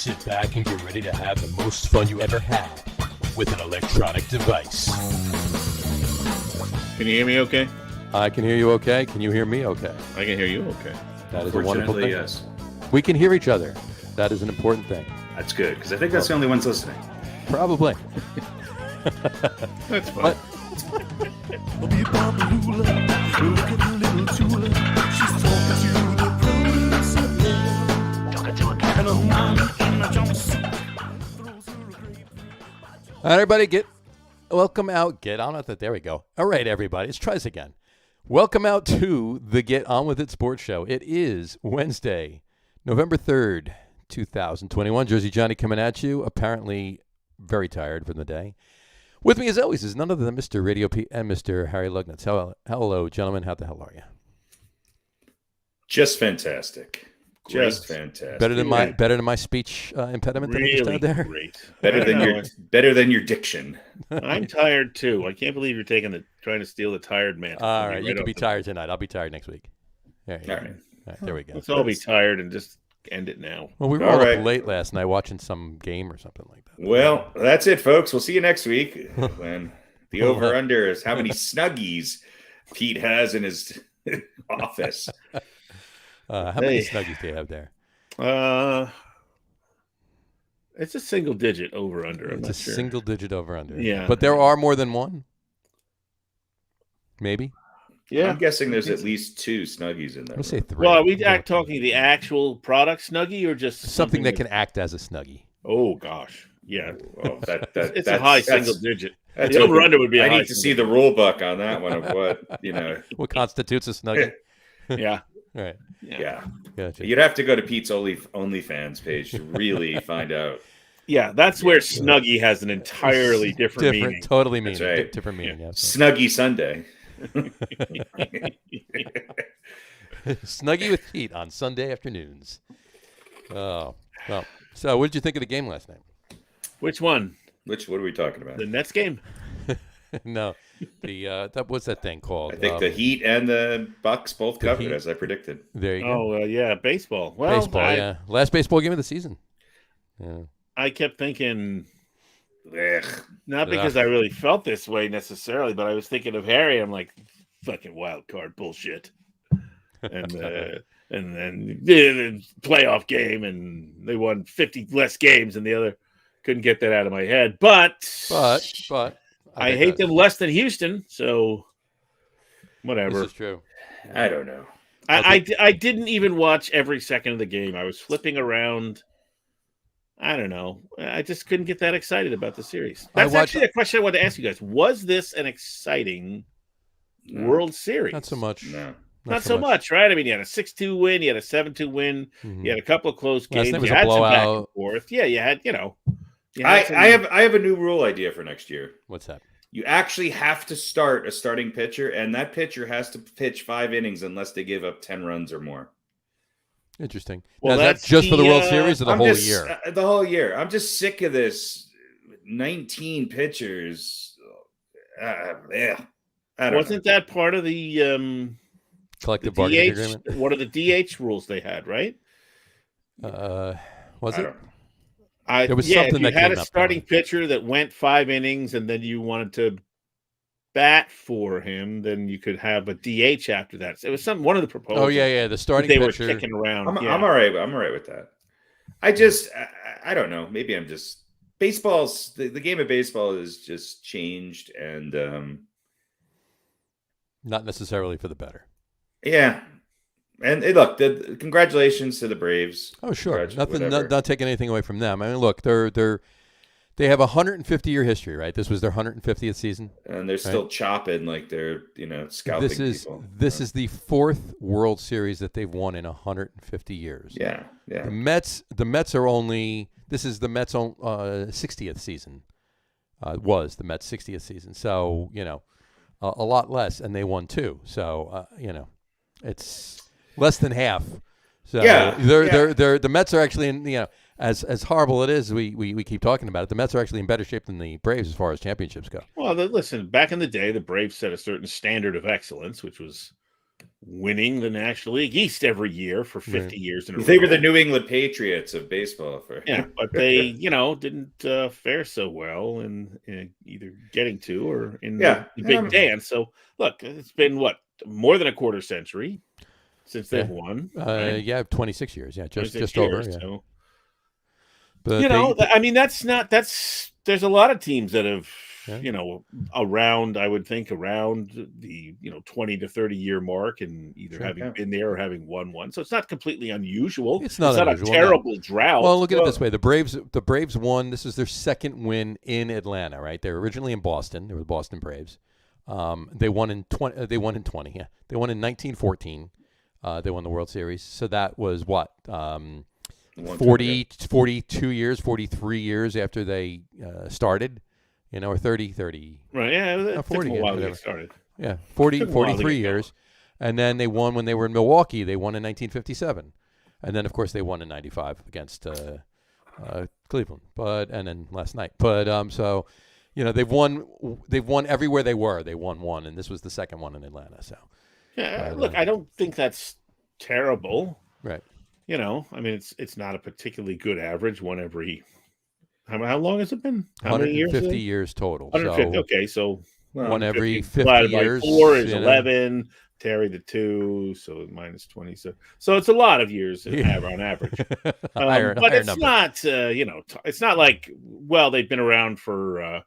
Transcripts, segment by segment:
Sit back and get ready to have the most fun you ever had with an electronic device. Can you hear me okay? I can hear you okay. Can you hear me okay? I can hear you okay. That is a wonderful thing. Yes. We can hear each other. That is an important thing. That's good, because I think that's the only ones listening. Probably. That's fine. All right, everybody, get on with it. There we go. All right, everybody, let's try this again. Welcome out to the Get On With It Sports Show. It is Wednesday, November 3rd, 2021. Jersey Johnny coming at you, apparently very tired from the day. With me, as always, is none other than Mr. RadioPete and Mr. Harry Lug Nutz. Hello, gentlemen. How the hell are you? Just fantastic. Just fantastic. Better than my speech impediment that I just had there. Great. Better than your diction. I'm tired too. I can't believe you're trying to steal the tired man. All right, you can be tired tonight. I'll be tired next week. All right, there we go. Let's all be tired and just end it now. Well, we were all up late last night watching some game or something like that. Well, that's it, folks. We'll see you next week when the over-under is how many Snuggies Pete has in his office. How many Snuggies do you have there? It's a single digit over under. It's a single digit over under. Yeah. But there are more than one? Maybe? Yeah. I'm guessing there's at least 2 Snuggies in there. Let me say 3. Well, are we talking the actual product Snuggie or just something that can act as a Snuggie? Oh, gosh. Yeah. Well, it's a high single digit. The over under would be I need to see the rule book on that one of what constitutes a Snuggie. Yeah. Right. Yeah. Gotcha. You'd have to go to Pete's OnlyFans page to really find out. Yeah, that's where Snuggie has an entirely different meaning. Totally meaning. Right. Different meaning. Yeah. Snuggie Sunday. Snuggie with Pete on Sunday afternoons. Oh, well. So, what did you think of the game last night? Which one? What are we talking about? The Nets game? No, what's that thing called? I think the Heat and the Bucks both covered, as I predicted. There you go. Oh, yeah, baseball. Well, baseball, last baseball game of the season. Yeah. I kept thinking, not because I really felt this way necessarily, but I was thinking of Harry. I'm like, fucking wild card bullshit, and then the playoff game, and they won 50 less games than the other. Couldn't get that out of my head, but. I hate them less than Houston, so whatever. This is true. I don't know. I didn't even watch every second of the game. I was flipping around. I don't know. I just couldn't get that excited about the series. That's actually a question I wanted to ask you guys. Was this an exciting World Series? Not so much. No. Not so much, right? I mean, you had a 6-2 win. You had a 7-2 win. Mm-hmm. You had a couple of close games. You had some back and forth. Yeah, you had, I have a new rule idea for next year. What's that? You actually have to start a starting pitcher, and that pitcher has to pitch 5 innings unless they give up 10 runs or more. Interesting. Well, that's just for the World Series or the whole year? The whole year. I'm just sick of this 19 pitchers. Wasn't that part of the collective bargaining agreement? One of the DH rules they had, right? Was it? There was something that had a starting pitcher that went 5 innings, and then you wanted to bat for him, then you could have a DH after that. So it was one of the proposals. Oh yeah, the starting pitcher. They were kicking around. I'm all right. I'm all right with that. I don't know. Maybe I'm just baseball's the game of baseball has just changed, and not necessarily for the better. Yeah. And look, congratulations to the Braves. Oh, sure. Not taking anything away from them. I mean, look, they have a 150-year history, right? This was their 150th season, and they're still chopping like they're scouting people. This is the 4th World Series that they've won in 150 years. Yeah. The Mets are only. This is the Mets' 60th season. Was the Mets' 60th season? So a lot less, and they won 2. So it's less than half. So the Mets are actually in, as horrible it is, we keep talking about it. The Mets are actually in better shape than the Braves as far as championships go. Well, listen, back in the day, the Braves set a certain standard of excellence, which was winning the National League East every year for 50 years in a row. They were the New England Patriots of baseball. But they, didn't fare so well in either getting to or in the big dance. So, look, it's been, more than a quarter century since they've won. Right? 26 years. Yeah, just years, over. Yeah. So. But There's a lot of teams that have, around the, 20 to 30 year mark and either having been there or having won one. So it's not completely unusual. It's not unusual, a terrible drought. Well, look at it this way. The Braves won. This is their second win in Atlanta, right? They were originally in Boston. They were the Boston Braves. They won in 20. They won in 20. Yeah. They won in 1914. They won the World Series. So that was what? 42 years, 43 years after they started, or 30. Right, yeah, 40 years. While they started. Yeah, 43 years. And then they won when they were in Milwaukee. They won in 1957. And then, of course, they won in 95 against Cleveland. And then last night. But so, they've won everywhere they were. They won one, and this was the second one in Atlanta. So, yeah, look, I don't think that's terrible. Right. It's not a particularly good average. One every how long has it been? How many years? 150 years total. 150. So, okay, so one every 50 years. By 4 is 11. Carry the 2, so minus 20. So it's a lot of years on average. But it's not. It's not like they've been around for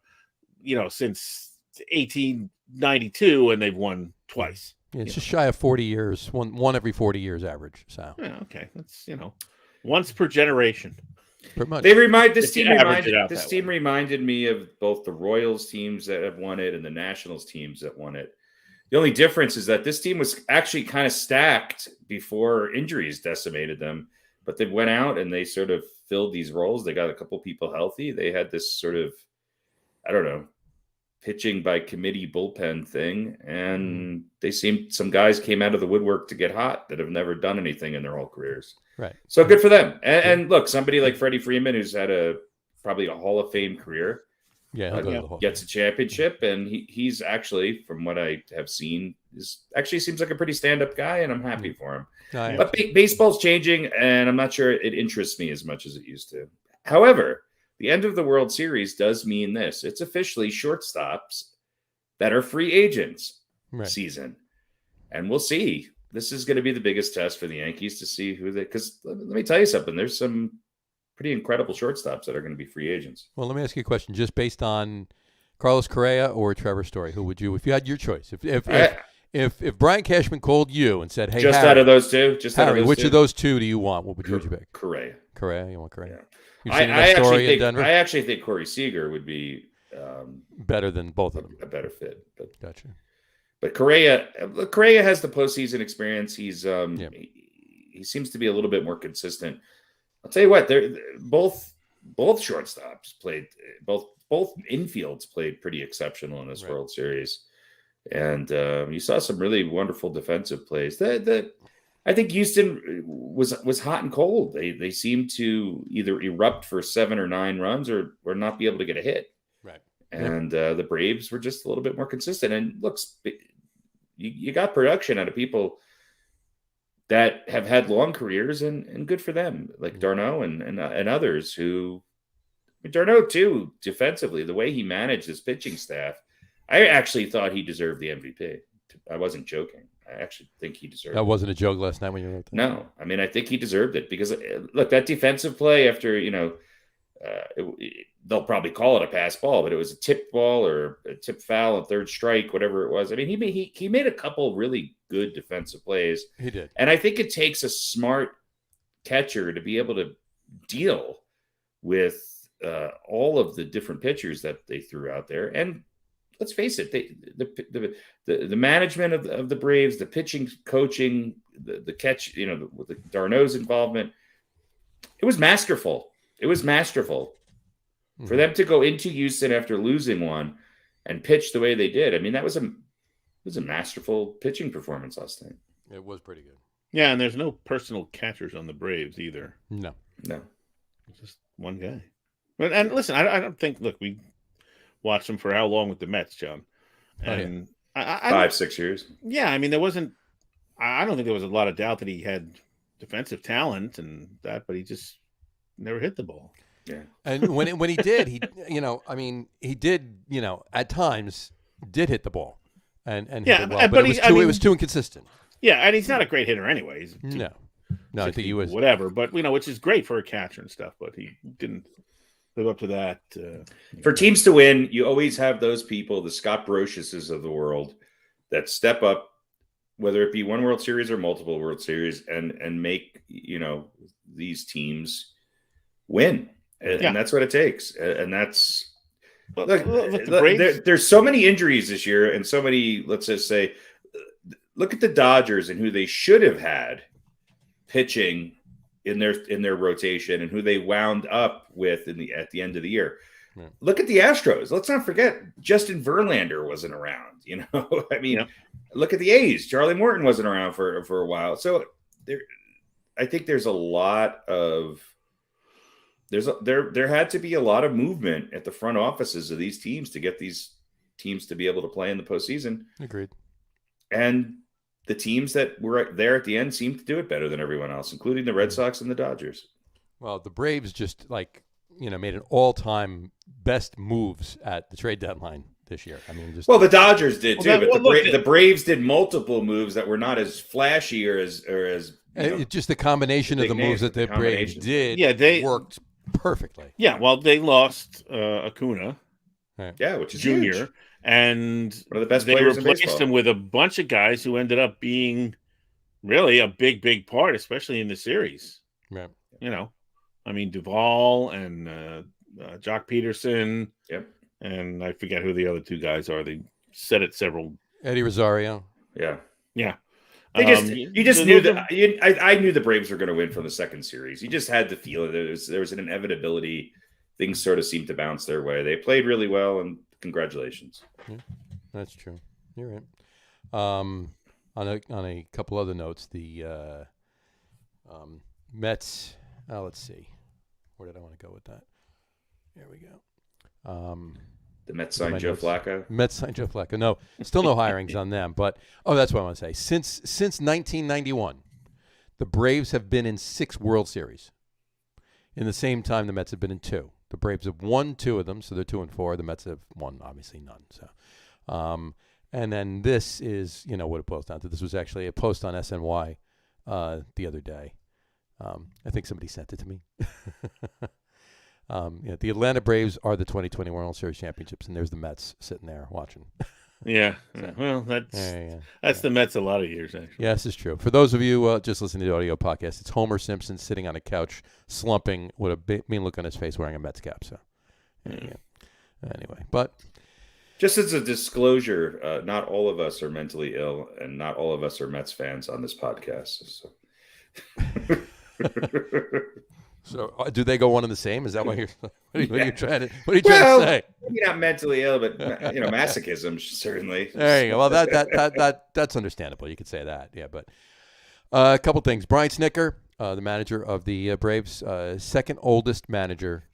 since 1892 and they've won twice. Yeah, it's just shy of 40 years. One every 40 years average. So okay, that's once per generation. Pretty much. This team reminded me of both the Royals teams that have won it and the Nationals teams that won it. The only difference is that this team was actually kind of stacked before injuries decimated them, but they went out and they sort of filled these roles. They got a couple people healthy. They had this sort of, pitching by committee bullpen thing, and some guys came out of the woodwork to get hot that have never done anything in their whole careers. Right. So good for them. And look, somebody like Freddie Freeman, who's had probably a Hall of Fame career, gets a championship, and he's actually, from what I have seen, seems like a pretty stand-up guy, and I'm happy for him. But baseball's changing, and I'm not sure it interests me as much as it used to. However, the end of the World Series does mean this. It's officially shortstops that are free agents season. And we'll see. This is going to be the biggest test for the Yankees to see because let me tell you something. There's some pretty incredible shortstops that are going to be free agents. Well, let me ask you a question. Just based on Carlos Correa or Trevor Story, who would you, if you had your choice, if Brian Cashman called you and said, "Hey, Harry, out of those two, which of those two do you want? What would you pick?" Correa. You want Correa? Yeah. You've seen that story in Denver? I actually think Corey Seager would be better than both of them. A better fit. Gotcha. But Correa has the postseason experience. He's he seems to be a little bit more consistent. I'll tell you what, they're both shortstops played, both infields played pretty exceptional in this World Series. And you saw some really wonderful defensive plays. I think Houston was hot and cold. They seemed to either erupt for 7 or 9 runs or not be able to get a hit. Right. And the Braves were just a little bit more consistent. And look, you got production out of people that have had long careers, and good for them, like d'Arnaud and others who d'Arnaud too, defensively, the way he managed his pitching staff. I actually thought he deserved the MVP. I wasn't joking. I actually think he deserved it. That wasn't a joke last night when you wrote that? No. I mean, I think he deserved it because, look, that defensive play after, they'll probably call it a pass ball, but it was a tip ball or a tip foul and third strike, whatever it was. I mean, he made a couple really good defensive plays. He did. And I think it takes a smart catcher to be able to deal with all of the different pitchers that they threw out there. And let's face it, the management of the Braves, the pitching, coaching, the catch, the d'Arnaud's involvement, it was masterful. It was masterful for them to go into Houston after losing one and pitch the way they did. I mean, that was a masterful pitching performance last night. It was pretty good. Yeah, and there's no personal catchers on the Braves either. No. It's just one guy. And listen, I don't think. Look, we watched them for how long with the Mets, John? And 5-6 years. Yeah, I mean, there wasn't. I don't think there was a lot of doubt that he had defensive talent and that, but he just never hit the ball. Yeah. And when he did, he did, at times did hit the ball and hit it well, but it was too inconsistent. Yeah, and he's not a great hitter anyway. No, I think he was whatever, but which is great for a catcher and stuff, but he didn't live up to that. For teams to win, you always have those people, the Scott Brociouses of the world, that step up, whether it be one World Series or multiple World Series, and make these teams win, and that's what it takes. And that's there's so many injuries this year, and so many. Let's just say, look at the Dodgers and who they should have had pitching in their rotation, and who they wound up with at the end of the year. Yeah. Look at the Astros. Let's not forget Justin Verlander wasn't around. Look at the A's. Charlie Morton wasn't around for a while. So I think there's a lot of there had to be a lot of movement at the front offices of these teams to get these teams to be able to play in the postseason. Agreed. And the teams that were there at the end seemed to do it better than everyone else, including the Red Sox and the Dodgers. Well, the Braves just made an all-time best moves at the trade deadline this year. The Dodgers did too, but the Braves did multiple moves that were not as flashy or as it's just the combination of the moves that the Braves did. Yeah, they worked perfectly. Yeah, well, they lost Acuna, which is Junior, huge. And one of the best they players replaced him with a bunch of guys who ended up being really a big part, especially in the series. Right. Duvall and Jock Peterson. Yep. And I forget who the other two guys are. They said it several. Eddie Rosario. Yeah. Yeah. I knew the Braves were going to win from the second series. You just had to feel it. There was an inevitability. Things sort of seemed to bounce their way. They played really well, and congratulations. Yeah, that's true. You're right. On a couple other notes, the Mets. Let's see. Where did I want to go with that? Here we go. The Mets signed Joe Flacco. Mets signed Joe Flacco. No, still no hirings on them. But that's what I want to say. Since 1991, the Braves have been in 6 World Series. In the same time, the Mets have been in 2. The Braves have won 2 of them, so they're 2-4. The Mets have won, obviously, none. So, and then this is, what it boils down to. This was actually a post on SNY the other day. I think somebody sent it to me. The Atlanta Braves are the 2020 World Series championships, and there's the Mets sitting there watching. Yeah. Well, that's the Mets a lot of years, actually. Yes, it's true. For those of you just listening to the audio podcast, it's Homer Simpson sitting on a couch, slumping with a mean look on his face, wearing a Mets cap. So, anyway, but just as a disclosure, not all of us are mentally ill, and not all of us are Mets fans on this podcast. So. So do they go one and the same? Is that what you're trying to say? Maybe not mentally ill, but masochism certainly. There you go. Well, that's understandable. You could say that. Yeah, but a couple things. Brian Snitker, the manager of the Braves, second oldest manager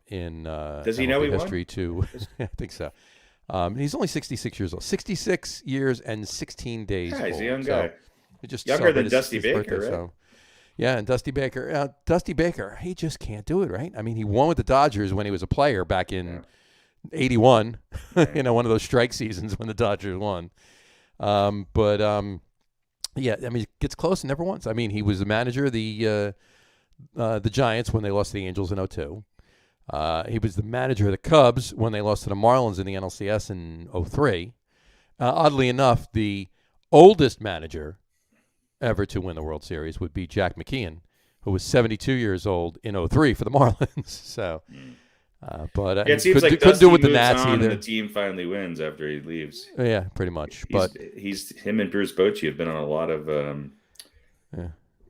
in does he know history too? I think so. He's only 66 years old. 66 years and 16 days. Yeah, he's a young guy. Just younger than Dusty Baker, birthday, right? So. Yeah, and Dusty Baker, he just can't do it, right? He won with the Dodgers when he was a player back in 81, one of those strike seasons when the Dodgers won. He gets close and never once. He was the manager of the Giants when they lost to the Angels in 2002. He was the manager of the Cubs when they lost to the Marlins in the NLCS in 2003. Oddly enough, the oldest manager ever to win the World Series would be Jack McKeon, who was 72 years old in 2003 for the Marlins. So, it seems like couldn't do it with the Nats either. And the team finally wins after he leaves. Yeah, pretty much. Him and Bruce Bochy have been on a lot of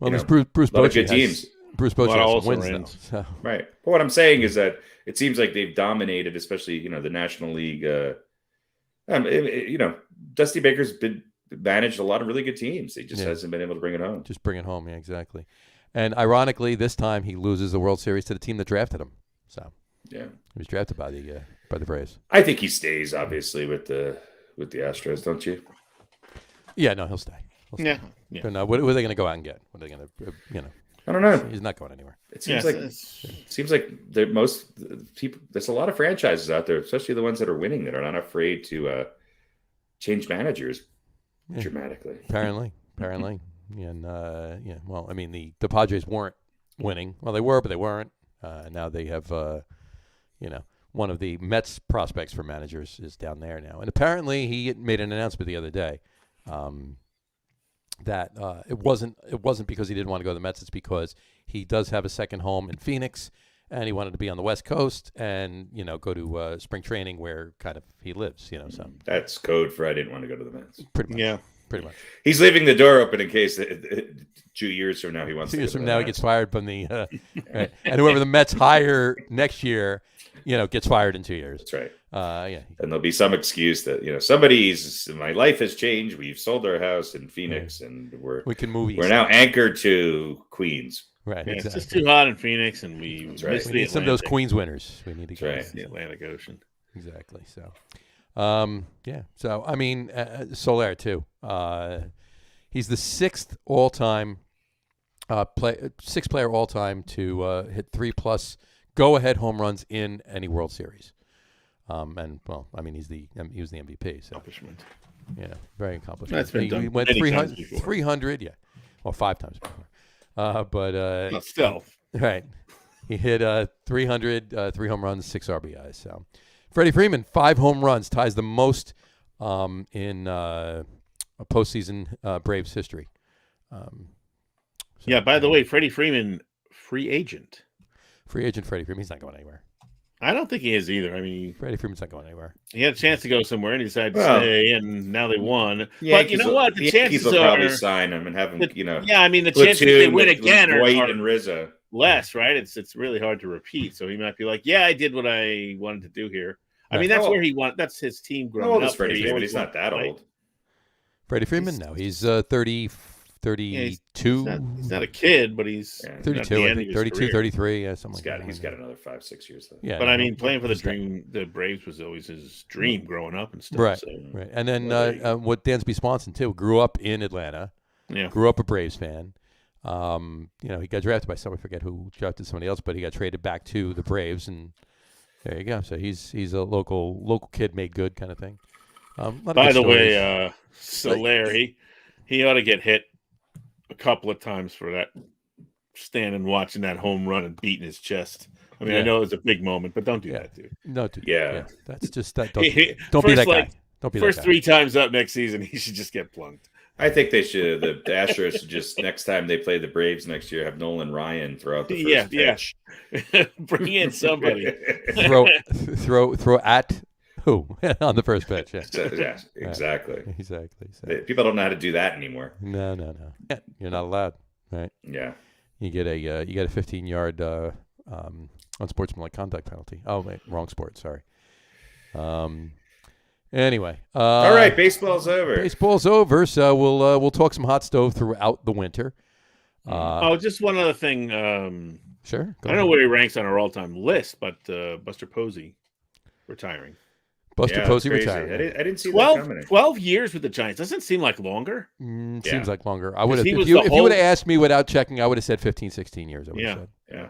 there's Bruce Bochy good teams. Bruce Bochy also wins. So. Right. But what I'm saying is that it seems like they've dominated, especially the National League. Dusty Baker's been managed a lot of really good teams. He just hasn't been able to bring it home. Just bring it home, yeah, exactly. And ironically, this time he loses the World Series to the team that drafted him. So he was drafted by the Braves. I think he stays, obviously, with the Astros, don't you? Yeah, no, he'll stay. We'll yeah. But no, what are they going to go out and get? What are they going to, I don't know. He's not going anywhere. It seems like most people. There's a lot of franchises out there, especially the ones that are winning, that are not afraid to change managers dramatically. Apparently, and Well, I mean, the Padres weren't winning. Well, they were, but they weren't. Now they have, one of the Mets prospects for managers is down there now, and apparently he made an announcement the other day. That it wasn't because he didn't want to go to the Mets. It's because he does have a second home in Phoenix, and he wanted to be on the West Coast and go to spring training where kind of he lives. So that's code for I didn't want to go to the Mets. Pretty much. Yeah, pretty much. He's leaving the door open in case 2 years from now he wants. 2 years from now he gets fired from the right. And whoever the Mets hire next year, gets fired in 2 years. That's right. And there'll be some excuse that my life has changed. We've sold our house in Phoenix, and we can move east. We're now anchored to Queens. Right. Yeah, exactly. It's just too hot in Phoenix, and we need some of those Queens winners. We need to go to the Atlantic Ocean. Exactly. So, So I mean, Soler too. He's the sixth all-time player all-time to hit 3+ go-ahead home runs in any World Series. He was the MVP. So. Accomplishment. Yeah, very accomplished. That's been done. He went 300. Yeah, well, 5 times before. But still, right. He hit 300, 3 home runs, 6 RBIs. So, Freddie Freeman, 5 home runs, ties the most in a postseason Braves history. By the way, Freddie Freeman, free agent. Free agent Freddie Freeman. He's not going anywhere. I don't think he is either. I mean, Freddie Freeman's not going anywhere. He had a chance to go somewhere, and he decided to stay, and now they won. But you know what? The chances will probably sign him and have him. Yeah, I mean, the chances they win again are and Rizzo. Less, right? It's really hard to repeat. So he might be like, "Yeah, I did what I wanted to do here." I mean, that's where he wants. That's his team growing up. How old is Freddie Freeman? He's not that old. Freddie Freeman? No, he's 32. He's not a kid, but he's 32, 32, 33, something like that. He's got another 5-6 years though. Yeah, but I mean, playing for the Braves was always his dream growing up and stuff. Right, so. right. And then what Dansby Swanson too grew up in Atlanta. Yeah, grew up a Braves fan. He got drafted by someone, I forget who drafted somebody else, but he got traded back to the Braves, and there you go. So he's a local kid made good kind of thing. By the way, Soler, he ought to get hit a couple of times for that, standing watching that home run and beating his chest. I mean, I know it was a big moment, but don't do that, dude. No, dude. Yeah. That's just that. Don't be that guy. Don't be that guy. First 3 times up next season, he should just get plunked. I think they should. The Astros should just next time they play the Braves next year have Nolan Ryan throw out the first pitch. Yeah. Bring in somebody. throw at who on the first pitch? Yeah, exactly. Exactly. So. People don't know how to do that anymore. No. You're not allowed, right? Yeah. You get a 15-yard unsportsmanlike conduct penalty. Oh wait, wrong sport. Sorry. Anyway, all right, baseball's over. Baseball's over, so we'll talk some hot stove throughout the winter. Just one other thing. Sure. I don't know where he ranks on our all-time list, but Buster Posey retiring. Buster Posey retiring. I didn't see that coming. 12 years with the Giants. Doesn't seem like longer. Seems like longer. I would have. If you would have asked me without checking, I would have said 15, 16 years. I would have said. Yeah.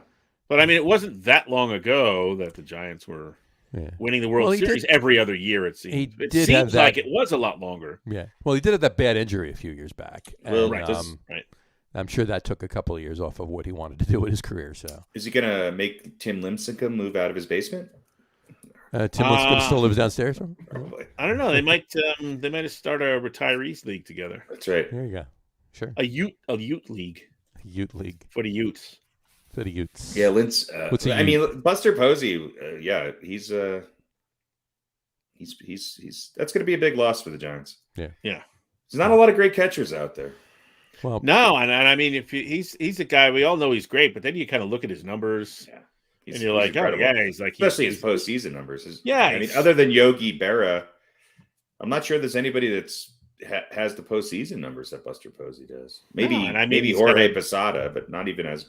But I mean, it wasn't that long ago that the Giants were. Yeah. Winning the World Series every other year, it seems. It seems like it was a lot longer. Yeah. Well, he did have that bad injury a few years back. And, right. I'm sure that took a couple of years off of what he wanted to do with his career. So, is he going to make Tim Lincecum move out of his basement? Tim Lincecum still lives downstairs. Probably. I don't know. They might start a retirees league together. That's right. There you go. Sure. A Ute league. Ute league for the Utes. For the Utes. Yeah, Buster Posey. He's that's going to be a big loss for the Giants. Yeah. There's not a lot of great catchers out there. Well, no, and I mean, if he's a guy we all know he's great, but then you kind of look at his numbers, and you're like, incredible. Oh yeah, he's like, especially his postseason numbers. I mean, other than Yogi Berra, I'm not sure there's anybody that's has the postseason numbers that Buster Posey does. Maybe Jorge Posada, but not even as.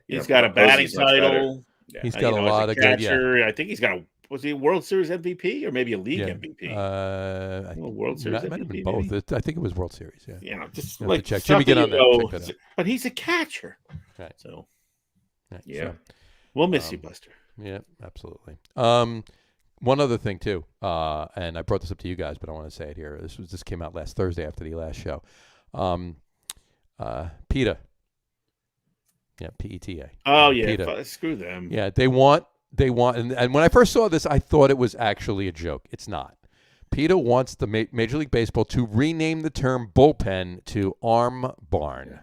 He's got a batting title. Yeah. He's got a lot of catcher. Good. I think he's got a was he a World Series MVP or maybe a league MVP? World Series might have MVP. been both. I think it was World Series. Yeah. You know, just like check. Jimmy, get on that. Check that out. But he's a catcher. Right. So, right. Yeah. So, we'll miss you, Buster. Yeah, absolutely. One other thing too, and I brought this up to you guys, but I want to say it here. This came out last Thursday after the last show. PETA. Yeah, PETA. Oh yeah, PETA. Screw them. Yeah, they want, and when I first saw this, I thought it was actually a joke. It's not. PETA wants the Major League Baseball to rename the term bullpen to arm barn.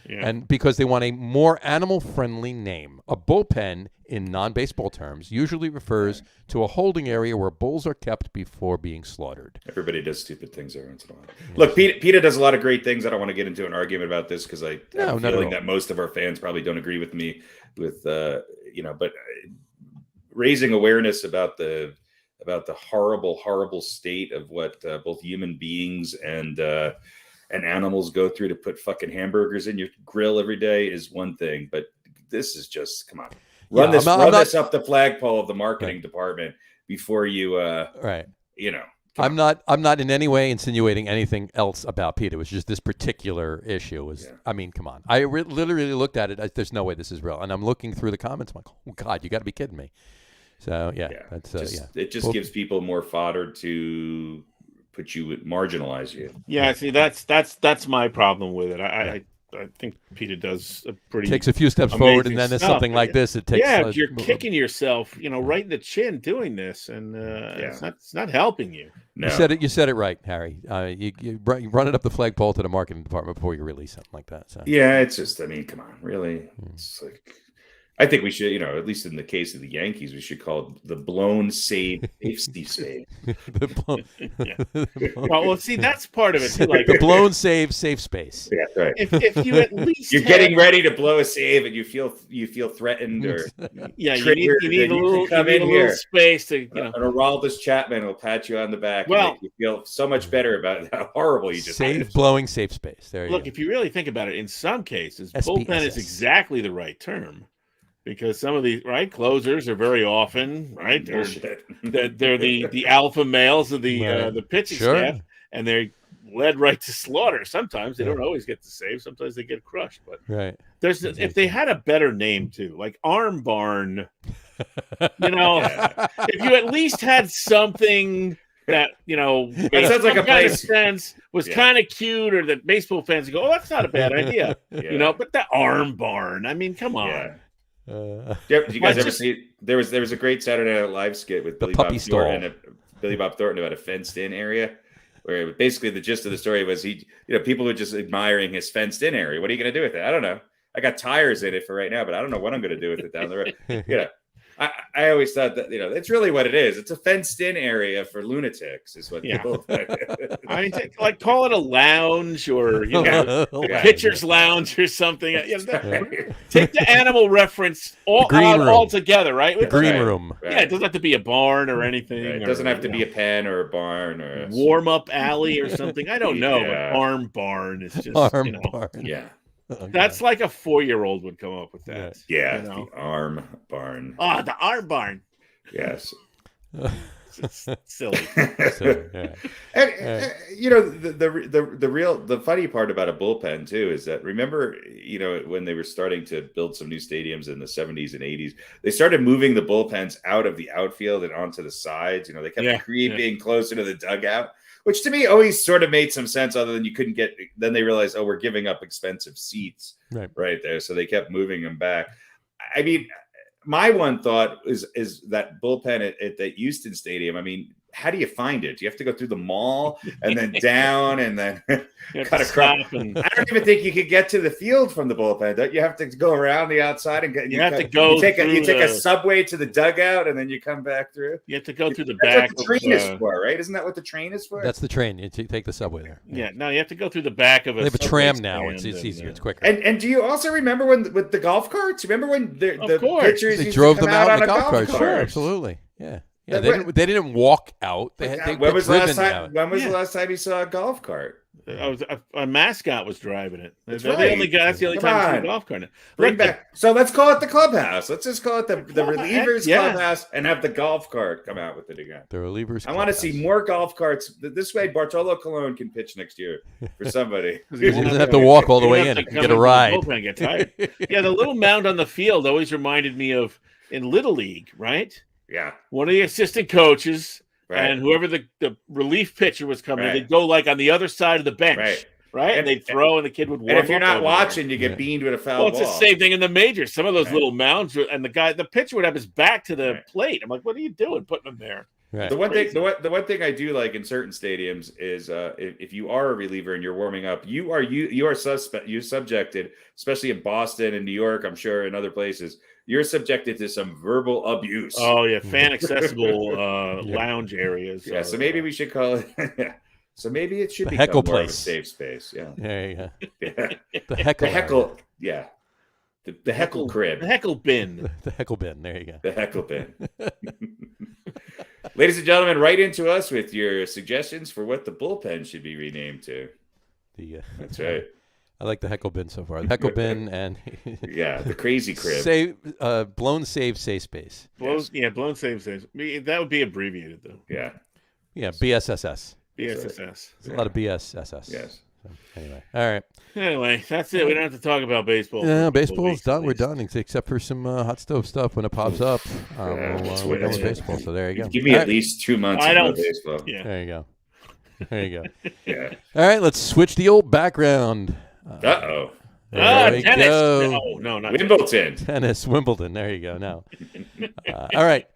Yeah. And because they want a more animal-friendly name. A bullpen, in non-baseball terms, usually refers to a holding area where bulls are kept before being slaughtered. Everybody does stupid things every once in a while. Look, PETA does a lot of great things. I don't want to get into an argument about this because I have a feeling that most of our fans probably don't agree with me with, but raising awareness about the horrible, horrible state of what both human beings and animals go through to put fucking hamburgers in your grill every day is one thing, but this is just, come on, run this up the flagpole of the marketing department before you, I'm not in any way insinuating anything else about PETA. It was just this particular issue I mean, come on. I literally looked at it. There's no way this is real. And I'm looking through the comments. I'm like, oh God, you got to be kidding me. So it just gives people more fodder to marginalize you. Yeah, see, that's my problem with it. I think PETA does a pretty takes a few steps forward, and then there's something like this. It takes you're kicking yourself, right in the chin doing this, and it's not helping you. No. You said it right, Harry. You run it up the flagpole to the marketing department before you release something like that. So yeah, it's just, I mean, come on, really, it's like. I think we should, at least in the case of the Yankees, we should call it the blown save safety space. Well, see, that's part of it too. Like the blown save safe space. Yeah, right. If you at least you're getting ready to blow a save and you feel threatened or you need a little space to and Aroldis Chapman will pat you on the back and make you feel so much better about how horrible you just blowing safe space. There you go. Look, if you really think about it, in some cases, bullpen is exactly the right term. Because some of these closers are very often they're the alpha males of the pitching staff, and they're led right to slaughter. Sometimes they don't always get the save. Sometimes they get crushed. But if they had a better name too, like Arm Barn, if you at least had something that that sounds like a place sense was kind of cute, or that baseball fans go, "Oh, that's not a bad idea," But the Arm Barn, I mean, come on. Yeah. Did you guys ever see? There was a great Saturday Night Live skit with Billy Bob Thornton about a fenced-in area, where basically the gist of the story was people were just admiring his fenced-in area. What are you going to do with it? I don't know. I got tires in it for right now, but I don't know what I'm going to do with it down the road. I always thought that it's really what it is. It's a fenced-in area for lunatics, is what people. I mean, call it a lounge or pitcher's lounge or something. Take the animal reference all together, right? The green room. Right. Yeah, it doesn't have to be a barn or anything. Right. It doesn't have to be a pen or a barn or a warm-up alley or something. I don't know. But Arm Barn is just barn. Yeah. That's like a 4-year-old would come up with that. Yeah, the Arm Barn. Oh, the Arm Barn. Yes. It's silly. And the funny part about a bullpen too is that, remember, when they were starting to build some new stadiums in the 70s and 80s, they started moving the bullpens out of the outfield and onto the sides. They kept creeping closer to the dugout. Which to me always sort of made some sense, other than you couldn't get. Then they realized, we're giving up expensive seats right there, so they kept moving them back. I mean, my one thought is that bullpen at that Houston Stadium. I mean, how do you find it? Do you have to go through the mall and then down and then cut across? I don't even think you could get to the field from the bullpen. Don't you have to go around the outside and get? You have to go. You take a subway to the dugout and then you come back through. You have to go through the back. That's what the train is for, right? Isn't that what the train is for? That's the train. You take the subway there. Yeah. No, you have to go through the back of it. They have a tram now. It's easier. It's quicker. And do you also remember with the golf carts? Remember when the pitchers drove them out on the golf carts? Sure, absolutely. Yeah. Yeah, they didn't walk out. When was the last time you saw a golf cart? A mascot was driving it. That's the only guy. That's the only time I see a golf cart. Bring back. So let's call it the clubhouse. Let's just call it the relievers clubhouse and have the golf cart come out with it again. The relievers. I want to see more golf carts. This way, Bartolo Colon can pitch next year for somebody. He doesn't have to walk all the way in and get a ride. Get tired. Yeah, the little mound on the field always reminded me of in Little League, right? Yeah. One of the assistant coaches. Right. And whoever the relief pitcher was coming, they'd go like on the other side of the bench, right? And they'd throw, and the kid would warm up. And if you're not watching, you get beamed with a foul ball. It's the same thing in the majors. Some of those little mounds, and the pitcher would have his back to the plate. I'm like, what are you doing putting them there? Right. The one thing I do like in certain stadiums is if you are a reliever and you're warming up, you are subjected, especially in Boston and New York, I'm sure, and other places. You're subjected to some verbal abuse. Oh yeah, fan accessible lounge areas. Yeah, so maybe we should call it. So maybe it should be heckle more place, of a safe space. Yeah, there you go. Yeah. The heckle. Yeah, the heckle crib. The heckle bin. The heckle bin. There you go. The heckle bin. Ladies and gentlemen, write into us with your suggestions for what the bullpen should be renamed to. That's right. I like the heckle bin so far. The heckle bin and the crazy crib. Blown save safe space. Blown save safe. That would be abbreviated though. Yeah. Yeah, BSSS. BSSS. There's a lot of BSSS. Yes. So, anyway, all right. Anyway, that's it. We don't have to talk about baseball. Yeah, baseball's done. We're done, except for some hot stove stuff when it pops up. We're done with baseball. So there you go. Give me at least 2 months of baseball. Yeah. There you go. There you go. Yeah. All right, let's switch the old background. Uh-oh. Tennis. Go. No, not Wimbledon. Tennis, Wimbledon. There you go. Now, all right.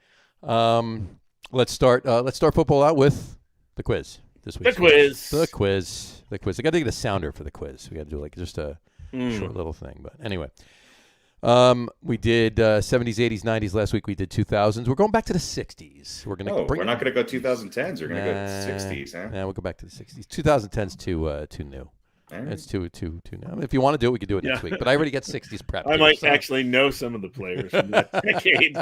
Let's start football out with the quiz this week. The quiz. I got to get a sounder for the quiz. We got to do like just a short little thing. But anyway, we did 70s, 80s, 90s last week. We did 2000s. We're going back to the 60s. We're not going to go 2010s. We're going to go 60s, huh? Yeah, we'll go back to the 60s. 2010s too new. Right. It's too now. If you want to do it, we could do it next week. But I already got 60s prepped. I might actually know some of the players from that decade.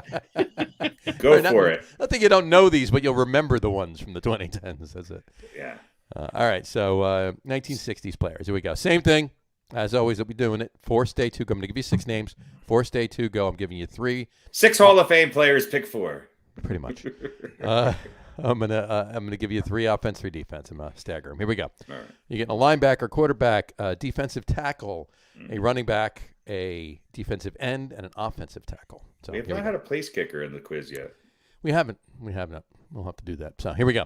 Go for it. I think you don't know these, but you'll remember the ones from the 2010s. That's it. Yeah. All right. So 1960s players. Here we go. Same thing. As always, I'll be doing it. 4 stay 2 go. I'm going to give you 6 names. 4 stay 2 go. I'm giving you 3. 6 Hall of Fame players. Pick 4. Pretty much. I'm gonna give you 3 offense, 3 defense. I'm gonna stagger them. Here we go. All right. You're getting a linebacker, quarterback, defensive tackle, a running back, a defensive end, and an offensive tackle. So we have not had a place kicker in the quiz yet. We haven't. We'll have to do that. So here we go.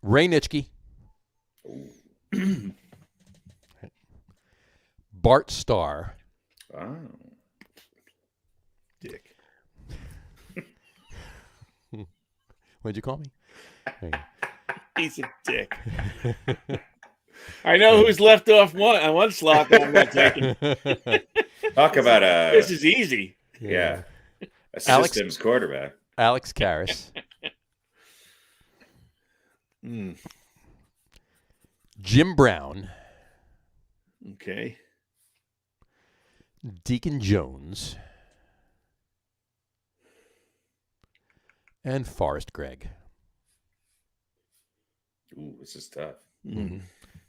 Ray Nitschke. Bart Starr. Oh. Dick. What'd you call me? He's a dick. I know who's left off on one slot that I'm not taking. Talk about this is easy. Yeah. A systems quarterback. Alex Karras. Jim Brown. Okay. Deacon Jones. And Forrest Gregg. Ooh, this is tough. Mm-hmm.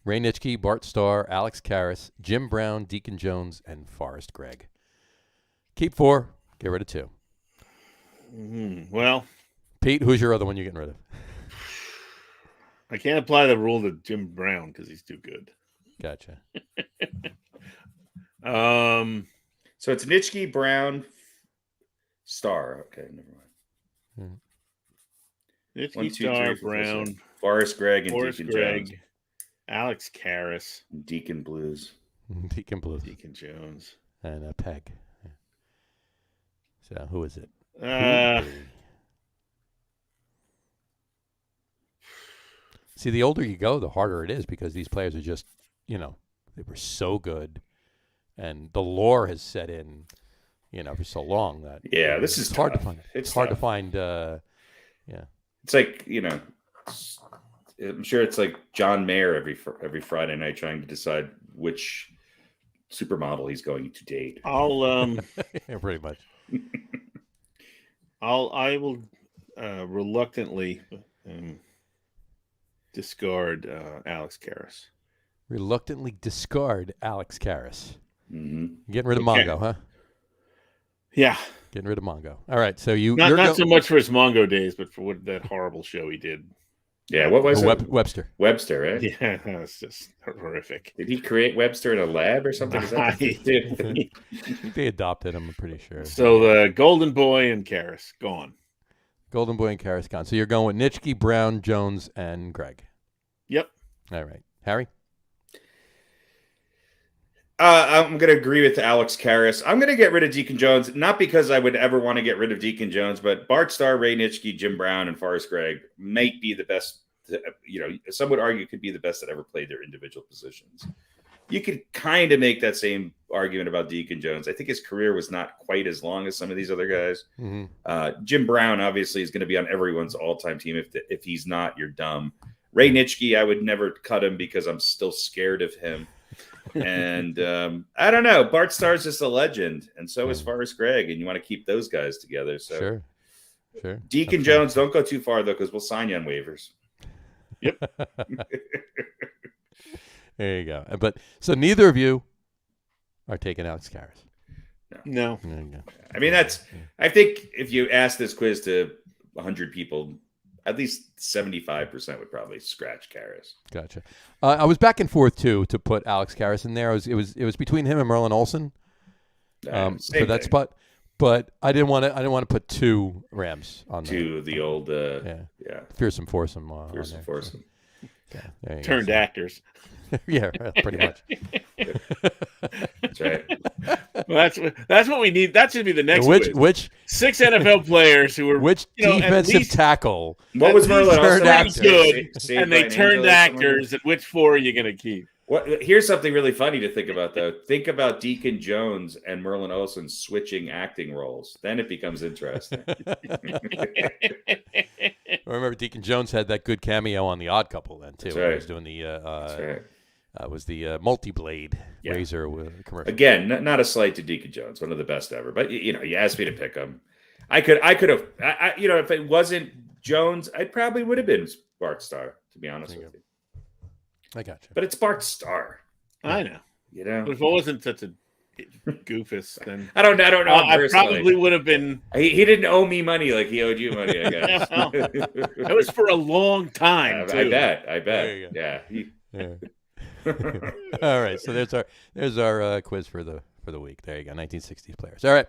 Ray Nitschke, Bart Starr, Alex Karras, Jim Brown, Deacon Jones, and Forrest Gregg. Keep 4. Get rid of 2. Mm-hmm. Well, Pete, who's your other one you're getting rid of? I can't apply the rule to Jim Brown because he's too good. Gotcha. So it's Nitschke, Brown, Starr. Okay, never mind. Nitschke, Starr, Brown, Forrest Gregg, and Forrest Deacon Gregg, Jones. Alex Karras, Deacon Blues, Deacon Blues, Deacon Jones, and Peg. So who is it? See, the older you go, the harder it is because these players are just, they were so good, and the lore has set in, for so long that this is hard tough. to find. It's hard to tough. find. It's like I'm sure it's like John Mayer every Friday night trying to decide which supermodel he's going to date. Yeah, pretty much. I will reluctantly discard Alex Karras. Reluctantly discard Alex Karras. Mm-hmm. Getting rid of Mongo, huh? Yeah. Getting rid of Mongo. All right, so not so much for his Mongo days, but for that horrible show he did. Yeah, what was it? Webster. Webster, right? Yeah, it's just horrific. Did he create Webster in a lab or something? Is that They adopted him, I'm pretty sure. So the Golden Boy and Karras, gone. Golden Boy and Karras gone. So you're going with Nitschke, Brown, Jones, and Greg. Yep. All right. Harry? I'm going to agree with Alex Karras. I'm going to get rid of Deacon Jones, not because I would ever want to get rid of Deacon Jones, but Bart Starr, Ray Nitschke, Jim Brown, and Forrest Gregg might be the best. Some would argue could be the best that ever played their individual positions. You could kind of make that same argument about Deacon Jones. I think his career was not quite as long as some of these other guys. Mm-hmm. Jim Brown obviously is going to be on everyone's all-time team. If he's not, you're dumb. Ray Nitschke, I would never cut him because I'm still scared of him. And I don't know. Bart Starr's just a legend, and so is Forrest Gregg, and you want to keep those guys together. So sure. Deacon Jones, don't go too far though, because we'll sign you on waivers. Yep. There you go. But so neither of you are taking Alex Karras. No. There you go. I mean, I think if you ask this quiz to 100 people, at least 75% would probably scratch Karras. Gotcha. I was back and forth too to put Alex Karras in there. It was between him and Merlin Olsen for that spot, but I didn't want to put two Rams on there. The old fearsome foursome. Fearsome foursome. Yeah, Turned actors. Yeah, pretty much. That's right. Well, that's what we need. That should be the next which 6 NFL players who were defensive tackle. What was Merlin turned Olsen? Good, and they turned actors. And which 4 are you going to keep? Here's something really funny to think about, though. Think about Deacon Jones and Merlin Olsen switching acting roles. Then it becomes interesting. I remember Deacon Jones had that good cameo on The Odd Couple then too. That's right. He was doing the multi-blade razor commercial. Again, not a slight to Deacon Jones, one of the best ever. But you asked me to pick him. I could have. If it wasn't Jones, I probably would have been Bart Starr. To be honest with you. I got you. But it's Bart Starr. I know. But if it wasn't such a goofus, then I don't know. I probably would have been. He didn't owe me money like he owed you money. I guess. That was for a long time. I bet. Yeah. All right. So there's our quiz for the week. There you go. 1960s players. All right.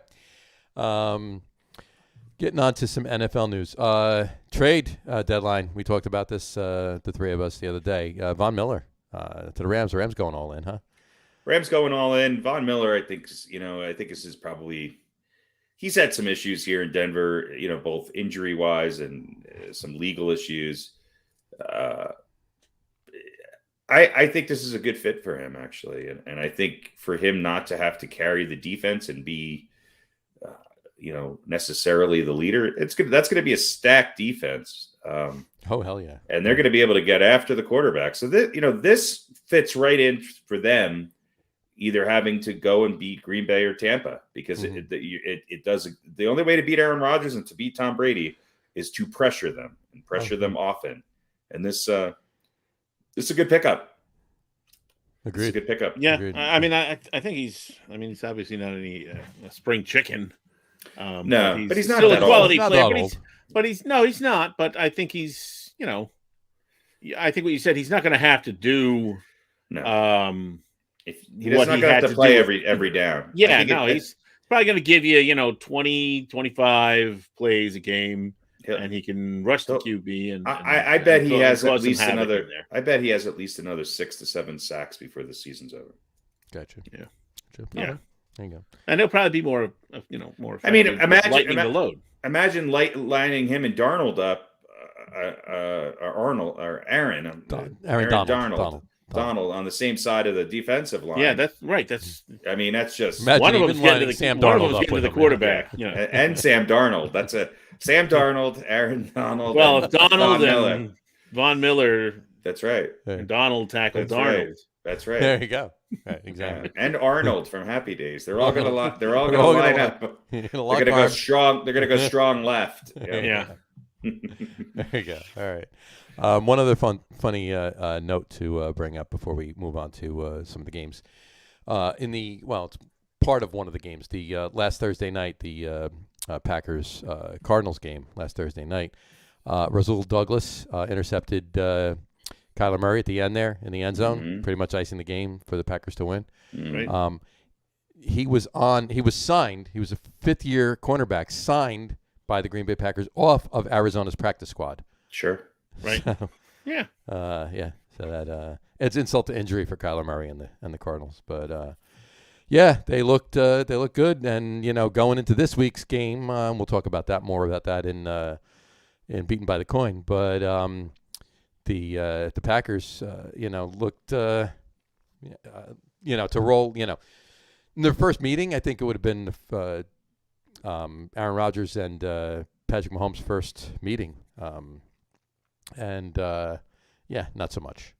Getting on to some NFL news. Trade deadline. We talked about this, the three of us, the other day. Von Miller to the Rams. The Rams going all in, huh? Rams going all in. Von Miller, I think this is probably – he's had some issues here in Denver, both injury-wise and some legal issues. I think this is a good fit for him, actually. And I think for him not to have to carry the defense and be – necessarily the leader. That's going to be a stacked defense. Oh, hell yeah. And they're going to be able to get after the quarterback. So this fits right in for them, either having to go and beat Green Bay or Tampa, because it does. The only way to beat Aaron Rodgers and to beat Tom Brady is to pressure them and pressure them often. And this is a good pickup. Agreed. It's a good pickup. Yeah. Agreed. I mean, I think he's obviously not any spring chicken. No, but he's not still that a quality old. player. He's not. But I think he's, I think what you said, he's not going to have to do. No. If he's what not he going to had have to play every down. Yeah, he's probably going to give you, 20, 25 plays a game, and he can rush the QB. And I bet he has at least another. I bet he has at least another 6 to 7 sacks before the season's over. Gotcha. Yeah. Yeah. There you go. And he'll probably be more effective. I mean, lightening the load. Imagine lining him and Darnold up, or Aaron Donald on the same side of the defensive line. Yeah, that's right. That's just imagine one of them's getting to Sam Darnold the quarterback. And Sam Darnold. That's Sam Darnold, Aaron Donald. Well, if Donald and Von Miller. That's right. And Donald tackled Darnold. Right. That's right. There you go. Right, exactly. And Arnold from Happy Days. They're all gonna line up. They're gonna go strong. They're gonna go strong left. Yeah. There you go. All right. One other funny note to bring up before we move on to some of the games. It's part of one of the games. The last Thursday night, the Packers Cardinals game last Thursday night. Rasul Douglas intercepted Kyler Murray at the end there in the end zone, pretty much icing the game for the Packers to win. Right. He was signed. He was a fifth-year cornerback signed by the Green Bay Packers off of Arizona's practice squad. Sure. Right. So, yeah. Yeah. So that it's insult to injury for Kyler Murray and the Cardinals, but yeah, they looked good, and going into this week's game, we'll talk about more about that in Beaten by the Coin, but the Packers looked to roll in their first meeting. I think it would have been Aaron Rodgers and Patrick Mahomes' first meeting, not so much.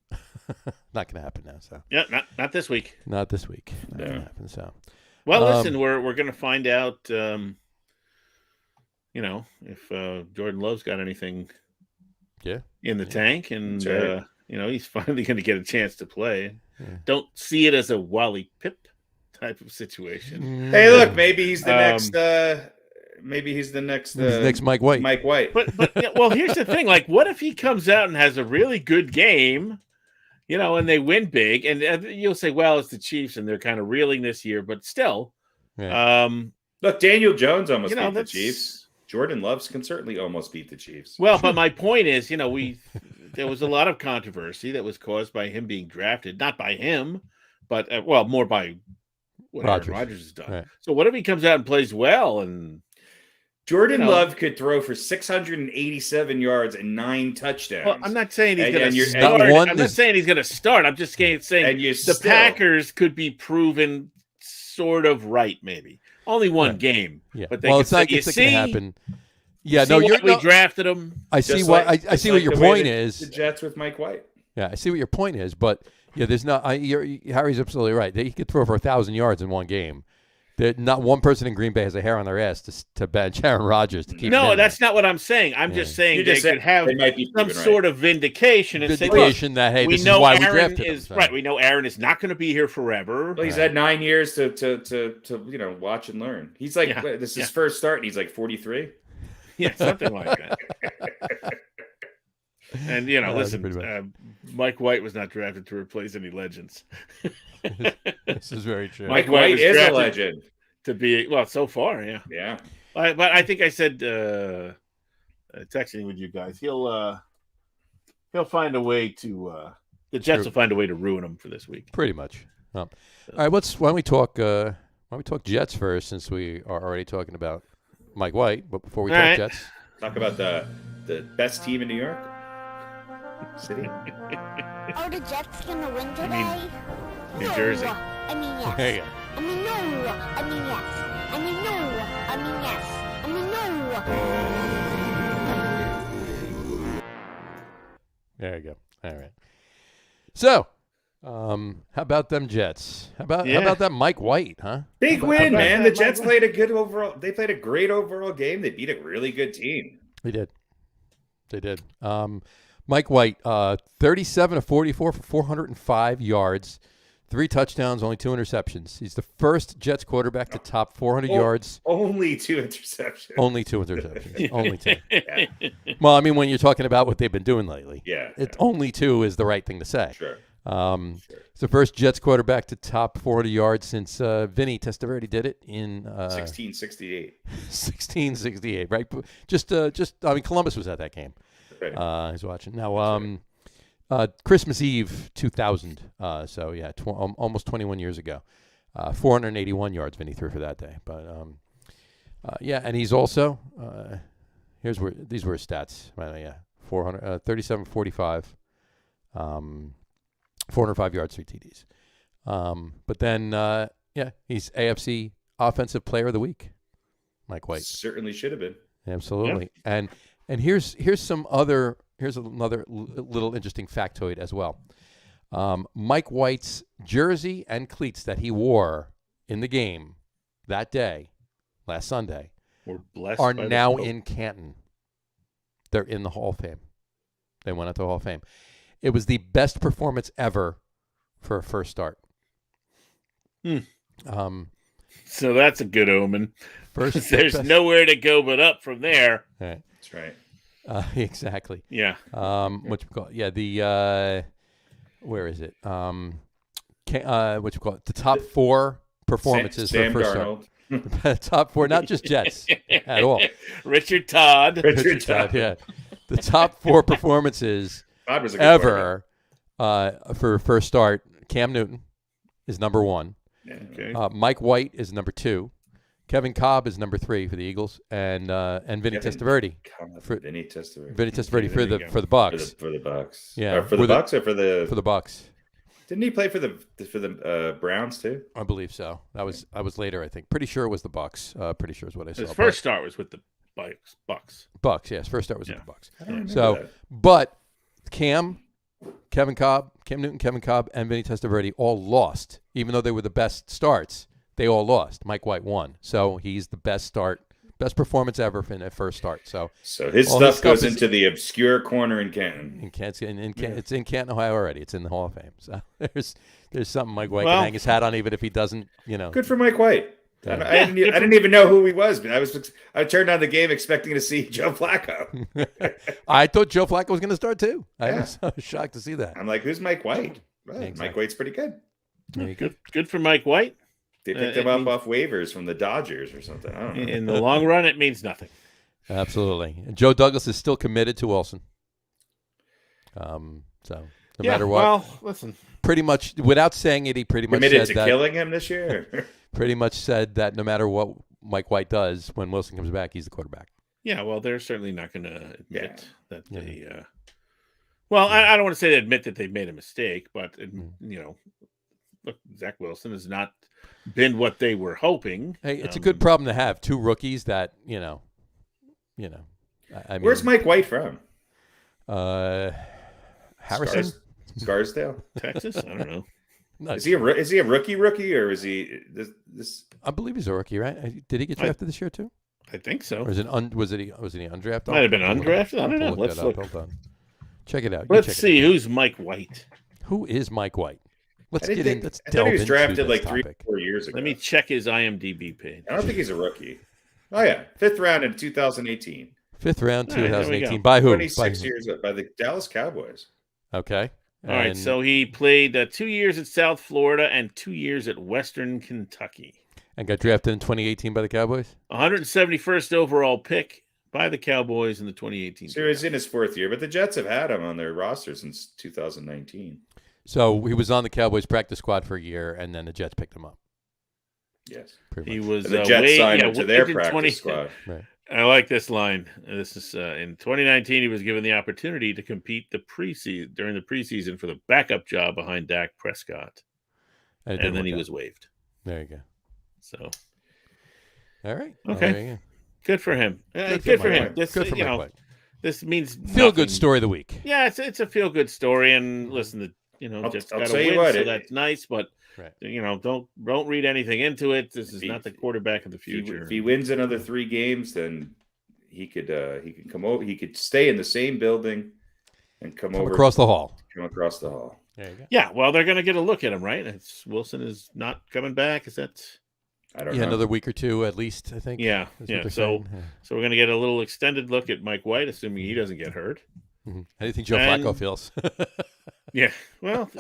Not going to happen now. So yeah, not this week. Not this week. Not going to happen. So well, listen, we're going to find out. If Jordan Love's got anything, in the tank, and right. he's finally going to get a chance to play. Yeah. Don't see it as a Wally Pip type of situation. Hey, look, maybe he's the next. Maybe he's the next. Next Mike White. Mike White. But well, here's the thing. Like, what if he comes out and has a really good game, and they win big, and you'll say, well, it's the Chiefs and they're kind of reeling this year, but still. Yeah. Look, Daniel Jones almost beat the Chiefs. Jordan Love can certainly almost beat the Chiefs. Well, but my point is, there was a lot of controversy that was caused by him being drafted, not by him, but more by what Aaron Rodgers has done. Right. So what if he comes out and plays well? And Jordan Love could throw for 687 yards and 9 touchdowns. Well, I'm not saying he's going to start. I'm not saying he's going to start. I'm just saying the Packers could be proven sort of right, maybe. Only one game. Yeah. But it's not going to happen. Yeah, we drafted him. I see what I see what your point is. The Jets with Mike White. Yeah, I see what your point is, but there's not. Harry's absolutely right. He could throw for 1,000 yards in one game. Not one person in Green Bay has a hair on their ass to bench Aaron Rodgers to keep. No, that's not what I'm saying. I'm just saying they could have some sort of vindication and say, that hey, this is why we drafted him. Right, we know Aaron is not going to be here forever. Well, he's had 9 years to watch and learn. He's like this is his first start, and he's like 43. Yeah, something like that. And listen, Mike White was not drafted to replace any legends. This is very true. Mike White is a legend to be so far, yeah. Yeah. But I think I said texting with you guys, he'll find a way to the Jets will find a way to ruin him for this week. Pretty much. All right, why don't we talk Jets first, since we are already talking about Mike White, but before we talk Jets, talk about the best team in New York City. Are the Jets gonna win today? New Jersey. I mean yes. There you go. I mean no. I mean yes. I mean no. I mean yes. I mean no. There you go. All right. So, how about them Jets? How about that Mike White, huh? Big win, man. The Jets played a good overall. They played a great overall game. They beat a really good team. They did. Mike White, 37 of 44 for 405 yards, 3 touchdowns, only 2 interceptions. He's the first Jets quarterback to top 400 yards. Only 2 interceptions. Only 2 interceptions. Only 2. Yeah. Well, I mean, when you're talking about what they've been doing lately, only 2 is the right thing to say. Sure. It's the first Jets quarterback to top 400 yards since Vinny Testaverde did it in 1668. 1668, right? I mean, Columbus was at that game. Right. He's watching now. Christmas Eve 2000. So yeah, almost 21 years ago. 481 yards Vinny threw for that day. But and he's also these were his stats. Right, 37, 45. 405 yards, 3 TDs. But then, he's AFC Offensive Player of the Week, Mike White. Certainly should have been. Absolutely. Yeah. And here's another little interesting factoid as well. Mike White's jersey and cleats that he wore in the game that day, last Sunday, are now in Canton. they're in the Hall of Fame. They went out to the Hall of Fame. It was the best performance ever for a first start. So that's a good omen. First, there's nowhere to go but up from there. Right. That's right. Exactly. Yeah. What you call it? Yeah. The where is it? What you call it? The top 4 performances Sam for first Darnold. start. Top 4, not just Jets at all. Richard Todd. Richard Todd. Yeah. The top 4 performances ever for first start. Cam Newton is number 1. Yeah. Okay. Mike White is number 2. Kevin Cobb is number 3 for the Eagles, and Vinny Testaverde. Vinny Testaverde. Vinny Testaverde for the Bucks. For the Bucks. Yeah. For the Bucks or for the Bucks. Didn't he play for the Browns too? I believe so. I was later, I think. Pretty sure it was the Bucks. Pretty sure is what I saw. His first start was with the Bucks. Bucks, yes. First start was with the Bucks. So, that. But Cam Newton, Kevin Cobb, and Vinny Testaverde all lost, even though they were the best starts. They all lost. Mike White won, so he's the best performance ever in that first start. So his stuff goes into the obscure corner in Canton. It's in Canton, Ohio already. It's in the Hall of Fame. So there's something Mike White can hang his hat on, even if he doesn't. Good for Mike White. I didn't even know who he was, but I turned on the game expecting to see Joe Flacco. I thought Joe Flacco was going to start too. I was shocked to see that. I'm like, who's Mike White? Well, exactly. Mike White's pretty good. Good for Mike White. They picked him up off waivers from the Dodgers or something. I don't know. In the long run, it means nothing. Absolutely. And Joe Douglas is still committed to Wilson. So no matter what. Well, listen. Pretty much, without saying it, he pretty much committed said to killing him this year. Pretty much said that no matter what Mike White does, when Wilson comes back, he's the quarterback. Yeah, well, they're certainly not going to admit that they. Well, I don't want to say they admit that they made a mistake, but look, Zach Wilson has not been what they were hoping. Hey, it's a good problem to have. 2 rookies that I mean, where's Mike White from? Harrison, Scarsdale, Texas. I don't know. No, is he a rookie or is he this? I believe he's a rookie, right? Did he get drafted this year too? I think so. Or was he undrafted? Might have been undrafted. I don't know. Let's look. Hold on. Check it out. Let's see who's Mike White. Who is Mike White? Let's delve into this. I thought he was drafted like 3 or 4 years ago. Let me check his IMDb page. I don't think he's a rookie. Oh yeah, 5th round in 2018. 5th round, 2018. By who? 26 years by the Dallas Cowboys. Okay. All right. So he played 2 years at South Florida and 2 years at Western Kentucky. And got drafted in 2018 by the Cowboys? 171st overall pick by the Cowboys in the 2018. So he's in his 4th year, but the Jets have had him on their roster since 2019. So he was on the Cowboys practice squad for a year, and then the Jets picked him up. Yes. He was the Jets signed him to their practice squad. Right. I like this line. This is in 2019. He was given the opportunity to compete during the preseason for the backup job behind Dak Prescott, and then he was waived. There you go. So, all right. Okay. Good for him. Good for him. This, good for Mike White. This means feel good story of the week. Yeah, it's a feel good story. And listen, just got to win, so that's nice. But don't read anything into it. This is not the quarterback of the future. If he wins another 3 games, then he could come over. He could stay in the same building and come over across the hall. Come across the hall. There you go. Yeah. Well, they're going to get a look at him, right? Wilson is not coming back. Is that? I don't know. Another week or 2 at least, I think. Yeah. So we're going to get a little extended look at Mike White, assuming he doesn't get hurt. Mm-hmm. How do you think Joe Flacco feels? Yeah. Well,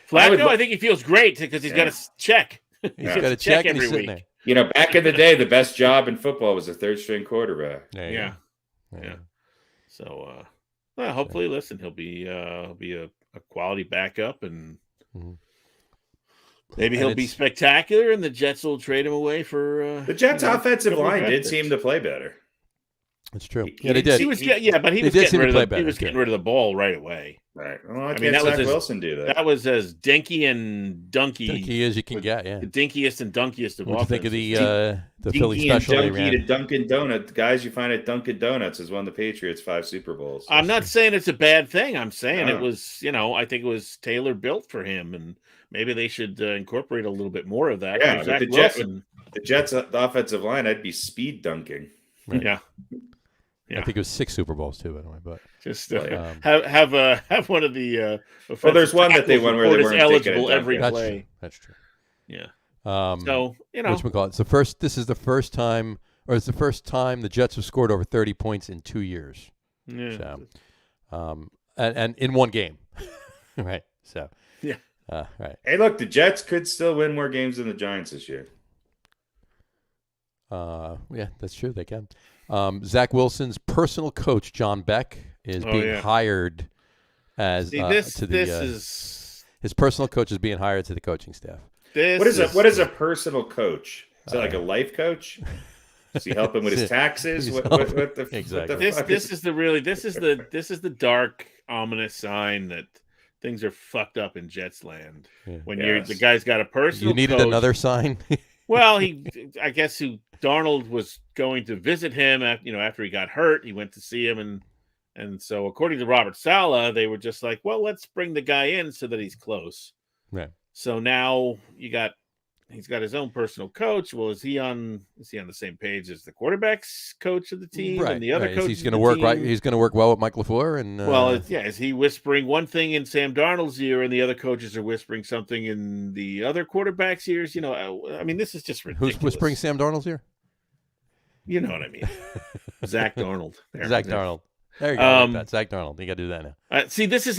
Flacco, I think he feels great because he's got a check. He's got a check every week. There. Back in the day, the best job in football was a 3rd-string quarterback. Yeah. So, hopefully, listen, he'll be a quality backup and. Mm-hmm. Maybe he'll be spectacular, and the Jets will trade him away for. The Jets' offensive line did seem to play better. That's true. They did. He was getting rid of the ball right away. Right. Well, I mean, that was Wilson do that. That was as dinky and dunky as you can get. Yeah. The dinkiest and dunkiest of all. What do you think of the Philly special they ran? To Dunkin' Donuts, guys you find at Dunkin' Donuts has won the Patriots 5 Super Bowls. I'm not saying it's a bad thing. I'm saying it was, I think it was tailor built for him, and maybe they should incorporate a little bit more of that. Yeah, the Jets' offensive line, I'd be speed dunking. Right. Yeah. I think it was 6 Super Bowls too, by the way. But just have one of the. Well, there's one that they won where they weren't eligible every play. That's true. Yeah. So it's the first. This is the first time, or it's the first time the Jets have scored over 30 points in 2 years. Yeah. So, and in one game, right? So yeah. Right. Hey, look, the Jets could still win more games than the Giants this year. Yeah, that's true. They can. Zach Wilson's personal coach, John Beck, is being hired as his personal coach is being hired to the coaching staff. What is a personal coach? Is it like a life coach? Does he help him with his taxes? Exactly. This is the dark, ominous sign that things are fucked up in Jets land. Yeah. When the guy's got a personal. You needed coach. Another sign. Well, I guess Darnold was going to visit him after he got hurt. He went to see him, and so according to Robert Saleh, they were just like, well, let's bring the guy in so that he's close. Right. So now he's got his own personal coach. Well, is he on the same page as the quarterback's coach of the team and the other coach? He's going to work right. He's going to work well with Mike LaFleur and. Is he whispering one thing in Sam Darnold's ear, and the other coaches are whispering something in the other quarterback's ears? I mean, this is just ridiculous. Who's whispering Sam Darnold's ear? You know what I mean. Zach Darnold. Zach Darnold. There you go. Like Zach Darnold. You got to do that now. See, this is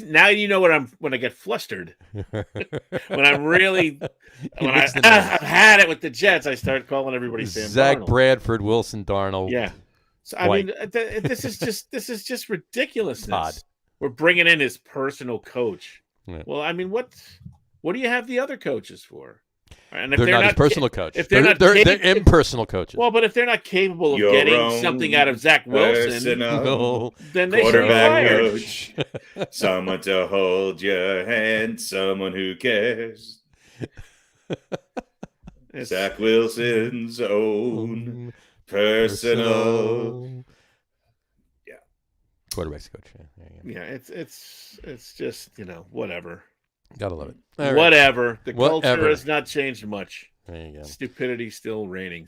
now you know when I get flustered. when I'm really I've had it with the Jets, I start calling everybody Sam Zach Darnold. Bradford, Wilson Darnold. Yeah. So I mean, this is just ridiculousness. Odd. We're bringing in his personal coach. Yeah. Well, I mean, what do you have the other coaches for? And if they're not his personal coach. If they're impersonal coaches. Well, but if they're not capable of getting something out of Zach Wilson, then they should be fired. Coach, someone to hold your hand, someone who cares. Zach Wilson's own personal. Yeah, quarterback's coach. Yeah, it's just whatever. Gotta love it. Whatever. The culture has not changed much. There you go. Stupidity still reigning.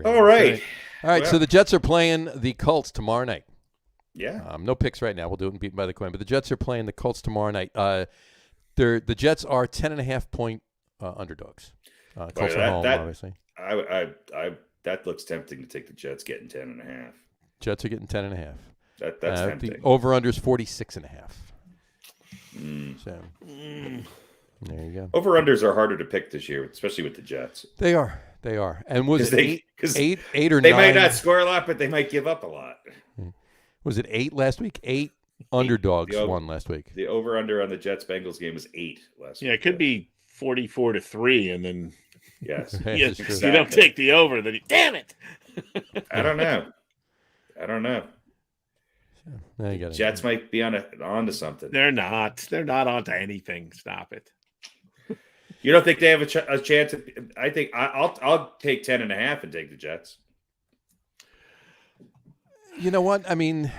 All right. All right. So the Jets are playing the Colts tomorrow night. Yeah. No picks right now. We'll do it and beaten by the coin. But the Jets are playing the Colts tomorrow night. The Jets are 10.5 point underdogs. Colts are home, obviously. That looks tempting to take the Jets getting 10.5. Jets are getting 10.5. That's tempting. The over/under is 46.5. So there you go. Over-unders are harder to pick this year, especially with the Jets. They are. And was it eight or 9? They might not score a lot, but they might give up a lot. Was it 8 last week? 8 underdogs won last week. The over-under on the Jets-Bengals game was 8 last week. Yeah, it could be 44-3, and then yes, you don't take the over. Then damn it. I don't know. Jets might be on to something. They're not. They're not onto anything. Stop it. You don't think they have a chance? I think I'll take 10.5 and take the Jets. You know what? I mean,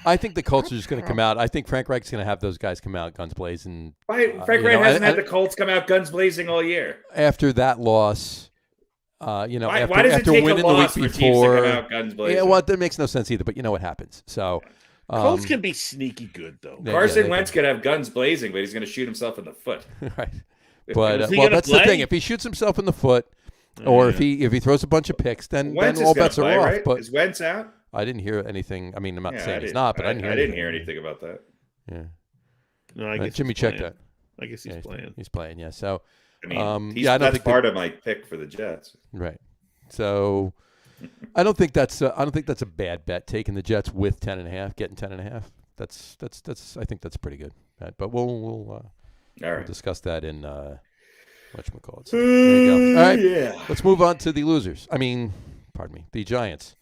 I think the Colts are just going to come out. I think Frank Reich's going to have those guys come out guns blazing. Frank Reich hasn't had the Colts come out guns blazing all year. After that loss. Why does it take a loss for teams to come out guns blazing? Yeah, well, that makes no sense either. But you know what happens. So Colts can be sneaky good, though. Carson Wentz could have guns blazing, but he's going to shoot himself in the foot. Right. But that's the thing. If he shoots himself in the foot, or if he throws a bunch of picks, then all bets are off. Right? But is Wentz out? I didn't hear anything. I mean, I'm not saying he's not, but I didn't hear anything about that. Yeah. No, I guess Jimmy checked that. I guess he's playing. He's playing. Yeah. So I mean, that's part of my pick for the Jets. Right. So I don't think that's a bad bet taking the Jets with 10.5, getting 10.5. That's I think that's pretty good. But we'll discuss that in whatchamacallit. There you go. All right. Yeah. Let's move on to the losers. Pardon me, the Giants.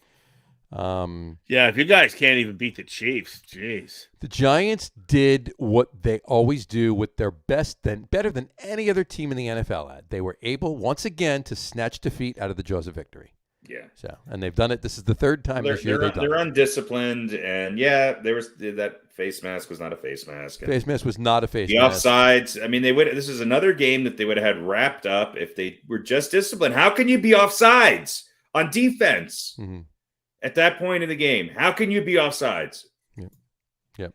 If you guys can't even beat the Chiefs, jeez. The Giants did what they always do with their better than any other team in the NFL at. They were able once again to snatch defeat out of the jaws of victory. Yeah. So, and they've done it. This is the third time this year they've done it. They're undisciplined, and there was that face mask was not a face mask. Face mask was not a face mask. The offsides. I mean, this is another game that they would have had wrapped up if they were just disciplined. How can you be offsides on defense? Mm-hmm. at that point in the game. How can you be offsides? Yep.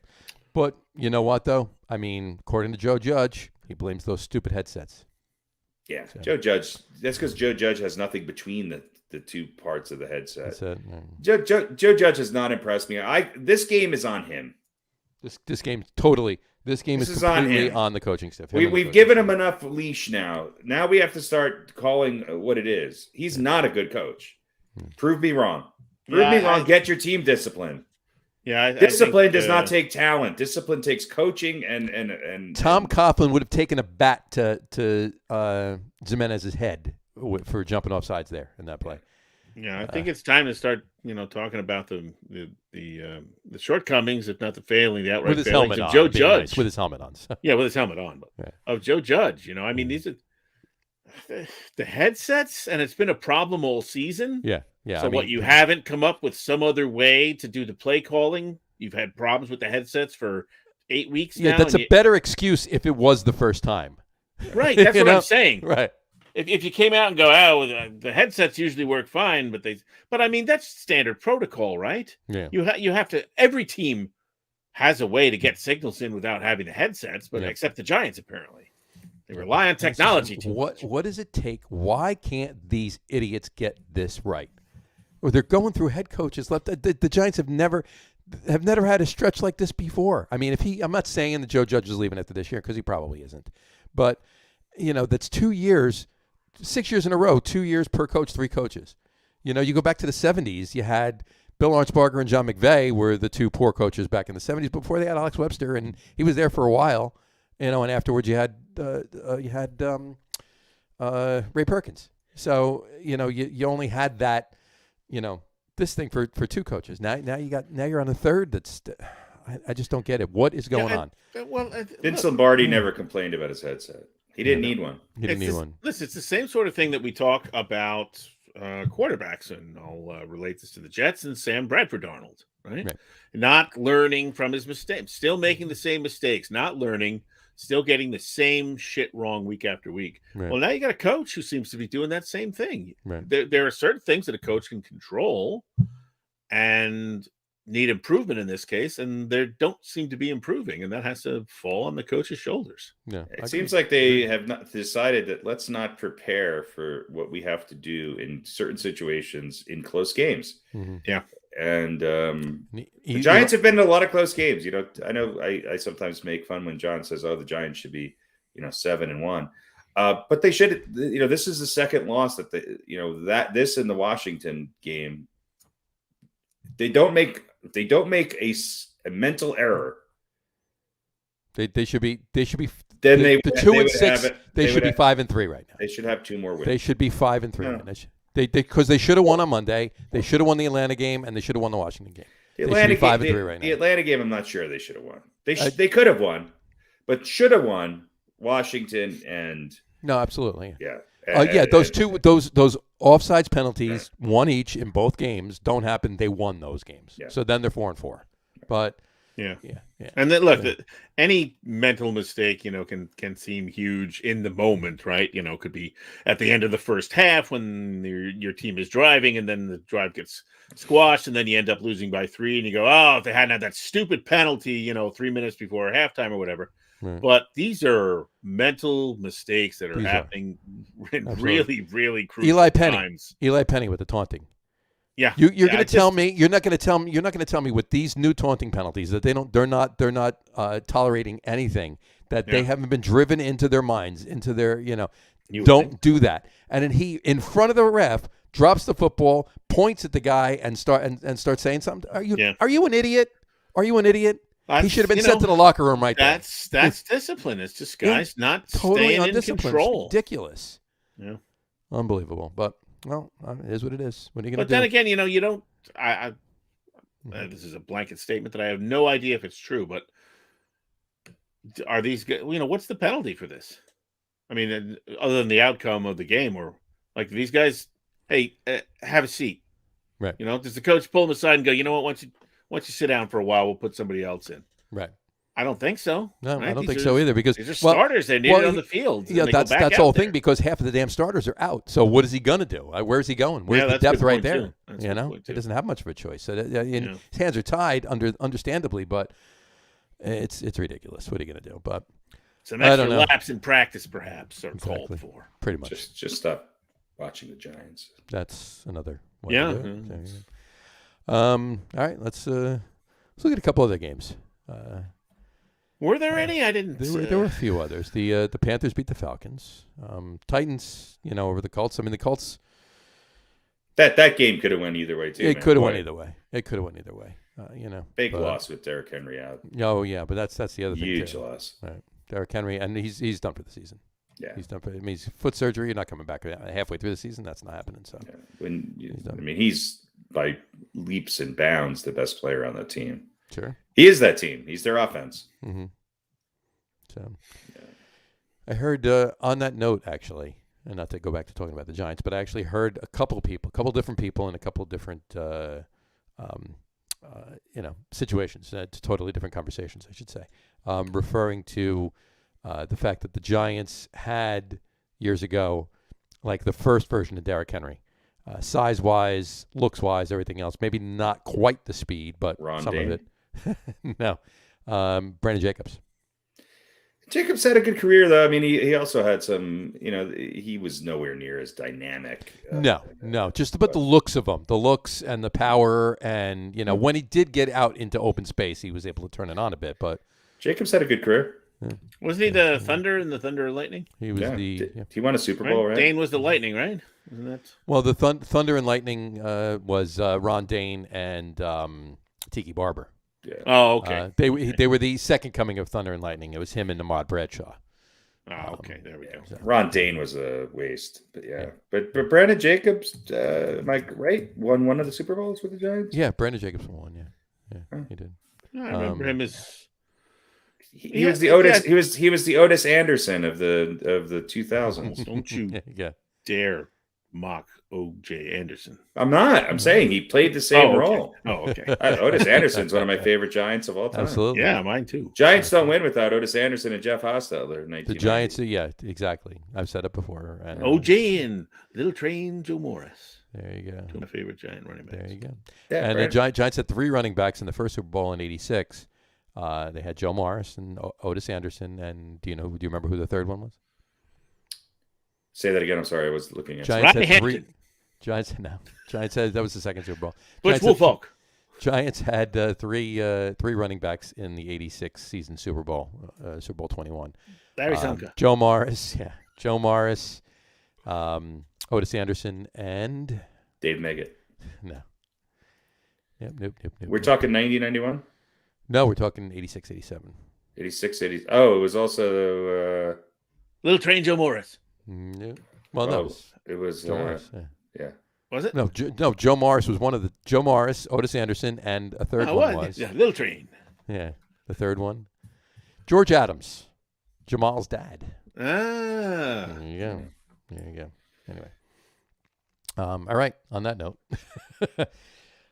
But you know what, though? I mean, according to Joe Judge, he blames those stupid headsets. Yeah, so. Joe Judge. That's because Joe Judge has nothing between the two parts of the headset. That's it. Joe Judge has not impressed me. This game is on him. This game totally. This game is completely on the coaching staff. We've given him enough leash now. Now we have to start calling what it is. He's not a good coach. Prove me wrong. Prove me wrong. Get your team disciplined. Yeah, discipline does not take talent. Discipline takes coaching and Tom Coughlin would have taken a bat to Jimenez's head for jumping off sides there in that play. Yeah, I think it's time to start, talking about the shortcomings, if not the failing, the outright with his failings helmet of on, Joe Judge. Nice, with his helmet on. So. Yeah, with his helmet on. But of Joe Judge, I mean, these are the headsets, and it's been a problem all season. Yeah. So you haven't come up with some other way to do the play calling? You've had problems with the headsets for 8 weeks now. Yeah, that's a better excuse if it was the first time. Right, that's what I'm saying. Right. If you came out and go, the headsets usually work fine, but I mean, that's standard protocol, right? Yeah. You have to. Every team has a way to get signals in without having the headsets, but except the Giants, apparently, they rely on technology too much. What does it take? Why can't these idiots get this right? Or they're going through head coaches left. The Giants have never had a stretch like this before. I mean, I'm not saying that Joe Judge is leaving after this year because he probably isn't, but that's 2 years. 6 years in a row, 2 years per coach, 3 coaches. You go back to the 70s, you had Bill Arnsparger and John McVay were the 2 poor coaches back in the 70s. Before they had Alex Webster, and he was there for a while, and afterwards you had Ray Perkins. So, you only had that, this thing for 2 coaches. Now you're on a third that's I just don't get it. What is going on? Vince Lombardi never complained about his headset. He didn't need one. Listen, it's the same sort of thing that we talk about quarterbacks, and I'll relate this to the Jets and Sam Bradford Darnold, right? Not learning from his mistakes, still making the same mistakes, not learning, still getting the same shit wrong week after week. Right. Well, now you got a coach who seems to be doing that same thing. Right. There are certain things that a coach can control and need improvement in this case, and they don't seem to be improving, and that has to fall on the coach's shoulders. Yeah, it seems like they have not decided that let's not prepare for what we have to do in certain situations in close games. Mm-hmm. Yeah, and the Giants have been in a lot of close games. I know I sometimes make fun when John says, "Oh, the Giants should be 7-1," but they should. This is the second loss that this in the Washington game. They don't make a mental error. They should be. Then the 2-6. They should be 5-3 right now. They should have 2 more wins. They should be 5-3. Yeah. Because they should have won on Monday. They should have won the Atlanta game, and they should have won the Washington game. They should be 5-3 right now. The Atlanta game, I'm not sure they should have won. They could have won, but should have won Washington and. No, absolutely. Yeah. Those offsides penalties, one each in both games, don't happen. They won ththose games, so then they're 4-4. But yeah. And then look, any mental mistake, can seem huge in the moment, right? Could be at the end of the first half when your team is driving, and then the drive gets squashed, and then you end up losing by 3, and you go, oh, if they hadn't had that stupid penalty, 3 minutes before halftime or whatever. Right. But these are mental mistakes that are happening in really, really crucial times. Eli Penny with the taunting. Yeah, you're going to tell me you're not going to tell me with these new taunting penalties that they're not tolerating anything, that they haven't been driven into their minds, into their don't do that. And then he, in front of the ref, drops the football, points at the guy, and starts saying something. Are you an idiot? Are you an idiot? He should have been sent to the locker room right there. That's discipline. It's just guys not totally staying in control. It's ridiculous. Yeah, unbelievable. But it is what it is. What are you going to do? But then again, you don't. This is a blanket statement that I have no idea if it's true. But are these? What's the penalty for this? I mean, other than the outcome of the game, or like these guys, hey, have a seat. Right. Does the coach pull them aside and go, you know what? Once you sit down for a while, we'll put somebody else in. Right. I don't think so. No, right? I don't think so either because these are starters. They need it on the field. Yeah, that's the whole thing because half of the damn starters are out. So what is he going to do? Where's he going? Where's the depth right there? You know, he doesn't have much of a choice. So his hands are tied, understandably, but it's ridiculous. What are you going to do? But some extra laps in practice, perhaps, are called for. Pretty much. Just stop watching the Giants. That's another way to do it. All right, let's look at a couple other games. Were there any? I didn't. There were a few others. The Panthers beat the Falcons. Titans, over the Colts. I mean, the Colts. That game could have went either way too. It could have went either way. Big loss with Derrick Henry out. Oh yeah, but that's the other thing. Huge loss. Right, Derrick Henry, and he's done for the season. Yeah, he's done for. I mean, he's foot surgery. You're not coming back halfway through the season. That's not happening. So he's by leaps and bounds the best player on that team. Sure, he is that team. He's their offense. Mm-hmm. So, I heard on that note, actually, and not to go back to talking about the Giants, but I actually heard a couple different people in a couple different, situations, totally different conversations, I should say, referring to the fact that the Giants had years ago, like the first version of Derrick Henry, size-wise, looks-wise, everything else, maybe not quite the speed, but some of it. No, Brandon Jacobs. Jacobs had a good career, though. I mean, he also had some, he was nowhere near as dynamic. No, just about the looks of him, the looks and the power. And, when he did get out into open space, he was able to turn it on a bit. But Jacobs had a good career. Yeah. Wasn't he the Thunder and the Thunder and Lightning? He was He won a Super Bowl, right? Dane was the Lightning, right? Isn't that? Well, the Thunder and Lightning was Ron Dane and Tiki Barber. Yeah. Oh, okay. They were the second coming of Thunder and Lightning. It was him and Ahmad Bradshaw. Oh, okay. There we go. So. Ron Dane was a waste, but yeah. But Brandon Jacobs, am I right? Won one of the Super Bowls with the Giants. Yeah, Brandon Jacobs won one. Yeah, he did. I remember him as he was the Otis. He was the Otis Anderson of the 2000s. Don't you dare mock O.J. Anderson. I'm not. I'm saying he played the same role. Oh, okay. Otis Anderson's one of my favorite Giants of all time. Absolutely. Yeah, mine too. Giants don't win without Otis Anderson and Jeff Hostetler in 1990. The Giants, yeah, exactly. I've said it before. And, O.J. and Little Train Joe Morris. There you go. Two of my favorite Giant running backs. There you go. Yeah, and the Giants had 3 running backs in the first Super Bowl in '86. They had Joe Morris and Otis Anderson. And do you remember who the third one was? Say that again. I'm sorry. I was looking at Giants had 3. Giants had that was the second Super Bowl. Butch Woolfolk. Giants had three running backs in the '86 season Super Bowl, Super Bowl 21. Larry Sunka. Joe Morris, Otis Anderson, and Dave Meggett. No. Nope. We're talking 90, 91? No, we're talking 86, 87. 86, 80. Oh, it was also Little Train Joe Morris. Nope. Well, no. It was Joe Morris. Yeah. Was it? No, Joe Morris was one of the Joe Morris, Otis Anderson, and a third one was. Yeah, Little Train. Yeah, the third one. George Adams, Jamal's dad. Ah. There you go. Anyway. All right. On that note,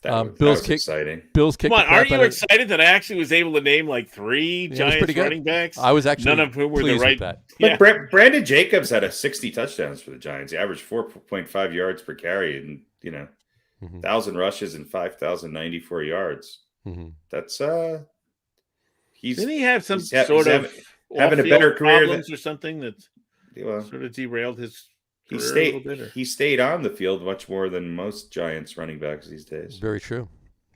that was exciting. Bills kicked. Come on, aren't you excited that I actually was able to name like 3 Giants running backs? I was actually none of whom were the right. That. Yeah. But Brandon Jacobs had 60 touchdowns for the Giants. He averaged 4.5 yards per carry, and 1,000 rushes and 5,094 yards. Mm-hmm. That's Didn't he have some sort of having a better career or something that sort of derailed his? He stayed on the field much more than most Giants running backs these days. Very true.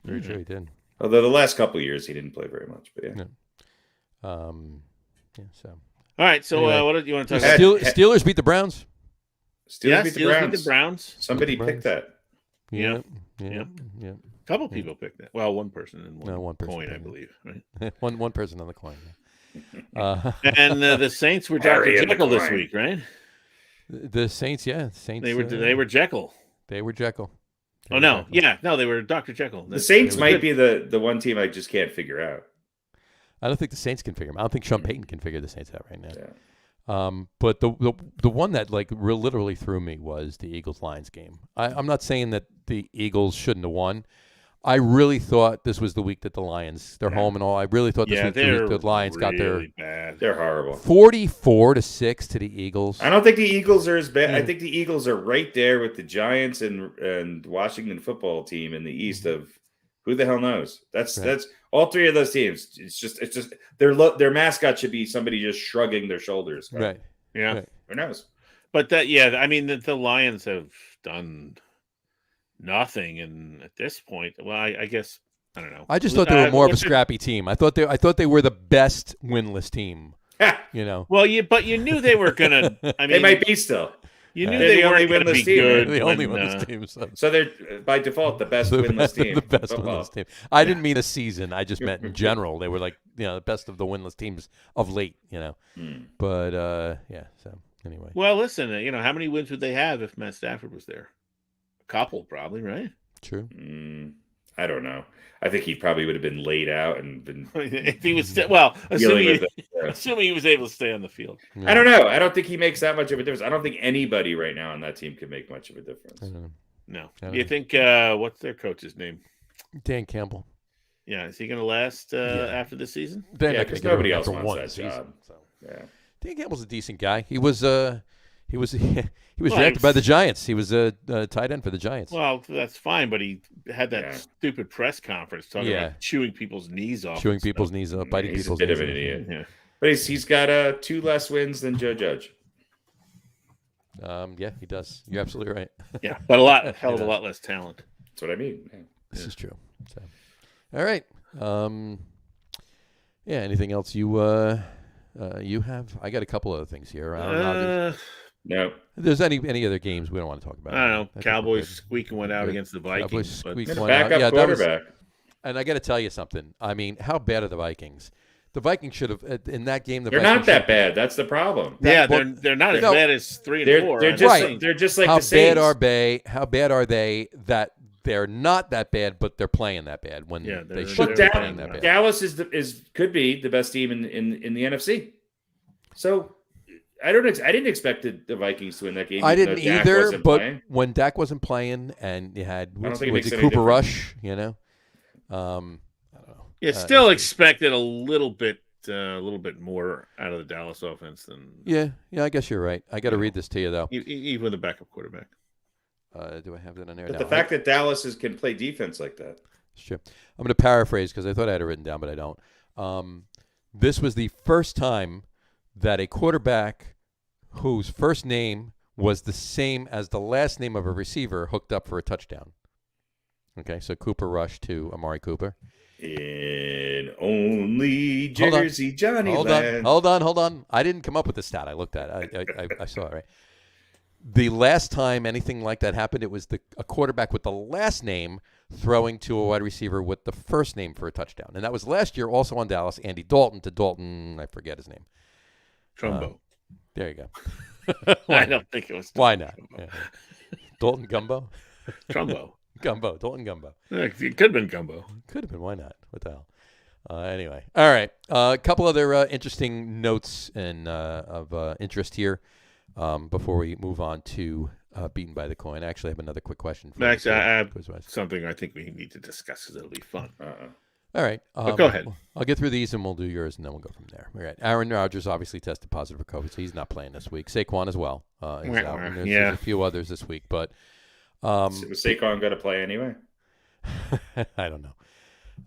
Very true. He did. Although the last couple of years he didn't play very much, but yeah. So. All right. So anyway, what do you want to talk about? Steelers beat the Browns. Steelers beat the Browns. Somebody picked that. Yeah. A couple people picked that. Well, one person and one person coin, I believe. Right? one person on the coin. And the Saints were Dr. Jekyll this week, right? The Saints, Saints. They were Jekyll. They were Jekyll. They were Dr. Jekyll. The Saints might be the one team I just can't figure out. I don't think the Saints can figure them. I don't think Sean Payton can figure the Saints out right now. Yeah. But the one that literally threw me was the Eagles-Lions game. I'm not saying that the Eagles shouldn't have won. I really thought this was the week that the Lions, they're home and all. I really thought this was the week the Lions got their bad. They're horrible. 44-6 to the Eagles. I don't think the Eagles are as bad. I think the Eagles are right there with the Giants and Washington football team in the East of who the hell knows. That's all three of those teams. It's just their mascot should be somebody just shrugging their shoulders. Right. Yeah. Right. Who knows? But I mean the Lions have done nothing, and at this point, well, I guess I don't know. I just thought they were more of a scrappy team. I thought they were the best winless team. You know. Well, but you knew they were gonna. I mean, they might be still. You knew they weren't going to be good. They're the only winless team. So they're by default the best winless team. The best winless team. I didn't mean a season. I just meant in general. They were like the best of the winless teams of late. But yeah. So anyway. Well, listen. How many wins would they have if Matt Stafford was there? A couple, probably, right? True. I don't know. I think he probably would have been laid out and been. If he was assuming he was able to stay on the field. Yeah. I don't know. I don't think he makes that much of a difference. I don't think anybody right now on that team can make much of a difference. No. You think what's their coach's name? Dan Campbell. Yeah, is he going to last after the season? Because nobody else wants that job. So. Yeah. Dan Campbell's a decent guy. He was drafted by the Giants. He was a tight end for the Giants. Well, that's fine, but he had that stupid press conference talking about chewing people's knees off. Biting people's knees off. He's a bit of an idiot. Yeah. But he's got 2 less wins than Joe Judge. Yeah, he does. You're absolutely right. Yeah, but a hell of a lot less talent. That's what I mean. Yeah. This is true. So, all right. Yeah. Anything else you have? I got a couple other things here. No. If there's any other games we don't want to talk about. I don't know. Cowboys squeaking one out against the Vikings. Cowboys squeaking one out. Backup quarterback. And I got to tell you something. I mean, how bad are the Vikings? The Vikings should have in that game. They're not that bad. That's the problem. Yeah, they're not as bad as 3 and 4. They're just like the Saints. How bad are they that they're not that bad, but they're playing that bad when they should be playing that bad? Dallas could be the best team in the NFC. So I didn't expect the Vikings to win that game. I didn't either, but when Dak wasn't playing and you had Cooper Rush, I don't know. Yeah, still expected a little bit more out of the Dallas offense than. Yeah, I guess you're right. I got to read this to you though. Even with a backup quarterback. Do I have that on there? But the fact that Dallas can play defense like that. It's true. I'm going to paraphrase because I thought I had it written down, but I don't. This was the first time that a quarterback whose first name was the same as the last name of a receiver hooked up for a touchdown. Okay, so Cooper Rush to Amari Cooper. In only Jersey Johnny land. Hold on. I didn't come up with the stat. I looked at it. I saw it, right? The last time anything like that happened, it was a quarterback with the last name throwing to a wide receiver with the first name for a touchdown. And that was last year also on Dallas, Andy Dalton to Dalton, I forget his name. Trumbo. There you go. I don't think it was. Why not? Yeah. Dalton Gumbo? Trumbo. Dalton Gumbo. It could have been Gumbo. Could have been. Why not? What the hell? Anyway. All right. A couple other interesting notes and of interest here before we move on to Beaten by the Coin. I actually have another quick question for Max, I have something I think we need to discuss because it'll be fun. All right. Go ahead. I'll get through these and we'll do yours and then we'll go from there. All right. Aaron Rodgers obviously tested positive for COVID, so he's not playing this week. Saquon as well. Is out. And there's a few others this week, but was Saquon going to play anyway? I don't know.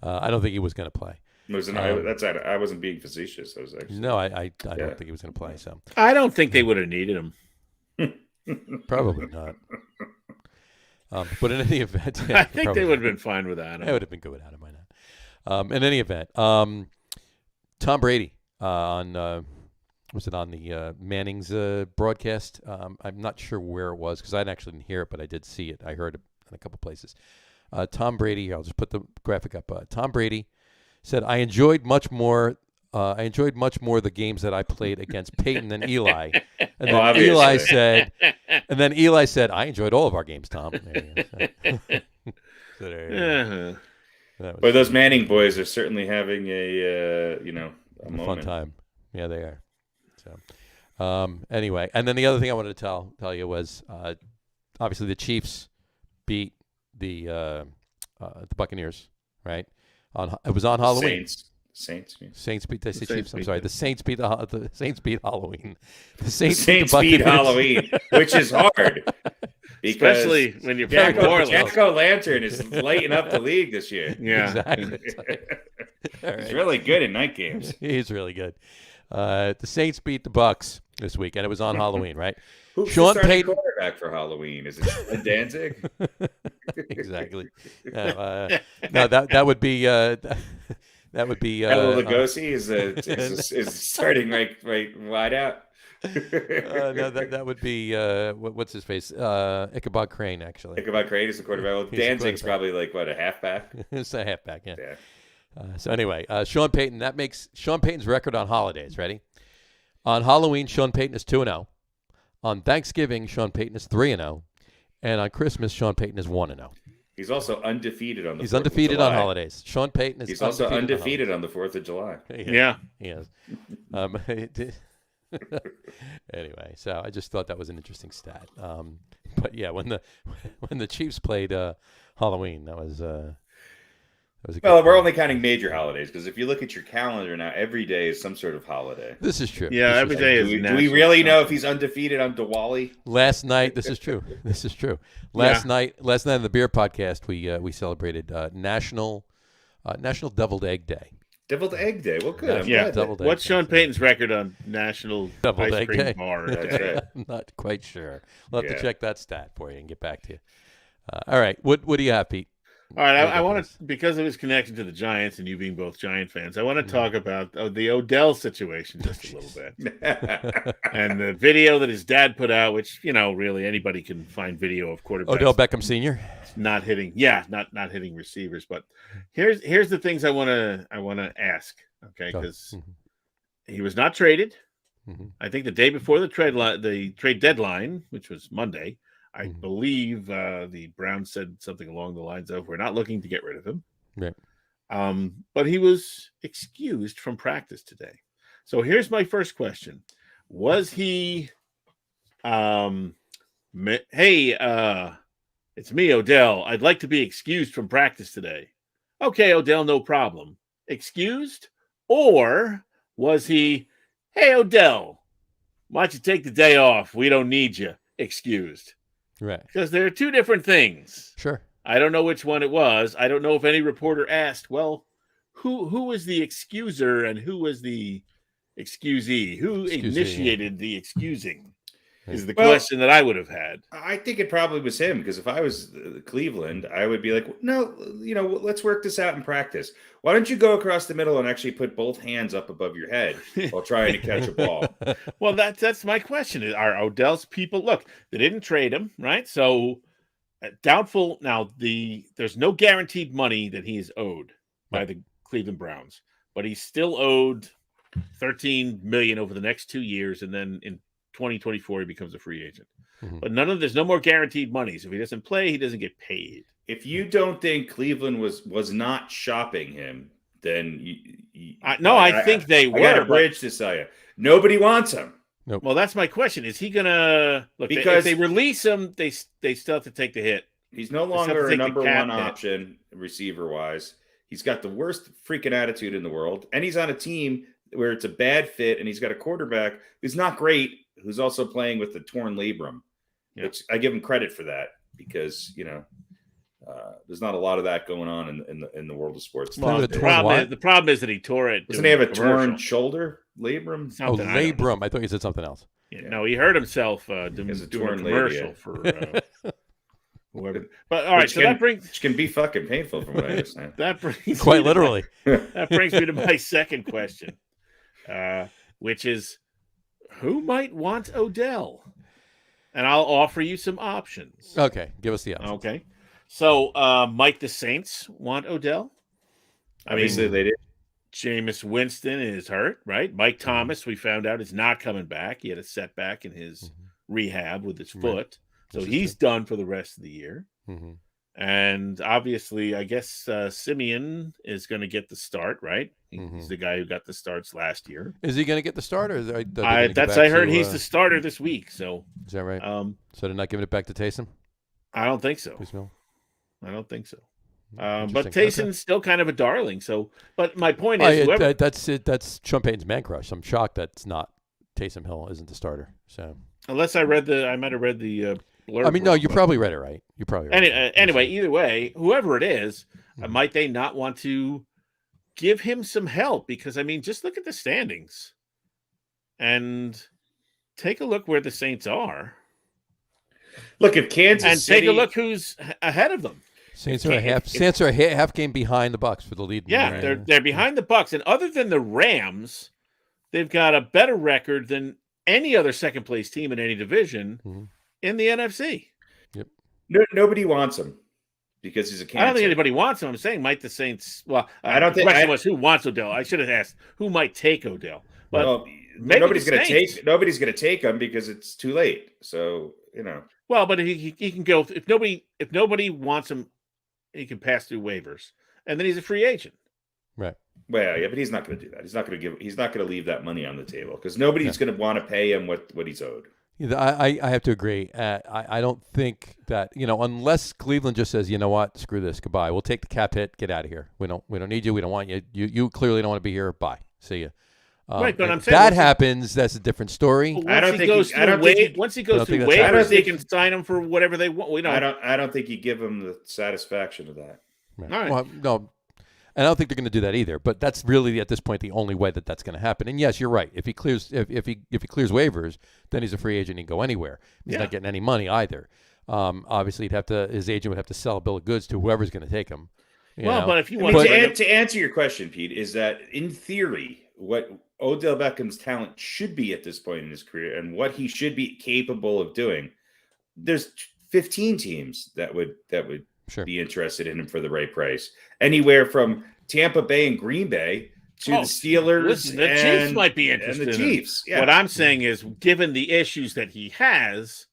I don't think he was going to play. I wasn't being facetious. I was actually I don't think he was going to play. So I don't think they would have needed him. Probably not. But in any event, I think they would have been fine with Adam. I would have been good with Adam. Why not? In any event, Tom Brady was it on the Manning's broadcast? I'm not sure where it was because I actually didn't hear it, but I did see it. I heard it in a couple places. Tom Brady, I'll just put the graphic up. Tom Brady said, I enjoyed much more the games that I played against Peyton and Eli. And then Eli said, I enjoyed all of our games, Tom. Well, those Manning boys are certainly having a fun time. Yeah, they are. So, anyway, and then the other thing I wanted to tell you was, obviously the Chiefs beat the the Buccaneers, right? It was on Halloween. Saints beat the Chiefs. I'm beat sorry. them. The Saints beat the Saints beat Halloween. The Saints beat Halloween, which is hard. Because especially when you're playing Jack O'Lantern is lighting up the league this year. Yeah, exactly. He's really good in night games. He's really good. The Saints beat the Bucks this week, and it was on Halloween, right? Who's Sean the starting Payton quarterback for Halloween? Is it Danzig? Exactly. No, that would be that would be Ella Lugosi is starting right wide out. No, that would be what's his face? Ichabod Crane, actually. Ichabod Crane is the quarterback. Well, Danzig's probably like what, a halfback? It's a halfback, yeah. So anyway, Sean Payton. That makes Sean Payton's record on holidays. Ready? On Halloween, Sean Payton is 2-0. On Thanksgiving, Sean Payton is 3-0, and on Christmas, Sean Payton is 1-0. He's also undefeated on the. He's undefeated on holidays. Sean Payton is. He's also undefeated on the 4th of July. Yeah, he is. Anyway, so I just thought that was an interesting stat. But yeah, when the Chiefs played Halloween, that was a good we're point. only counting major holidays because if you look at your calendar now, every day is some sort of holiday. This is true. Yeah, every day is. Do we really know if he's undefeated on Diwali? Last night, this is true. This is true. Last night on the beer podcast, we celebrated National Deviled Egg Day. Deviled Egg Day. Well, good. What's Sean Payton's record on National Deviled Ice Egg Cream Day? Bar That's Day? right. I'm not quite sure. We'll have to check that stat for you and get back to you. All right. What do you have, Pete? All right, I want to, because of his connection to the Giants and you being both Giant fans, I want to talk about the Odell situation just a little bit. And the video that his dad put out, which, really anybody can find video of quarterbacks. Odell Beckham Sr. Not hitting receivers. But here's the things I want to ask, okay? Because he was not traded. Mm-hmm. I think the day before the trade deadline, which was Monday, I believe the Browns said something along the lines of, "We're not looking to get rid of him." Right. But he was excused from practice today. So here's my first question: was he? Hey, it's me, Odell. I'd like to be excused from practice today. Okay, Odell, no problem. Excused, or was he? Hey, Odell, why don't you take the day off? We don't need you. Excused. Right. Because there are two different things. Sure. I don't know which one it was. I don't know if any reporter asked, well, who was the excuser and who was the excusee? Who initiated the excusing is the question that I would have had. I think it probably was him, because if I was Cleveland, I would be like, no, let's work this out in practice. Why don't you go across the middle and actually put both hands up above your head while trying to catch a ball? Well, that's my question. Are Odell's people, look, they didn't trade him, right? So doubtful. Now, there's no guaranteed money that he is owed by the Cleveland Browns, but he's still owed $13 million over the next 2 years, and then in 2024 he becomes a free agent. Mm-hmm. But there's no more guaranteed money. So if he doesn't play, he doesn't get paid. If you don't think Cleveland was not shopping him, then I think they were. I got a bridge to sell you. Nobody wants him. Nope. Well, that's my question. Is he gonna look? Because if they release him, they still have to take the hit. He's no longer a number one option receiver wise. He's got the worst freaking attitude in the world, and he's on a team where it's a bad fit, and he's got a quarterback who's not great, who's also playing with the torn labrum. Yeah. Which I give him credit for that, because there's not a lot of that going on in the world of sports. Well, the problem is that he tore it. Doesn't he have a torn shoulder labrum? Labrum. I thought you said something else. Yeah. No, he hurt himself doing a commercial for whoever. But all right, which can be fucking painful from what I understand. That brings quite literally. That brings me to my second question, which is, who might want Odell? And I'll offer you some options. Okay, give us the options. Okay. So, might the Saints want Odell? Obviously, they did. Jameis Winston is hurt, right? Mike Thomas, we found out, is not coming back. He had a setback in his rehab with his foot. So he's done for the rest of the year. Mm-hmm. And obviously, I guess Simeon is going to get the start, right? He's the guy who got the starts last year. Is he going to get the start? Or I heard he's the starter this week. So is that right? So they're not giving it back to Taysom? I don't think so. Please no. I don't think so. But Tayson's still kind of a darling. So, but my point is, that's it. That's Sean Payton's man crush. I'm shocked that's not Taysom Hill isn't the starter. So unless I might have read the blurb. I mean, no, you probably read it right. You probably read it right. Anyway, either way, whoever it is, might they not want to give him some help? Because I mean, just look at the standings and take a look where the Saints are. Look, if Kansas City, take a look who's ahead of them. Saints are a half game behind the Bucs for the lead. Yeah, they're behind the Bucs, and other than the Rams, they've got a better record than any other second place team in any division in the NFC. Yep. Nobody wants him because he's a cancer. I don't think anybody wants him. I'm saying might the Saints. Well, I don't think. The question was who wants Odell. I should have asked who might take Odell. But well, nobody's going to take him because it's too late. So Well, but he can go if nobody wants him. He can pass through waivers, and then he's a free agent. Right. Well, yeah, but he's not going to do that. He's not going to leave that money on the table because nobody's going to want to pay him what he's owed. I have to agree. I don't think that unless Cleveland just says, you know what, screw this, goodbye. We'll take the cap hit, get out of here. We don't need you. We don't want you. You clearly don't want to be here. Bye. See you. Right, but I'm saying that happens. That's a different story. Once he goes through waivers, they can sign him for whatever they want. I don't think you give him the satisfaction of that. Right. All right. Well, no, and I don't think they're going to do that either. But that's really at this point the only way that's going to happen. And yes, you're right. If he clears clears waivers, then he's a free agent. He can go anywhere. He's not getting any money either. Obviously, his agent would have to sell a bill of goods to whoever's going to take him. But if you want to answer your question, Pete, is that in theory what Odell Beckham's talent should be at this point in his career and what he should be capable of doing, there's 15 teams that would be interested in him for the right price. Anywhere from Tampa Bay and Green Bay to the Steelers. Listen, the Chiefs might be interested. And the Chiefs. Yeah. What I'm saying is, given the issues that he has,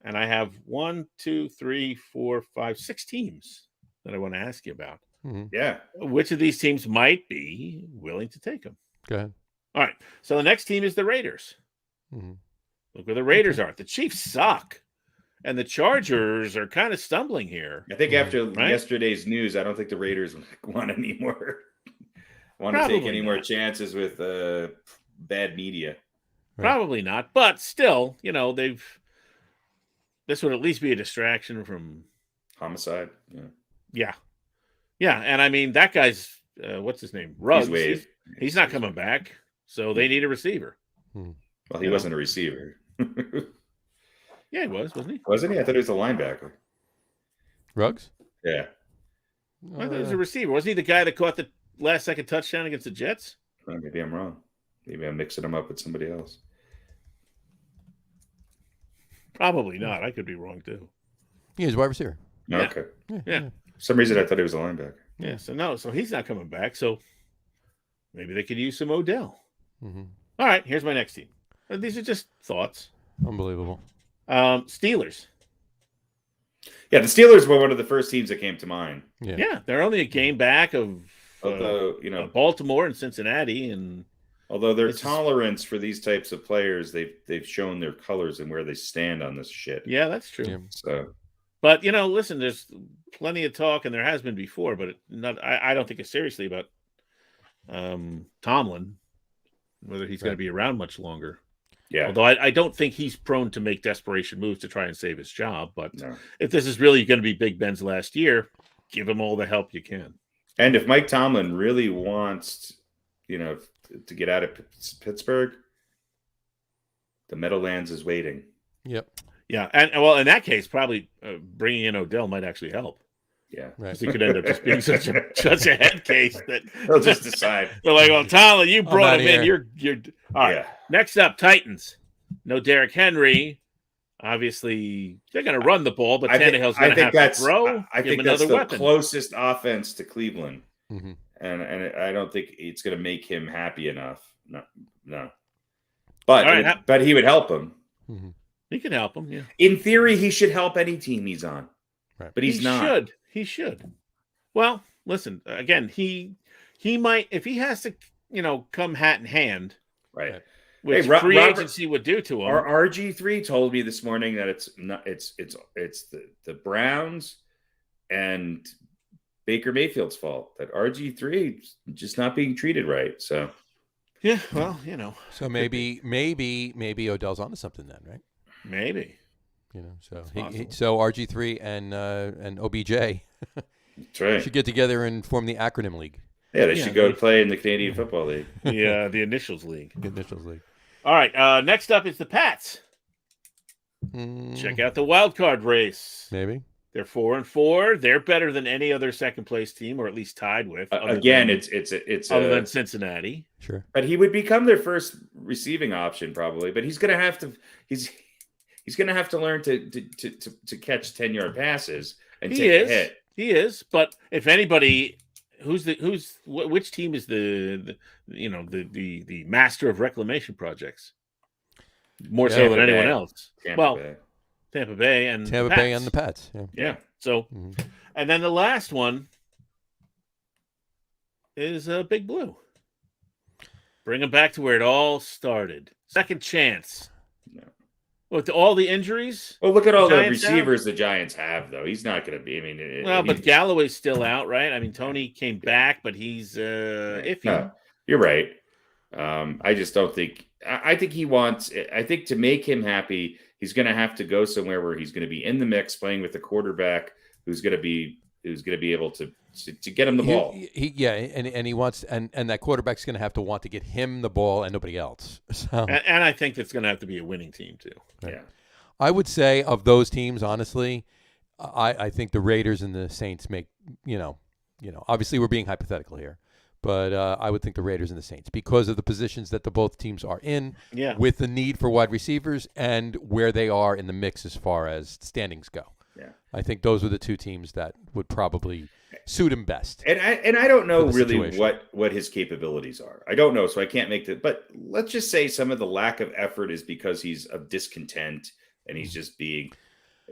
and I have 1, 2, 3, 4, 5, 6 teams that I want to ask you about. Mm-hmm. Yeah. Which of these teams might be willing to take him? Go ahead. All right. So the next team is the Raiders. Mm-hmm. Look where the Raiders are. The Chiefs suck. And the Chargers are kind of stumbling here. I think after yesterday's news, I don't think the Raiders want any more. Want to take any more chances with bad media. Probably not. But still, this would at least be a distraction from homicide. Yeah. And I mean, that guy's, what's his name? Ruggs. He's not coming back. So they need a receiver. Well, he wasn't a receiver. Yeah, he was, wasn't he? Wasn't he? I thought he was a linebacker. Ruggs? Yeah. I thought he was a receiver. Wasn't he the guy that caught the last-second touchdown against the Jets? Maybe I'm wrong. Maybe I'm mixing him up with somebody else. Probably not. I could be wrong, too. Yeah, he's a wide receiver. Yeah. Okay. Yeah. For some reason, I thought he was a linebacker. Yeah, so he's not coming back. So maybe they could use some Odell. Mm-hmm. All right, here's my next team. These are just thoughts. Unbelievable. Steelers. Yeah, the Steelers were one of the first teams that came to mind. Yeah, they're only a game back of Baltimore and Cincinnati, and although their tolerance for these types of players, they've shown their colors and where they stand on this shit. Yeah, that's true. Yeah. So, but listen, there's plenty of talk, and there has been before, but I don't think it's seriously about Tomlin, whether he's going to be around much longer. Yeah. Although I don't think he's prone to make desperation moves to try and save his job. But if this is really going to be Big Ben's last year, give him all the help you can. And if Mike Tomlin really wants, to get out of Pittsburgh, the Meadowlands is waiting. Yep. Yeah. And well, in that case, probably bringing in Odell might actually help. Yeah. Right. He could end up just being such a head case that they'll just decide. They're like, well, Tomlin, you brought him in. You're all right. Yeah. Next up, Titans. No Derrick Henry. Obviously, they're going to run the ball, but Tannehill's going to have to throw. I think that's the closest offense to Cleveland. Mm-hmm. And I don't think it's going to make him happy enough. No. But he would help him. Mm-hmm. He can help him, yeah. In theory, he should help any team he's on. Right. But he's not. He should. Well, listen, again, he might, if he has to, come hat in hand. Right. Which free agency would do to him. Our RG3 told me this morning that it's the Browns and Baker Mayfield's fault. That RG3 just not being treated right. So yeah, well, So maybe Odell's onto something then, right? Maybe. So so RG3 and OBJ that's right. should get together and form the acronym league. Yeah, they should go play in the Canadian Football League. The Initials League. The Initials League. All right. Next up is the Pats. Check out the wild card race. Maybe they're 4-4. They're better than any other second place team, or at least tied with. It's other than Cincinnati. Sure, but he would become their first receiving option probably. But he's going to have to. He's going to have to learn to catch 10-yard passes and take a hit. He is, but if anybody, which team is the master of reclamation projects? More so than anyone else. Tampa Bay and the Pats. Yeah. So, and then the last one is Big Blue. Bring them back to where it all started. Second chance. No. With all the injuries? Well, look at all the receivers the Giants have, though. He's not going to be. I mean, but Galloway's still out, right? I mean, Tony came back, but he's iffy. No, you're right. I just don't think. I think he wants. I think to make him happy, he's going to have to go somewhere where he's going to be in the mix, playing with a quarterback who's going to be able to get him the ball. And he wants, and that quarterback's going to have to want to get him the ball and nobody else. So, and I think that's going to have to be a winning team too. Right. Yeah, I would say of those teams, honestly, I think the Raiders and the Saints make obviously we're being hypothetical here, but I would think the Raiders and the Saints because of the positions that the both teams are in, with the need for wide receivers and where they are in the mix as far as standings go. Yeah, I think those are the two teams that would probably suit him best. And I don't know really what his capabilities are. I don't know, so I can't make that. But let's just say some of the lack of effort is because he's of discontent and he's just being.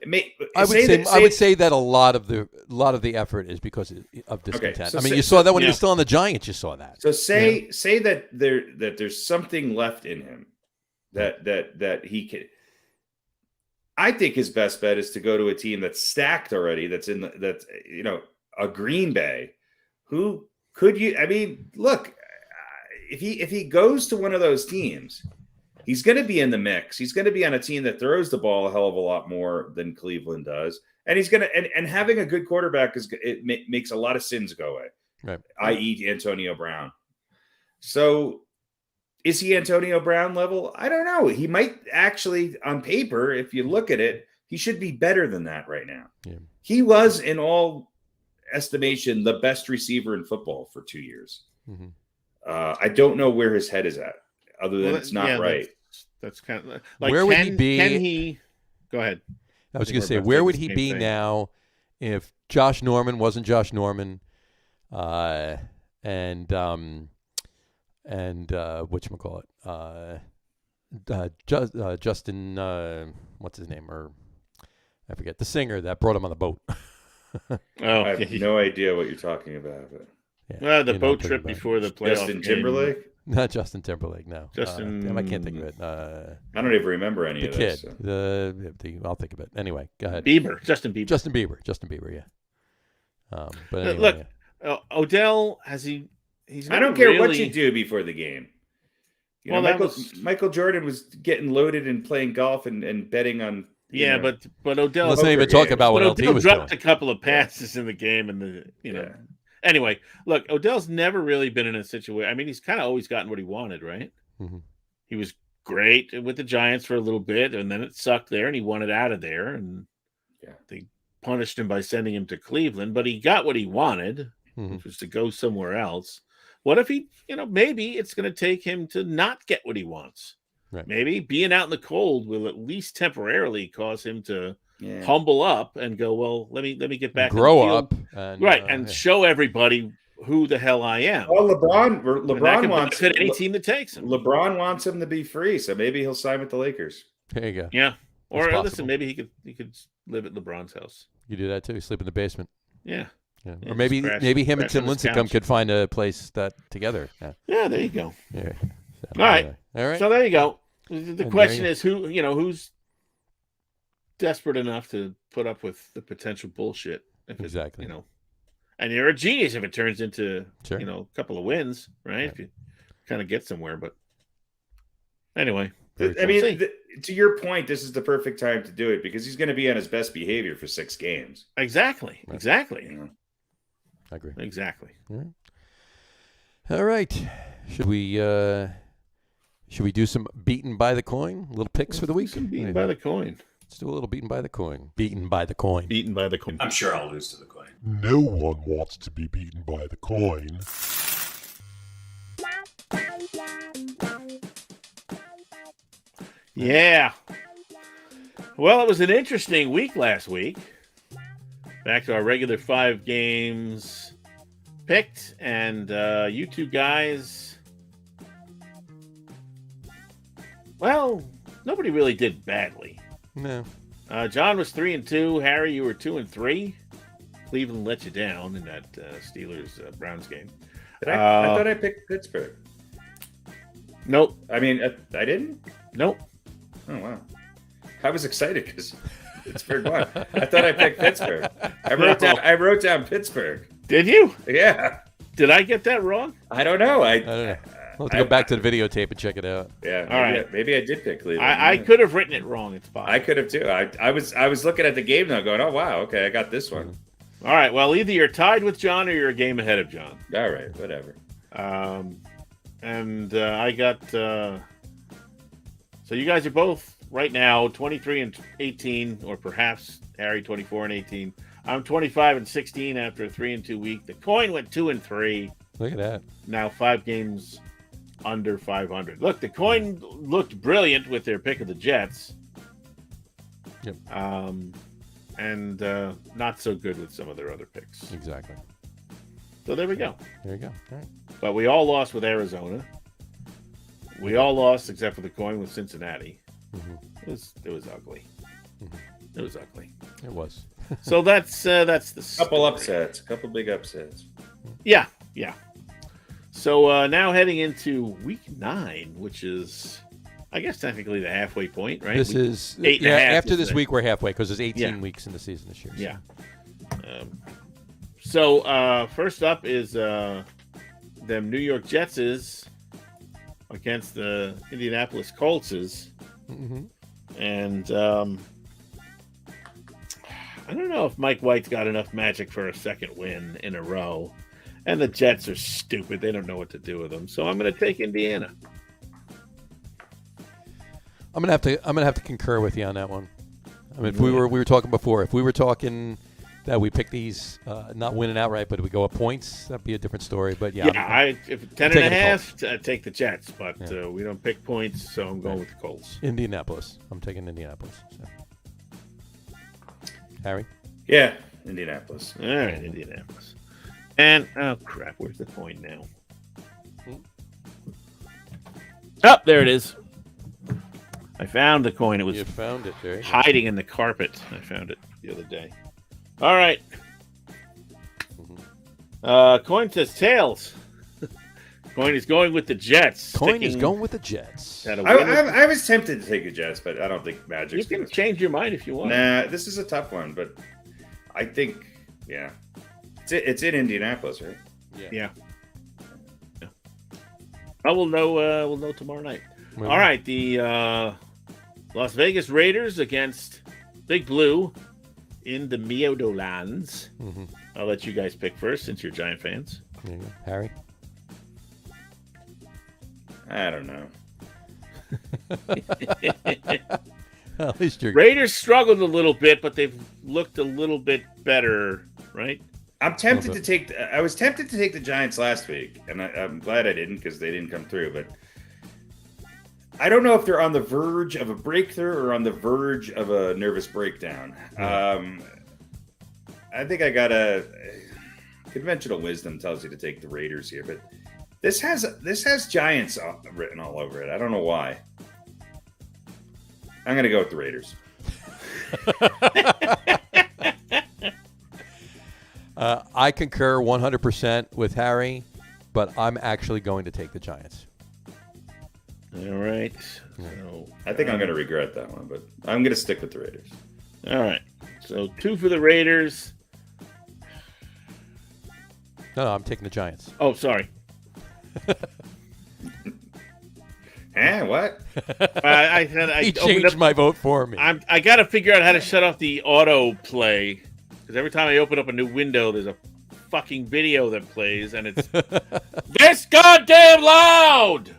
I would say that a lot of the effort is because of discontent. Okay, so you saw that when he was still on the Giants. You saw that. So say that there's something left in him that he can. I think his best bet is to go to a team that's stacked already. That's a Green Bay. Who could you? I mean, look, if he goes to one of those teams, he's going to be in the mix. He's going to be on a team that throws the ball a hell of a lot more than Cleveland does, and he's going to and having a good quarterback makes a lot of sins go away. Right. I.e. Antonio Brown. So. Is he Antonio Brown level? I don't know. He might actually, on paper, if you look at it, he should be better than that right now. Yeah. He was, in all estimation, the best receiver in football for 2 years. Mm-hmm. I don't know where his head is at, other than it's not right. That's kind of like where would he be? Can he? Go ahead. I was going to say, where would he be now if Josh Norman wasn't Josh Norman, and whatchamacallit, Justin, what's his name? Or I forget, the singer that brought him on the boat. I have no idea what you're talking about. But... the boat trip before the playoff. Justin Timberlake? Not Justin Timberlake, no. Justin... I can't think of it. I don't even remember any of this. The kid. I'll think of it. Anyway, go ahead. Justin Bieber, yeah. But anyway, look, Odell, has he... I don't care what you do before the game. Michael Jordan was getting loaded and playing golf and betting on. But Odell. Let's not even talk about what LT was dropped doing. A couple of passes in the game, and Anyway, look, Odell's never really been in a situation. I mean, he's kind of always gotten what he wanted, right? Mm-hmm. He was great with the Giants for a little bit, and then it sucked there, and he wanted out of there, and they punished him by sending him to Cleveland. But he got what he wanted, which was to go somewhere else. What if he, maybe it's going to take him to not get what he wants. Right. Maybe being out in the cold will at least temporarily cause him to humble up and go, well, let me get back. Grow up. And show everybody who the hell I am. Well, LeBron wants any team that takes him. LeBron wants him to be free, so maybe he'll sign with the Lakers. There you go. Yeah. Or listen, maybe he could live at LeBron's house. You do that too. Sleep in the basement. Yeah. Yeah. Or maybe him and Tim Lincecum could find a place that together. Yeah, there you go. Yeah. So, all right. So there you go. The question is who's desperate enough to put up with the potential bullshit. Exactly. And you're a genius if it turns into, Sure. a couple of wins, right? If you kind of get somewhere. But anyway. I mean, to your point, this is the perfect time to do it because he's going to be on his best behavior for 6 games. Exactly. Right. Exactly. I agree. Exactly. All right. Should we do some beaten by the coin? Little picks for the week? Beaten by the coin. Let's do a little beaten by the coin. Beaten by the coin. Beaten by the coin. I'm sure I'll lose to the coin. No one wants to be beaten by the coin. Yeah. Well, it was an interesting week last week. Back to our regular 5 games picked, and you two guys, well, nobody really did badly. No. John was 3-2. Harry, you were 2-3. Cleveland let you down in that Steelers Browns game. I thought I picked Pittsburgh. Nope. I mean, I didn't? Nope. Oh, wow. I was excited because Pittsburgh won. I thought I picked Pittsburgh. I wrote down Pittsburgh. Did you? Yeah. Did I get that wrong? I don't know. I don't know. We'll have to go back to the videotape and check it out. Yeah. All right. Maybe I did pick Cleveland. I could have written it wrong. It's possible. I could have too. I was looking at the game now going, oh, wow. Okay, I got this one. All right. Well, either you're tied with John or you're a game ahead of John. All right. Whatever. And I got... so you guys are both right now 23-18, or perhaps Harry 24-18. I'm 25-16 after a 3-2 week. The coin went 2-3. Look at that. Now 5 games under 500. Look, the coin looked brilliant with their pick of the Jets. Yep. And not so good with some of their other picks. Exactly. So there we go. There you go. All right. But we all lost with Arizona. We all lost except for the coin with Cincinnati. Mm-hmm. It was ugly. Mm-hmm. It was ugly. It was. So that's the couple story. upsets, a couple big upsets. Yeah. So now heading into week 9, which is, I guess, technically the halfway point, right? This is 8 and a half after is this the- week we're halfway because there's 18 weeks in the season this year. So. Yeah. So first up is them New York Jetses against the Indianapolis Coltses. Mm-hmm. And I don't know if Mike White's got enough magic for a second win in a row. And the Jets are stupid. They don't know what to do with them. So I'm going to take Indiana. I'm gonna have to concur with you on that one. I mean, if we were talking before, if we were talking that we pick these not winning outright, but we go up points, that'd be a different story. But yeah, if 10.5, take the Jets, but we don't pick points, so I'm going with the Colts. Indianapolis. I'm taking Indianapolis. So. Harry? Yeah, Indianapolis. All right, Indianapolis. And oh crap, where's the coin now? Oh, there it is. I found the coin. It was You found it, Jerry. hiding in the carpet. I found it the other day. All right. Coin says tails. Coin is going with the Jets. Coin is going with the Jets. I was tempted to take the Jets, but I don't think Magic's You can change your mind if you want. Nah, this is a tough one, but I think, it's in Indianapolis, right? Yeah. I will know. We'll know tomorrow night. All right, the Las Vegas Raiders against Big Blue in the Meadowlands. Mm-hmm. I'll let you guys pick first since you're Giant fans. There you go. Harry? I don't know. At least you're... Raiders struggled a little bit, but they've looked a little bit better, right? I'm tempted to take. I was tempted to take the Giants last week, and I'm glad I didn't because they didn't come through. But I don't know if they're on the verge of a breakthrough or on the verge of a nervous breakdown. I think I got conventional wisdom tells you to take the Raiders here, but this has Giants written all over it. I don't know why. I'm going to go with the Raiders. I concur 100% with Harry, but I'm actually going to take the Giants. All right. So, I think I'm going to regret that one, but I'm going to stick with the Raiders. All right. So 2 for the Raiders. No, I'm taking the Giants. Oh, sorry. What? I changed my vote for me. I got to figure out how to shut off the auto play, because every time I open up a new window, there's a fucking video that plays, and it's this goddamn loud,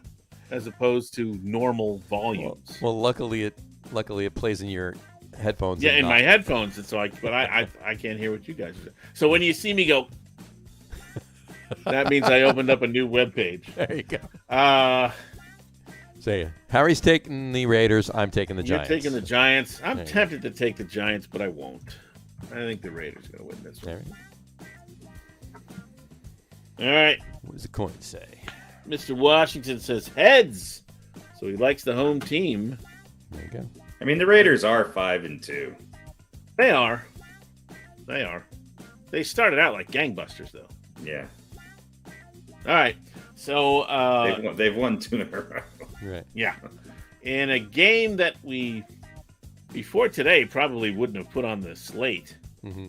as opposed to normal volumes. Well, luckily it plays in your headphones. Yeah, in my headphones, and so I can't hear what you guys are saying. So when you see me go, that means I opened up a new web page. There you go. Say, Harry's taking the Raiders. I'm taking the Giants. You're taking the Giants. I'm tempted to take the Giants, but I won't. I think the Raiders are going to win this one. All right. What does the coin say? Mr. Washington says heads, so he likes the home team. There you go. I mean, the Raiders are 5-2. They are. They started out like gangbusters, though. Yeah. All right. So they've won 2 in a row. Right. Yeah. In a game that we before today probably wouldn't have put on the slate. Mm-hmm.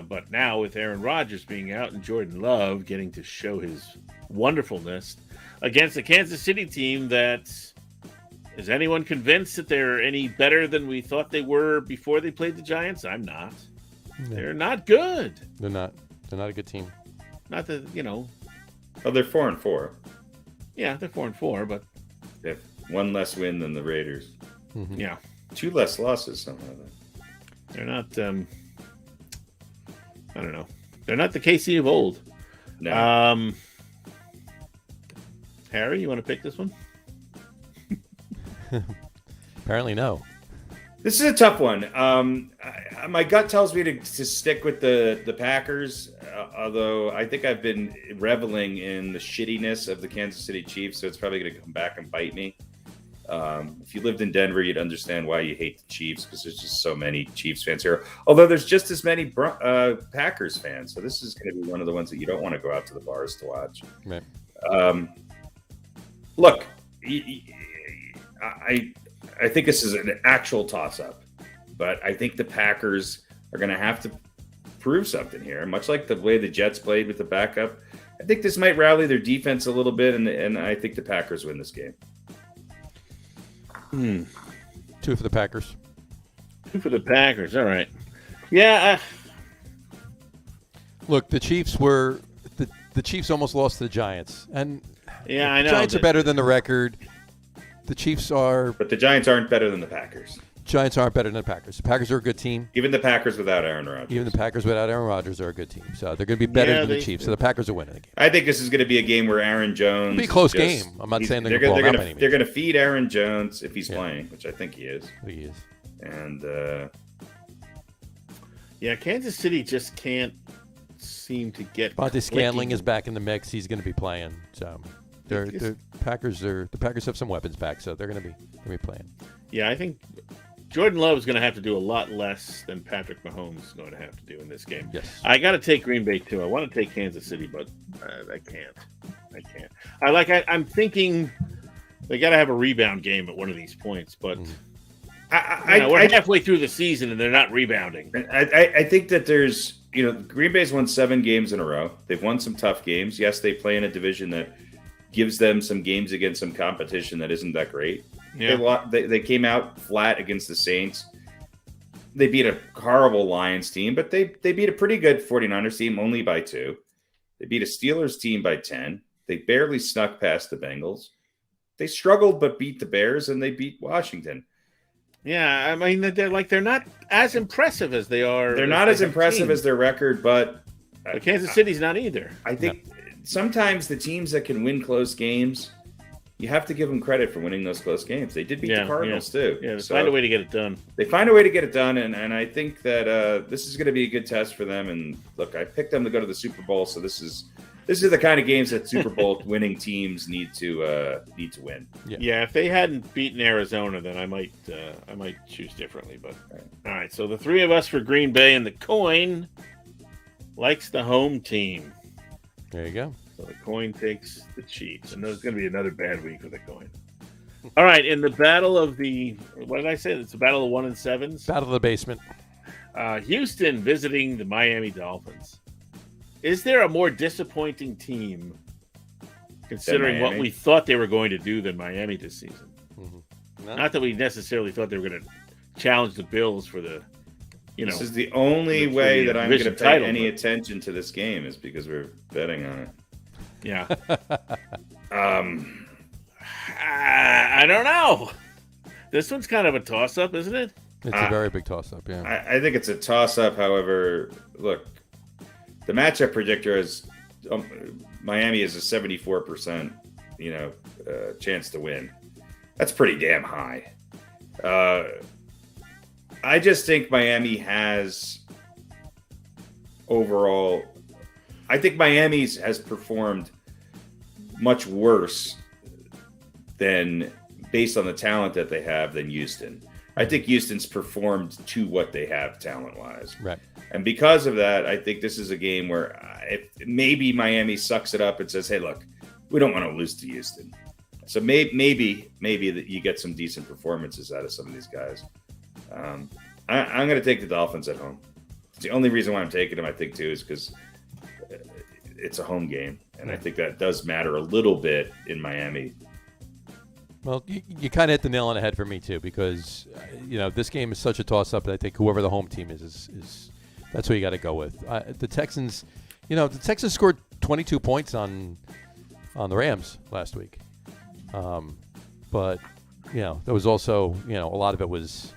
But now with Aaron Rodgers being out and Jordan Love getting to show his wonderfulness against the Kansas City team that is anyone convinced that they're any better than we thought they were before they played the Giants? I'm not. No. They're not good. They're not a good team. Not that, Oh, they're 4-4. Yeah, they're 4-4, but they have 1 less win than the Raiders. Mm-hmm. Yeah. 2 less losses, something like that. They're not I don't know. They're not the KC of old. No. Harry, you want to pick this one? Apparently no. This is a tough one. My gut tells me to stick with the Packers, although I think I've been reveling in the shittiness of the Kansas City Chiefs, so it's probably going to come back and bite me. If you lived in Denver, you'd understand why you hate the Chiefs, because there's just so many Chiefs fans here. Although there's just as many Packers fans, so this is going to be one of the ones that you don't want to go out to the bars to watch. Right. Look, I think this is an actual toss-up, but I think the Packers are going to have to prove something here, much like the way the Jets played with the backup. I think this might rally their defense a little bit, and I think the Packers win this game. 2 for the Packers. 2 for the Packers. All right. Yeah. Look, the Chiefs were the Chiefs almost lost to the Giants, and yeah, I know the Giants are better than the record. The Chiefs are, but the Giants aren't better than the Packers. Giants aren't better than the Packers. The Packers are a good team. Even the Packers without Aaron Rodgers. Even the Packers without Aaron Rodgers are a good team. So they're going to be better than the Chiefs. So the Packers are winning the game. I think this is going to be a game where Aaron Jones. It'll be a close game. I'm not saying they're going to They're going to feed Aaron Jones if he's playing, which I think he is. He is. And Kansas City just can't seem to get. Monty Scanling is back in the mix. He's going to be playing. So the Packers have some weapons back, so they're going to be playing. Yeah, I think Jordan Love is going to have to do a lot less than Patrick Mahomes is going to have to do in this game. Yes. I got to take Green Bay too. I want to take Kansas City, but I can't. I'm thinking they got to have a rebound game at one of these points, but we're halfway through the season and they're not rebounding. I think that there's, Green Bay's won 7 games in a row. They've won some tough games. Yes, they play in a division that gives them some games against some competition that isn't that great. Yeah. They came out flat against the Saints. They beat a horrible Lions team, but they beat a pretty good 49ers team only by 2. They beat a Steelers team by 10. They barely snuck past the Bengals. They struggled but beat the Bears, and they beat Washington. Yeah, I mean, they're not as impressive as they are. They're not as impressive as their record, but Kansas City's not either. I think sometimes the teams that can win close games, you have to give them credit for winning those close games. They did beat the Cardinals too. Yeah, they find a way to get it done. They find a way to get it done, and I think that this is going to be a good test for them. And look, I picked them to go to the Super Bowl, so this is the kind of games that Super Bowl winning teams need to win. Yeah, if they hadn't beaten Arizona, then I might choose differently. But all right, so the 3 of us for Green Bay, and the coin likes the home team. There you go. So the coin takes the Chiefs, and there's going to be another bad week for the coin. All right, in the battle of what did I say? It's the battle of 1 and 7s. Battle of the basement. Houston visiting the Miami Dolphins. Is there a more disappointing team, considering what we thought they were going to do, than Miami this season? Mm-hmm. No. Not that we necessarily thought they were going to challenge the Bills for the, This is the only way that I'm going to pay any attention to this game is because we're betting on it. Yeah. I don't know. This one's kind of a toss-up, isn't it? It's a very big toss-up, yeah. I think it's a toss-up. However, look, the matchup predictor is Miami is a 74%, chance to win. That's pretty damn high. I just think Miami has overall. I think Miami's has performed much worse than based on the talent that they have than Houston. I think Houston's performed to what they have talent-wise. Right. And because of that, I think this is a game where maybe Miami sucks it up and says, hey, look, we don't want to lose to Houston. So maybe that you get some decent performances out of some of these guys. I'm going to take the Dolphins at home. It's the only reason why I'm taking them, I think, too, is because it's a home game. And I think that does matter a little bit in Miami. Well, you kind of hit the nail on the head for me, too, because, this game is such a toss-up, and I think whoever the home team is that's what you got to go with. The Texans, the Texans scored 22 points on the Rams last week. But, there was also, a lot of it was,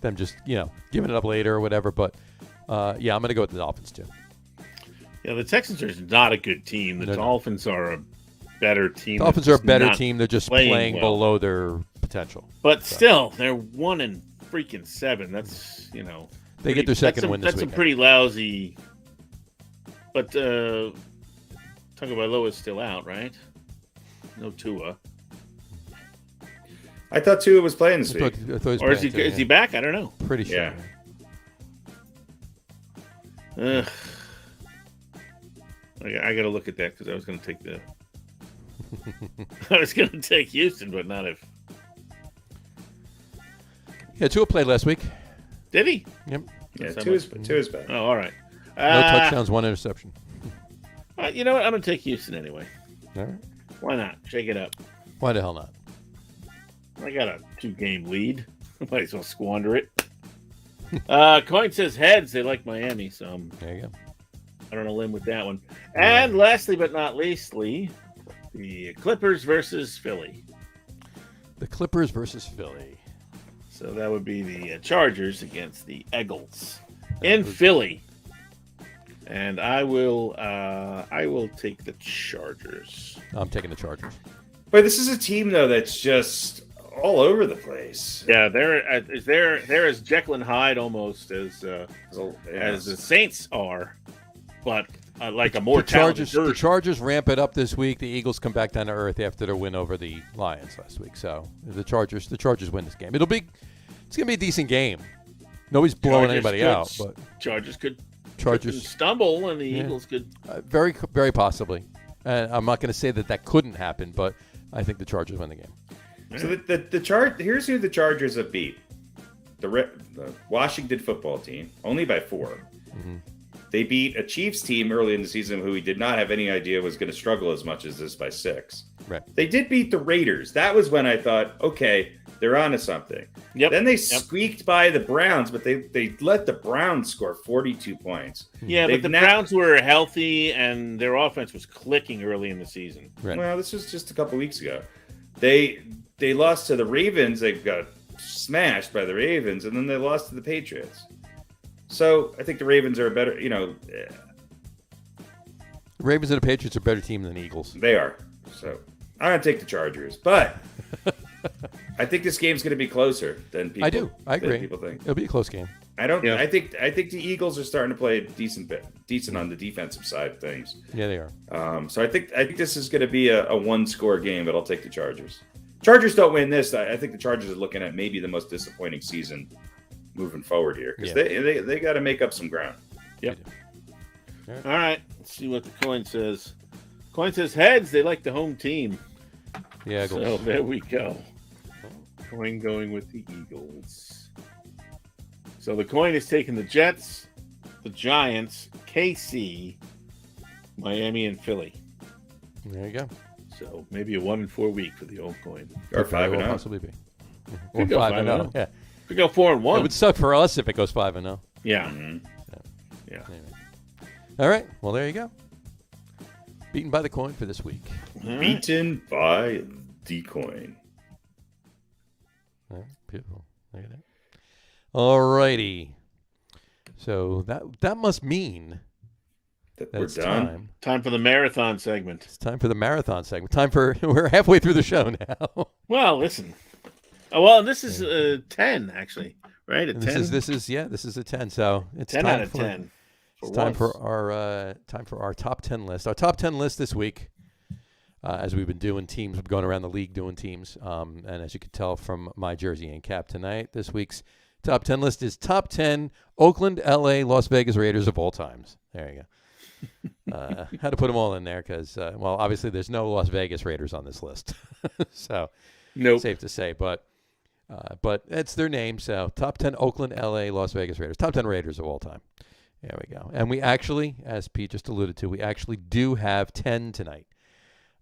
them just, giving it up later or whatever. But, I'm going to go with the Dolphins, too. Yeah, the Texans are not a good team. The Dolphins are a better team. Dolphins are a better team. They're just playing below their potential. But still, they're 1-7. That's, They get their second win this week. That's a pretty lousy. But Tagovailoa is still out, right? No Tua. I thought Tua was playing this week. Or is he back? I don't know. Pretty sure. Yeah. I got to look at that because I was going to take I was going to take Houston, but not if. Yeah, Tua played last week. Did he? Yep. Yeah, Tua's back. Oh, all right. No touchdowns, one interception. You know what? I'm going to take Houston anyway. All right. Why not? Shake it up. Why the hell not? I got a 2-game lead. Might as well squander it. Coin says heads. They like Miami, so there you go. I don't know, limb with that one. And lastly but not leastly, the Clippers versus Philly. The Clippers versus Philly. So that would be the Chargers against the Eagles in Philly. And I will take the Chargers. I'm taking the Chargers. But this is a team though that's just all over the place. Yeah, they're as Jekyll and Hyde almost as the Saints are, but like a more talented version. The Chargers ramp it up this week. The Eagles come back down to earth after their win over the Lions last week. So the Chargers win this game. It's going to be a decent game. Nobody's blowing anybody out, but Chargers could stumble, and the Eagles could very, very possibly. And I'm not going to say that couldn't happen, but I think the Chargers win the game. So here's who the Chargers have beat: the Washington football team, only by 4. Mm-hmm. They beat a Chiefs team early in the season who we did not have any idea was going to struggle as much as this by 6. Right. They did beat the Raiders. That was when I thought, okay, they're onto something. Yep. Then they squeaked by the Browns, but they let the Browns score 42 points. Yeah, but the Browns were healthy and their offense was clicking early in the season. Right. Well, this was just a couple weeks ago. They lost to the Ravens. They got smashed by the Ravens, and then they lost to the Patriots. So I think the Ravens are a better, The Ravens and the Patriots are a better team than the Eagles. They are. So I'm going to take the Chargers. But I think this game's going to be closer than people. I do. I agree. People think It'll be a close game. I don't. Yeah. I think the Eagles are starting to play decent on the defensive side of things. Yeah, they are. So I think this is going to be a 1-score game, but I'll take the Chargers. Chargers don't win this. I think the Chargers are looking at maybe the most disappointing season moving forward here because they got to make up some ground. Yep. All right. Let's see what the coin says. Coin says heads. They like the home team. Yeah. So there we go. Coin going with the Eagles. So the coin is taking the Jets. the Giants, KC, Miami, and Philly. There you go. So maybe a 1-4 week for the old coin. Or 5-0. Possibly be. Could Or go 5-0. Yeah. Could go 4-1. It would suck for us if it goes 5-0. Yeah. Mm-hmm. Yeah. Anyway. All right. Well, there you go. Beaten by the coin for this week. All right. Beaten by the coin. All right, beautiful. Look at that. All righty. So that must mean That that we're it's done. Time for the marathon segment. It's time for the marathon segment. We're halfway through the show now. Well, listen. Oh, well, this is 10 actually, right? A 10. This is a 10. So it's 10 time out of for, 10. It's time for our top 10 list. Our top 10 list this week, as we've been doing teams, we've been going around the league doing teams. And as you can tell from my jersey and cap tonight, this week's top 10 list is top 10 Oakland, LA, Las Vegas Raiders of all times. There you go. Had to put them all in there because, well, obviously there's no Las Vegas Raiders on this list. So, Nope. safe to say. But it's their name. So, top 10 Oakland, LA, Las Vegas Raiders. Top 10 Raiders of all time. There we go. And we actually, as Pete just alluded to, we actually do have 10 tonight.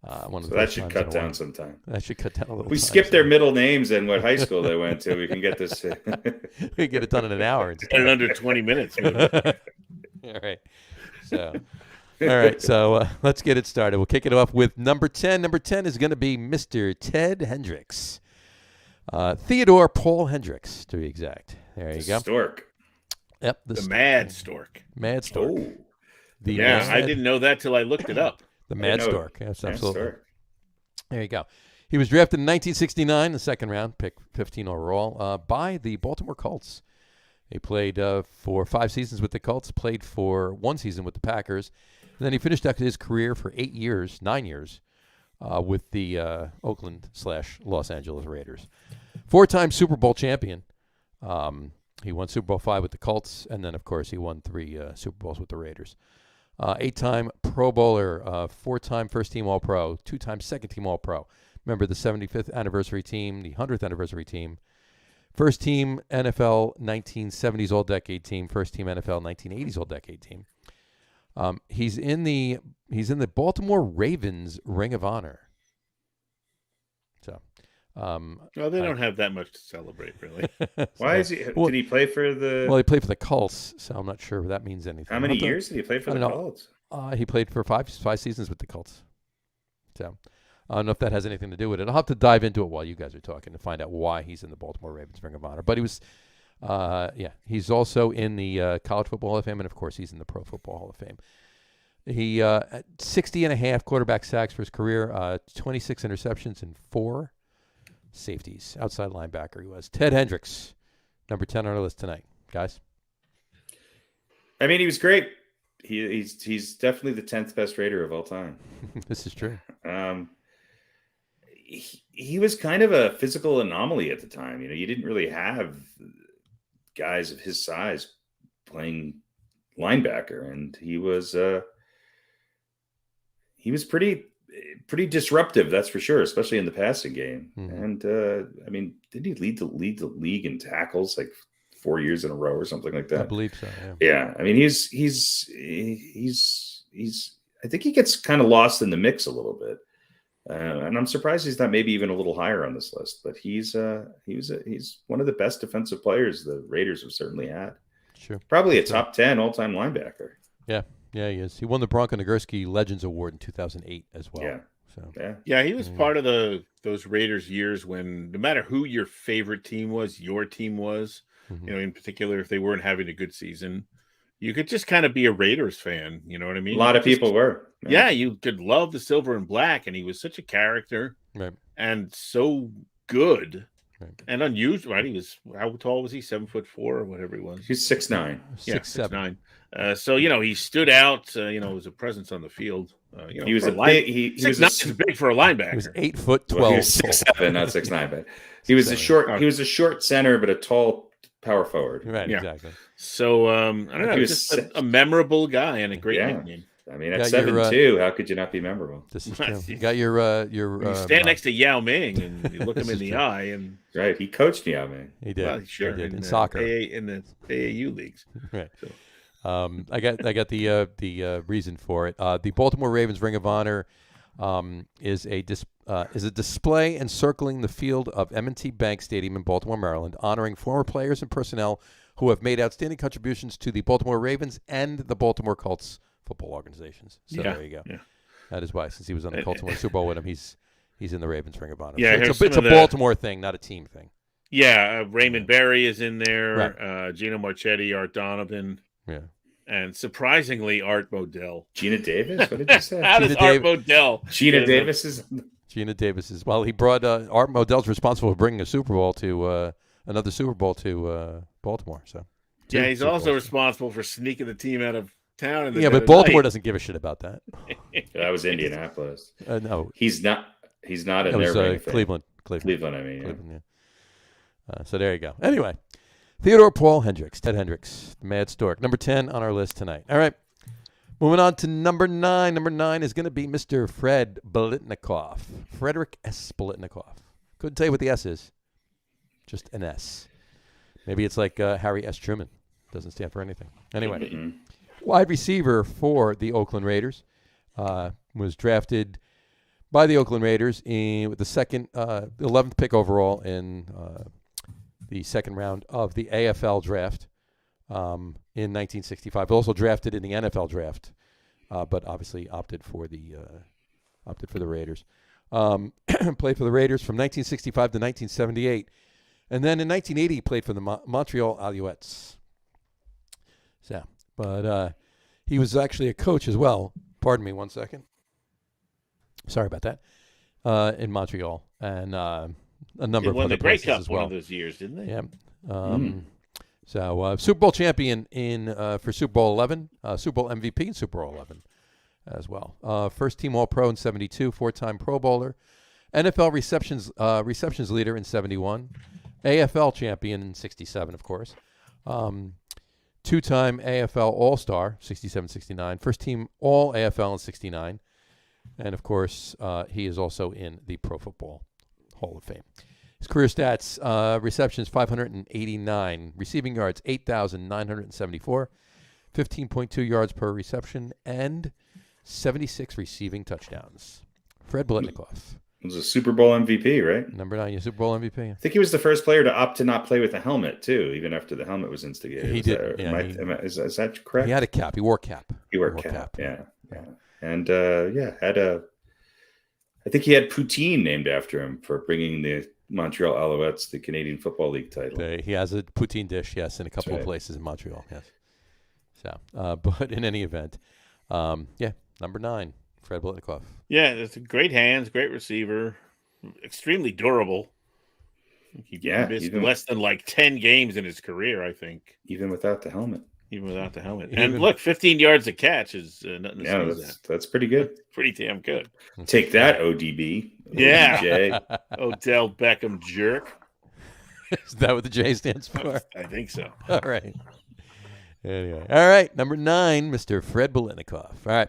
So that should cut down some time. That should cut down a little. We skip their middle names and what high school they went to. We can get this. We get it done in an hour. In under 20 minutes. Maybe. All right. So let's get it started. We'll kick it off with number 10. Number 10 is going to be Mr. Ted Hendricks. Theodore Paul Hendricks, to be exact. There you go. Stork. Yep. The Mad Stork. Mad Stork. Oh. I didn't know that till I looked it up. The Mad Stork. Yes, absolutely. Stork. There you go. He was drafted in 1969, the second round, pick 15 overall, by the Baltimore Colts. He played for 5 seasons with the Colts, played for 1 season with the Packers, and then he finished out his career for 9 years, with the Oakland/Los Angeles Raiders. 4-time Super Bowl champion. He won Super Bowl 5 with the Colts, and then, of course, he won 3 Super Bowls with the Raiders. 8-time Pro Bowler, 4-time first-team All-Pro, 2-time second-team All-Pro. Remember the 75th anniversary team, the 100th anniversary team. First-team NFL 1970s All-Decade team, first-team NFL 1980s All-Decade team. He's in the Baltimore Ravens Ring of Honor. So, Well, they don't have that much to celebrate, really. Why is he? Did he play for the? Well, he played for the Colts, so I'm not sure if that means anything. How many years did he play for the Colts? He played for 5 seasons with the Colts. So I don't know if that has anything to do with it. I'll have to dive into it while you guys are talking to find out why he's in the Baltimore Ravens Ring of Honor. But he was, he's also in the College Football Hall of Fame, and of course he's in the Pro Football Hall of Fame. He 60.5 quarterback sacks for his career, 26 interceptions and 4 safeties. Outside linebacker he was. Ted Hendricks, number 10 on our list tonight, guys. I mean, he was great. He's definitely the 10th best Raider of all time. This is true. He was kind of a physical anomaly at the time. You know, you didn't really have guys of his size playing linebacker, and he was pretty disruptive, that's for sure, especially in the passing game. Mm-hmm. And I mean, did he lead the league in tackles like 4 years in a row or something like that? I believe so. Yeah. I mean, he's I think he gets kind of lost in the mix a little bit, and I'm surprised he's not maybe even a little higher on this list. But he's one of the best defensive players the Raiders have certainly had. Sure, probably a top 10 all-time linebacker. Yeah. Yeah, he is. He won the Bronco Nagurski Legends Award in 2008 as well. Yeah. So. Yeah, he was part of those Raiders years when no matter who your favorite team was, your team was, mm-hmm. You know, in particular, if they weren't having a good season, you could just kind of be a Raiders fan. You know what I mean? A lot of people were. Yeah, you could love the silver and black, and he was such a character, right, and so good. And unusual, right? He was, how tall was he? 7'4" or whatever he was. He's 6'9". Yeah, 6'9". So you know, he stood out. You know, as a presence on the field. You know, he was he was big for a linebacker. He was 8'12". Well, he was 6'7", not 6'9", but he was a short. He was a short center, but a tall power forward. Right, yeah. Exactly. So I don't know. He was just a memorable guy and a great nickname. I mean, at 7'2", how could you not be memorable? This is true. You got your you stand next to Yao Ming and you look him in the eye, and right, he coached Yao Ming. He did. Well, sure, he did in soccer, in the AAU leagues. Right. I got the reason for it. The Baltimore Ravens Ring of Honor is a display encircling the field of M&T Bank Stadium in Baltimore, Maryland, honoring former players and personnel who have made outstanding contributions to the Baltimore Ravens and the Baltimore Colts football organizations. So there you go. Yeah. That is why, since he was on the Colts winning Super Bowl with him, he's in the Ravens Ring of Honor. Yeah, so it's a Baltimore thing, not a team thing. Yeah, Raymond Berry is in there. Right. Gino Marchetti, Art Donovan. Yeah. And surprisingly, Art Modell. Gina Davis? What did you say? How does Art Modell? Gina Davis is. Gina Davis is. Well, he brought Art Modell's responsible for bringing a Super Bowl to another Super Bowl to Baltimore. So. Yeah, he's also responsible for sneaking the team out of town. But Baltimore doesn't give a shit about that. That was Indianapolis. No, he's not in there. Cleveland. I mean, Cleveland, yeah. So there you go. Anyway, Theodore Paul Hendricks, Ted Hendricks, the Mad Stork, number 10 on our list tonight. All right, moving on to number 9. Number 9 is going to be Mr. Fred Biletnikoff, Frederick S. Biletnikoff. Couldn't tell you what the S is, just an S. Maybe it's like Harry S. Truman. Doesn't stand for anything. Anyway, wide receiver for the Oakland Raiders, was drafted by the Oakland Raiders with the 11th pick overall in the second round of the AFL draft in 1965. Also drafted in the NFL draft, but obviously opted for the Raiders. Played for the Raiders from 1965 to 1978, and then in 1980 he played for the Montreal Alouettes. So, but he was actually a coach as well. Pardon me 1 second. Sorry about that. In Montreal and a number of other places as well. One of those years, didn't they? Yeah. So Super Bowl champion for Super Bowl 11, Super Bowl MVP in Super Bowl 11 as well. First team All-Pro in 72, 4-time Pro Bowler, NFL receptions leader in 71, AFL champion in 67, of course. 2-time AFL All-Star, 67-69. First team All-AFL in 69. And, of course, he is also in the Pro Football Hall of Fame. His career stats, receptions 589, receiving yards 8,974, 15.2 yards per reception, and 76 receiving touchdowns. Fred Biletnikoff. He was a Super Bowl MVP, right? Number 9, Super Bowl MVP. I think he was the first player to opt to not play with a helmet, too, even after the helmet was instigated. He did. Is that correct? He had a cap. He wore a cap. He wore a cap. Yeah. And, I think he had poutine named after him for bringing the Montreal Alouettes the Canadian Football League title. He has a poutine dish, yes, in a couple of places in Montreal, yes. So, but in any event, number 9, Fred Biletnikoff. Yeah, it's great hands, great receiver, extremely durable. He missed less than 10 games in his career, I think. Even without the helmet. And look, 15 yards a catch is nothing to sneeze at. That's pretty good. Pretty damn good. Take that, ODB. Yeah. Odell Beckham jerk. Is that what the J stands for? I think so. All right. Anyway. All right. Number 9, Mr. Fred Biletnikoff. All right.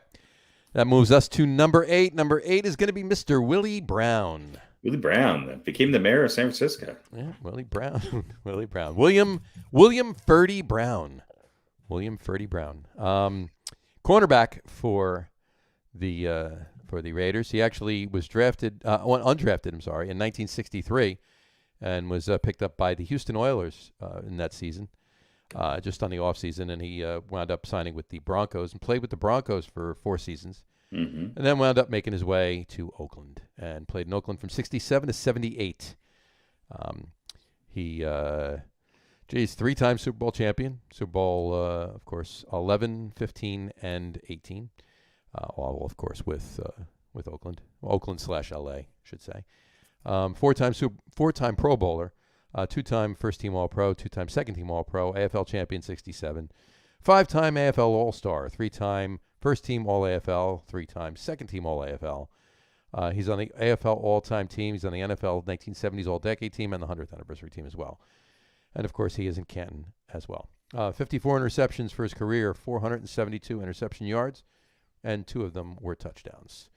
That moves us to number 8. Number 8 is going to be Mr. Willie Brown. Willie Brown became the mayor of San Francisco. Yeah, Willie Brown. Willie Brown. William Ferdy Brown. William Ferdy Brown, cornerback for the Raiders. He actually was undrafted. In 1963, and was picked up by the Houston Oilers in that season, just on the off season. And he wound up signing with the Broncos and played with the Broncos for 4 seasons, and then wound up making his way to Oakland and played in Oakland from 67 to 78. He 3-time Super Bowl champion. Super Bowl, of course, 11, 15, and 18. All, of course, with Oakland. Oakland/LA, should say. 4-time Pro Bowler. 2-time first-team All-Pro. 2-time second-team All-Pro. AFL champion, 67. 5-time AFL All-Star. 3-time first-team All-AFL. 3-time second-team All-AFL. He's on the AFL All-Time team. He's on the NFL 1970s All-Decade team and the 100th Anniversary team as well. And, of course, he is in Canton as well. 54 interceptions for his career, 472 interception yards, and 2 of them were touchdowns.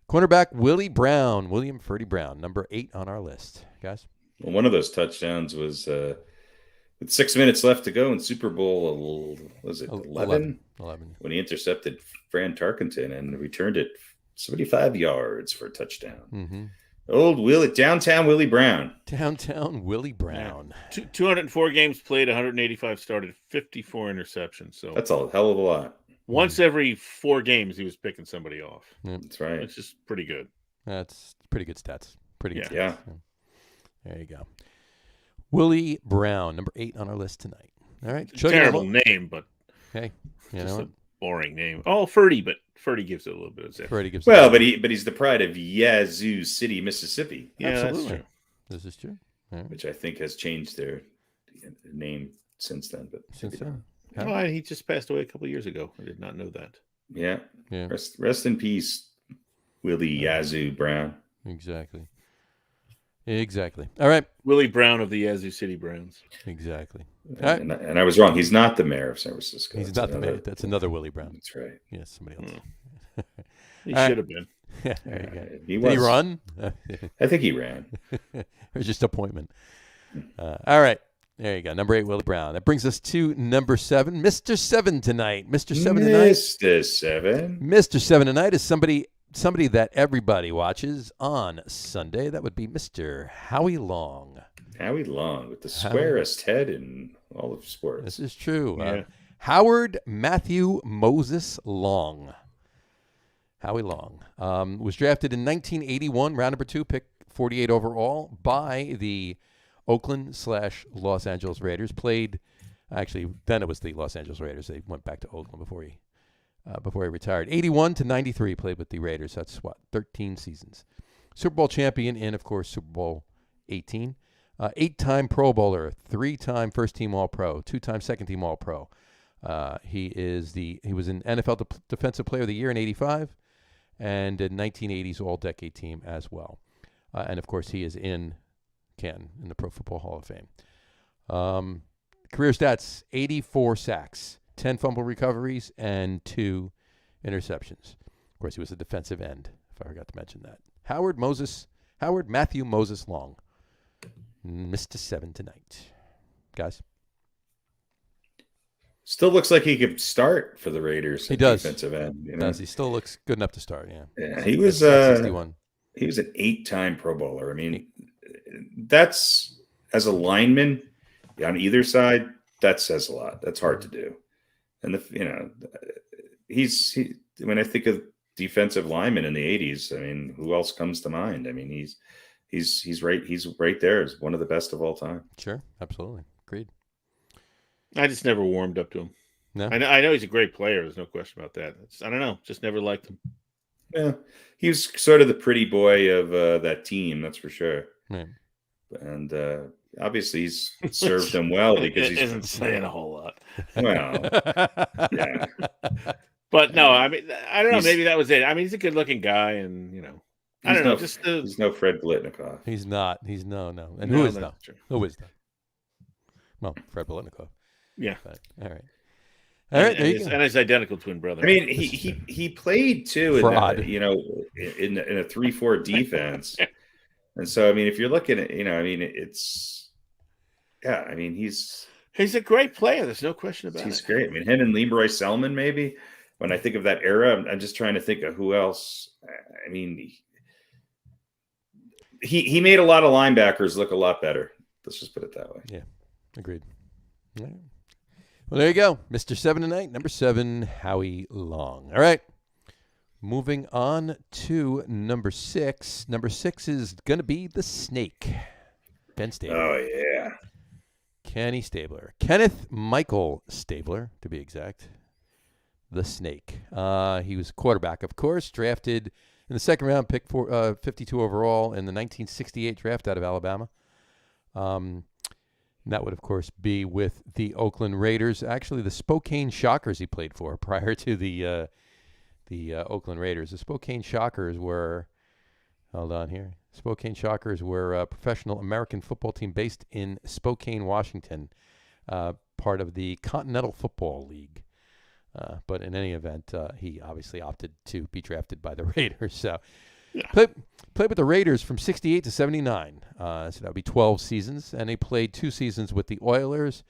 Cornerback William Ferdy Brown, number 8 on our list. Guys? Well, one of those touchdowns was with 6 minutes left to go in Super Bowl, was it 11? 11. When he intercepted Fran Tarkenton and returned it 75 yards for a touchdown. Mm-hmm. Downtown Willie Brown. Downtown Willie Brown. Yeah. 204 games played, 185 started, 54 interceptions. So that's a hell of a lot. Once every 4 games, he was picking somebody off. Yep. That's right. It's just pretty good. That's pretty good stats. Pretty good stats. Yeah. There you go. Willie Brown, number 8 on our list tonight. All right. Terrible name, but hey, just a boring name. Oh, Ferdy, but Ferdy gives it a little bit of zip. But he's the pride of Yazoo City, Mississippi. Yeah, absolutely. That's true. This is true. Right. Which I think has changed their name since then. But since then, oh, he just passed away a couple of years ago. I did not know that. Yeah. Rest in peace, Willie Yazoo Brown. Exactly. All right. Willie Brown of the Yazoo City Browns. Exactly. And I was wrong. He's not the mayor of San Francisco. He's not the mayor. That's another Willie Brown. That's right. Yes, somebody else. He should have been. Yeah, there you go. Did he run? I think he ran. It was just appointment. All right. There you go. Number 8, Willie Brown. That brings us to number 7, Mr. 7 tonight. Mr. 7 tonight. Mr. 7. Mr. 7 tonight is somebody that everybody watches on Sunday. That would be Mr. Howie Long. Howie Long with the squarest head in all of sports. This is true. Yeah. Howard Matthew Moses Long. Howie Long was drafted in 1981, round number 2, pick 48 overall by the Oakland/Los Angeles Raiders. Played, actually, then it was the Los Angeles Raiders. They went back to Oakland before he retired. 81 to 93, played with the Raiders. That's 13 seasons. Super Bowl champion in, of course, Super Bowl 18. 8-time Pro Bowler, 3-time first-team All-Pro, 2-time second-team All-Pro. He was an NFL Defensive Player of the Year in 85 and a 1980s All-Decade team as well. And, of course, he is in the Pro Football Hall of Fame. Career stats, 84 sacks, 10 fumble recoveries, and 2 interceptions. Of course, he was a defensive end, if I forgot to mention that. Howard Matthew Moses Long. Mr. 7 tonight. Guys? Still looks like he could start for the Raiders. He does. Defensive end. He does. He still looks good enough to start, Yeah, he was 61. He was an 8-time Pro Bowler. I mean, that's, as a lineman on either side, that says a lot. That's hard to do. And when I think of defensive linemen in the 80s, I mean, who else comes to mind? I mean, he's right there as one of the best of all time. Sure, absolutely, agreed. I just never warmed up to him. No, I know he's a great player. There's no question about that. I don't know, just never liked him. Yeah, he was sort of the pretty boy of that team, that's for sure. Right. And obviously, he's served them well because he isn't saying a whole lot. Well, yeah. But no, I mean, I don't know. Maybe that was it. I mean, he's a good-looking guy, and I don't know. He's no Fred Biletnikoff. He's not. He's no. And who is that? Who is that? Well, Fred Biletnikoff. Yeah. But, all right. All right. And his identical twin brother. I mean, he played too in a 3-4 defense. And so, I mean, if you're looking at, he's a great player. There's no question about it. He's great. I mean, him and Leroy Selman, maybe. When I think of that era, I'm just trying to think of who else. I mean, he made a lot of linebackers look a lot better. Let's just put it that way. Yeah, agreed. All right. Well, there you go. Mr. 7 tonight, number 7, Howie Long. All right. Moving on to number 6. Number 6 is going to be the Snake. Ben Stabler. Oh, yeah. Kenny Stabler. Kenneth Michael Stabler, to be exact. The Snake. He was quarterback, of course, drafted in the second round, pick 52 overall in the 1968 draft out of Alabama. And that would, of course, be with the Oakland Raiders. Actually, the Spokane Shockers he played for prior to the Oakland Raiders. The Spokane Shockers were, Spokane Shockers were a professional American football team based in Spokane, Washington, part of the Continental Football League. But in any event, he obviously opted to be drafted by the Raiders. So Played with the Raiders from 68 to 79. So that would be 12 seasons. And he played 2 seasons with the Oilers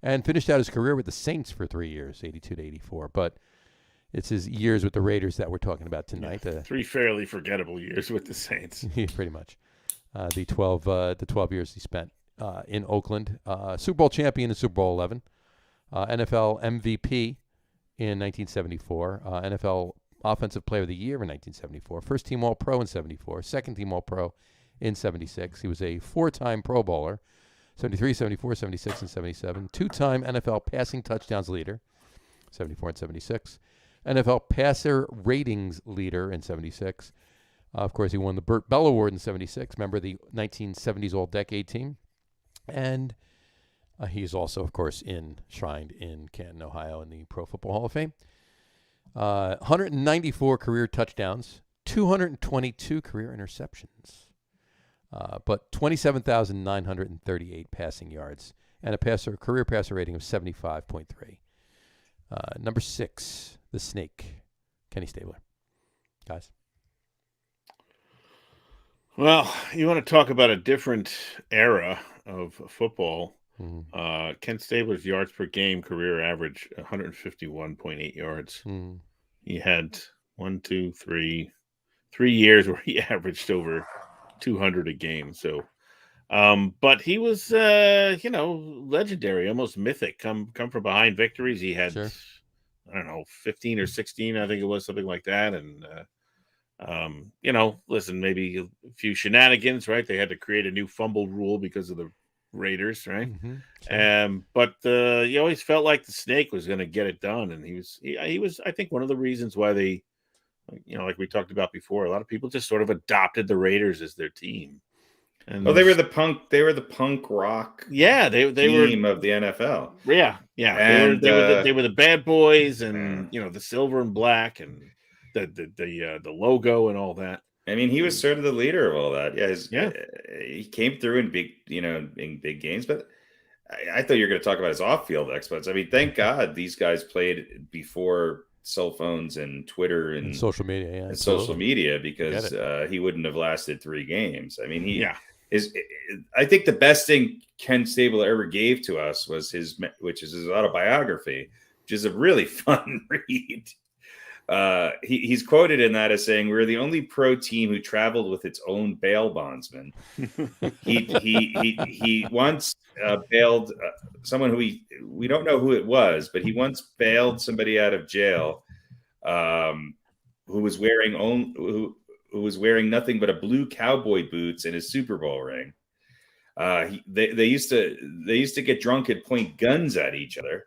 and finished out his career with the Saints for 3 years, 82 to 84. But it's his years with the Raiders that we're talking about tonight. 3 fairly forgettable years with the Saints. Pretty much. The 12 years he spent in Oakland. Super Bowl champion in Super Bowl 11. NFL MVP in 1974. NFL Offensive Player of the Year in 1974. First team All-Pro in 74. Second team All-Pro in 76. He was a 4-time Pro Bowler, 73, 74, 76, and 77. 2-time NFL passing touchdowns leader, 74 and 76. NFL passer ratings leader in 76. Of course, he won the Burt Bell Award in 76, member of the 1970s All-Decade team. And he's also, of course, enshrined in Canton, Ohio in the Pro Football Hall of Fame. 194 career touchdowns, 222 career interceptions, but 27,938 passing yards, and a career passer rating of 75.3. Number 6, the Snake, Kenny Stabler. Guys. Well, you want to talk about a different era of football. Mm-hmm. Ken Stabler's yards per game career average 151.8 yards. Mm-hmm. He had 3 years where he averaged over 200 a game. So, but he was, legendary, almost mythic. Come from behind victories. He had, sure. I don't know, 15 or 16, I think it was, something like that. And, listen, maybe a few shenanigans, right? They had to create a new fumble rule because of the Raiders, right? Mm-hmm. Sure. But you always felt like the Snake was going to get it done, and he was I think one of the reasons why they, like we talked about before, a lot of people just sort of adopted the Raiders as their team. And they were the punk rock they team were of the NFL. Yeah. And they were the bad boys, and the silver and black and the logo and all that. I mean, he was sort of the leader of all that. He came through in big games, but I thought you were going to talk about his off-field exploits. I mean, thank God these guys played before cell phones and Twitter and social media, and social media, because he wouldn't have lasted 3 games. I mean, I think the best thing Ken Stabler ever gave to us was his autobiography, which is a really fun read. He's quoted in that as saying, "We're the only pro team who traveled with its own bail bondsman." He once bailed someone who we don't know who it was, but he once bailed somebody out of jail who was wearing nothing but a blue cowboy boots and his Super Bowl ring. They used to get drunk and point guns at each other.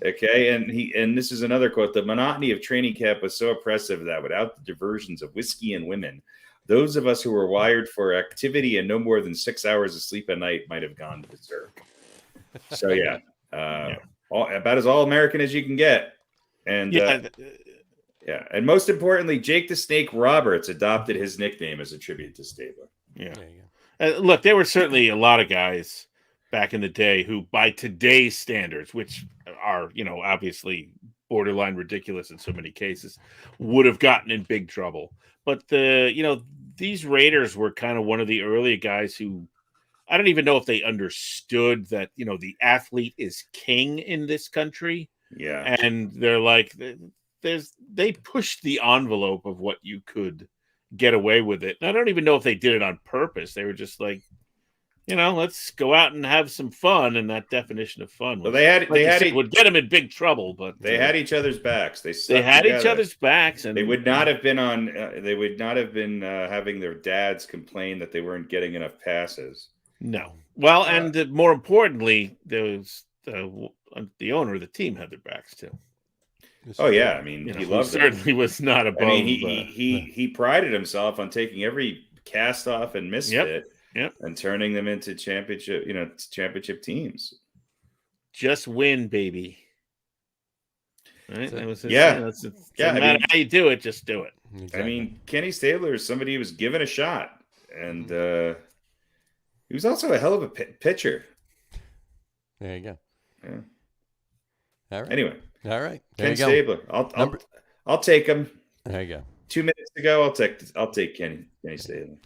Okay, and this is another quote: "The monotony of training camp was so oppressive that without the diversions of whiskey and women, those of us who were wired for activity and no more than 6 hours of sleep a night might have gone berserk." So about as all American as you can get. And and most importantly, Jake the Snake Roberts adopted his nickname as a tribute to Stabler. Yeah, look, there were certainly a lot of guys back in the day who, by today's standards, which are, obviously borderline ridiculous in so many cases, would have gotten in big trouble. But these Raiders were kind of one of the early guys who, I don't even know if they understood that, the athlete is king in this country. Yeah. And they're like, they pushed the envelope of what you could get away with it. And I don't even know if they did it on purpose. They were just like, let's go out and have some fun. And that definition of fun was, would get them in big trouble. But they had each other's backs. They had each other's backs, and they would not have been on. They would not have been having their dads complain that they weren't getting enough passes. No. Well, and more importantly, there was the owner of the team had their backs too. Oh yeah, I mean, he loved certainly it. Was not above. I mean, he prided himself on taking every cast off and misfit. Yep. And turning them into championship teams. Just win, baby. Right? That was no matter how you do it, just do it. Exactly. I mean, Kenny Stabler is somebody who was given a shot, and he was also a hell of a pitcher. There you go. Yeah. All right. Anyway. All right. Ken Stabler. I'll take him. There you go. 2 minutes to go. I'll take Kenny Stabler.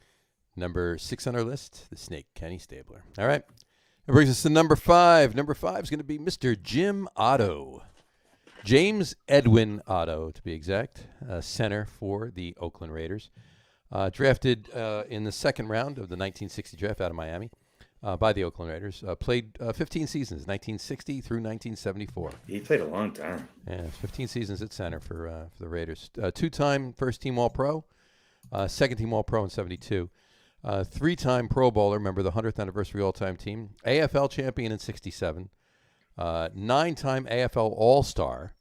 Number 6 on our list, the Snake, Kenny Stabler. All right. That brings us to number 5. Number 5 is going to be Mr. Jim Otto. James Edwin Otto, to be exact, center for the Oakland Raiders. Drafted in the second round of the 1960 draft out of Miami by the Oakland Raiders. Played 15 seasons, 1960 through 1974. He played a long time. Yeah, 15 seasons at center for the Raiders. 2-time first-team All-Pro, second-team All-Pro in 72. 3-time Pro Bowler, member of the 100th anniversary all-time team. AFL champion in 67. 9-time AFL All-Star.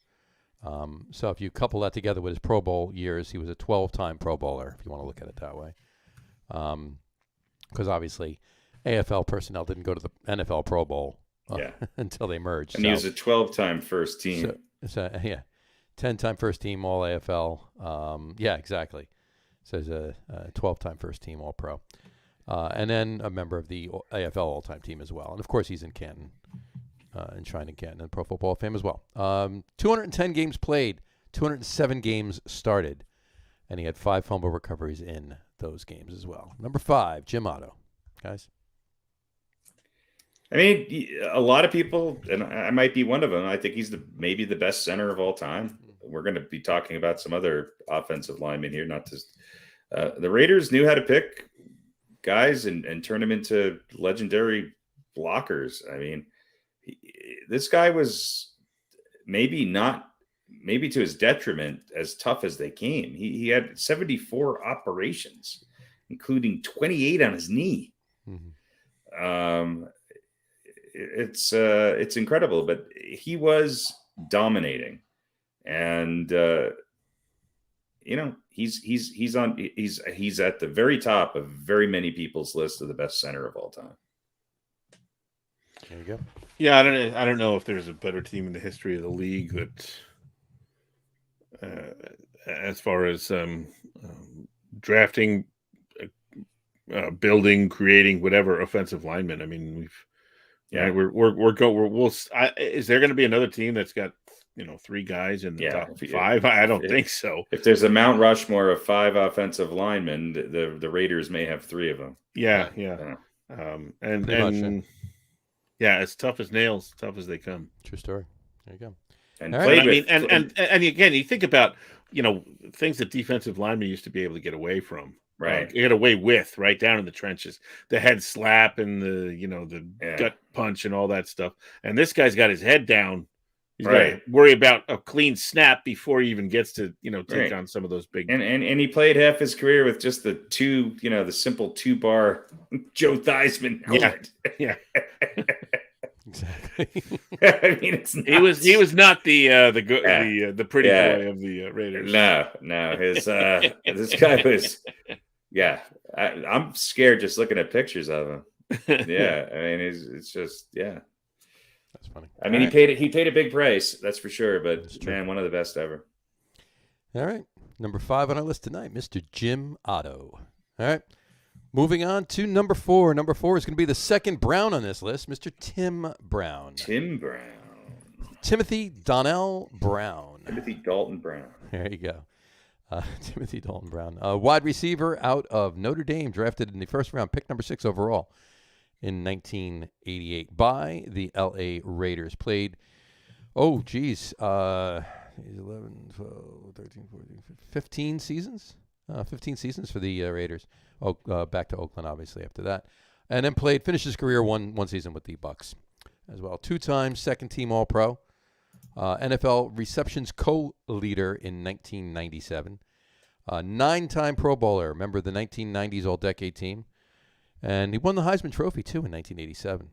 So if you couple that together with his Pro Bowl years, he was a 12-time Pro Bowler, if you want to look at it that way. Because obviously AFL personnel didn't go to the NFL Pro Bowl until they merged. And he was a 12-time first team. So 10-time first team All AFL. Yeah, exactly. So he's a 12-time first team All Pro. And then a member of the AFL all-time team as well. And of course he's in Canton. Enshrined in Canton and Pro Football Hall of Fame as well. 210 games played, 207 games started, and he had 5 fumble recoveries in those games as well. Number 5, Jim Otto. Guys? I mean, a lot of people, and I might be one of them, I think he's maybe the best center of all time. We're going to be talking about some other offensive linemen here, not just the Raiders knew how to pick guys and turn them into legendary blockers. I mean, this guy was maybe to his detriment as tough as they came. He had 74 operations, including 28 on his knee. Mm-hmm. It's incredible, but he was dominating, and he's at the very top of very many people's list of the best center of all time. There you go. Yeah, I don't know if there's a better team in the history of the league that, as far as drafting, building, creating whatever offensive linemen. I mean, is there going to be another team that's got 3 guys in the top 5? I don't think so. If there's a Mount Rushmore of 5 offensive linemen, the Raiders may have 3 of them. Yeah. Yeah, as tough as nails, tough as they come. True story. There you go. And again, you think about things that defensive linemen used to be able to get away from, right? Get away with, right down in the trenches, the head slap and the gut punch and all that stuff. And this guy's got his head down. He's got to worry about a clean snap before he even gets to take on some of those big. And he played half his career with just the the simple 2-bar Joe Theismann helmet. Yeah. Exactly. I mean, it's he was not the pretty boy of the Raiders. No, his this guy was. Yeah, I'm scared just looking at pictures of him. Yeah, I mean, it's just That's funny. I mean, he paid a big price, that's for sure. But man, one of the best ever. All right, number 5 on our list tonight, Mr. Jim Otto. All right. Moving on to number 4. Number 4 is going to be the second Brown on this list, Mr. Tim Brown. Timothy Donnell Brown. Timothy Dalton Brown. There you go. Timothy Dalton Brown. Wide receiver out of Notre Dame, drafted in the first round, pick number 6 overall in 1988 by the L.A. Raiders. Played, 11, 12, 13, 14, 15 seasons. 15 seasons for the Raiders. Back to Oakland, obviously, after that. And then finished his career one season with the Bucs as well. 2-time second-team All-Pro. NFL receptions co-leader in 1997. 9-time Pro Bowler, member of the 1990s All-Decade team. And he won the Heisman Trophy, too, in 1987,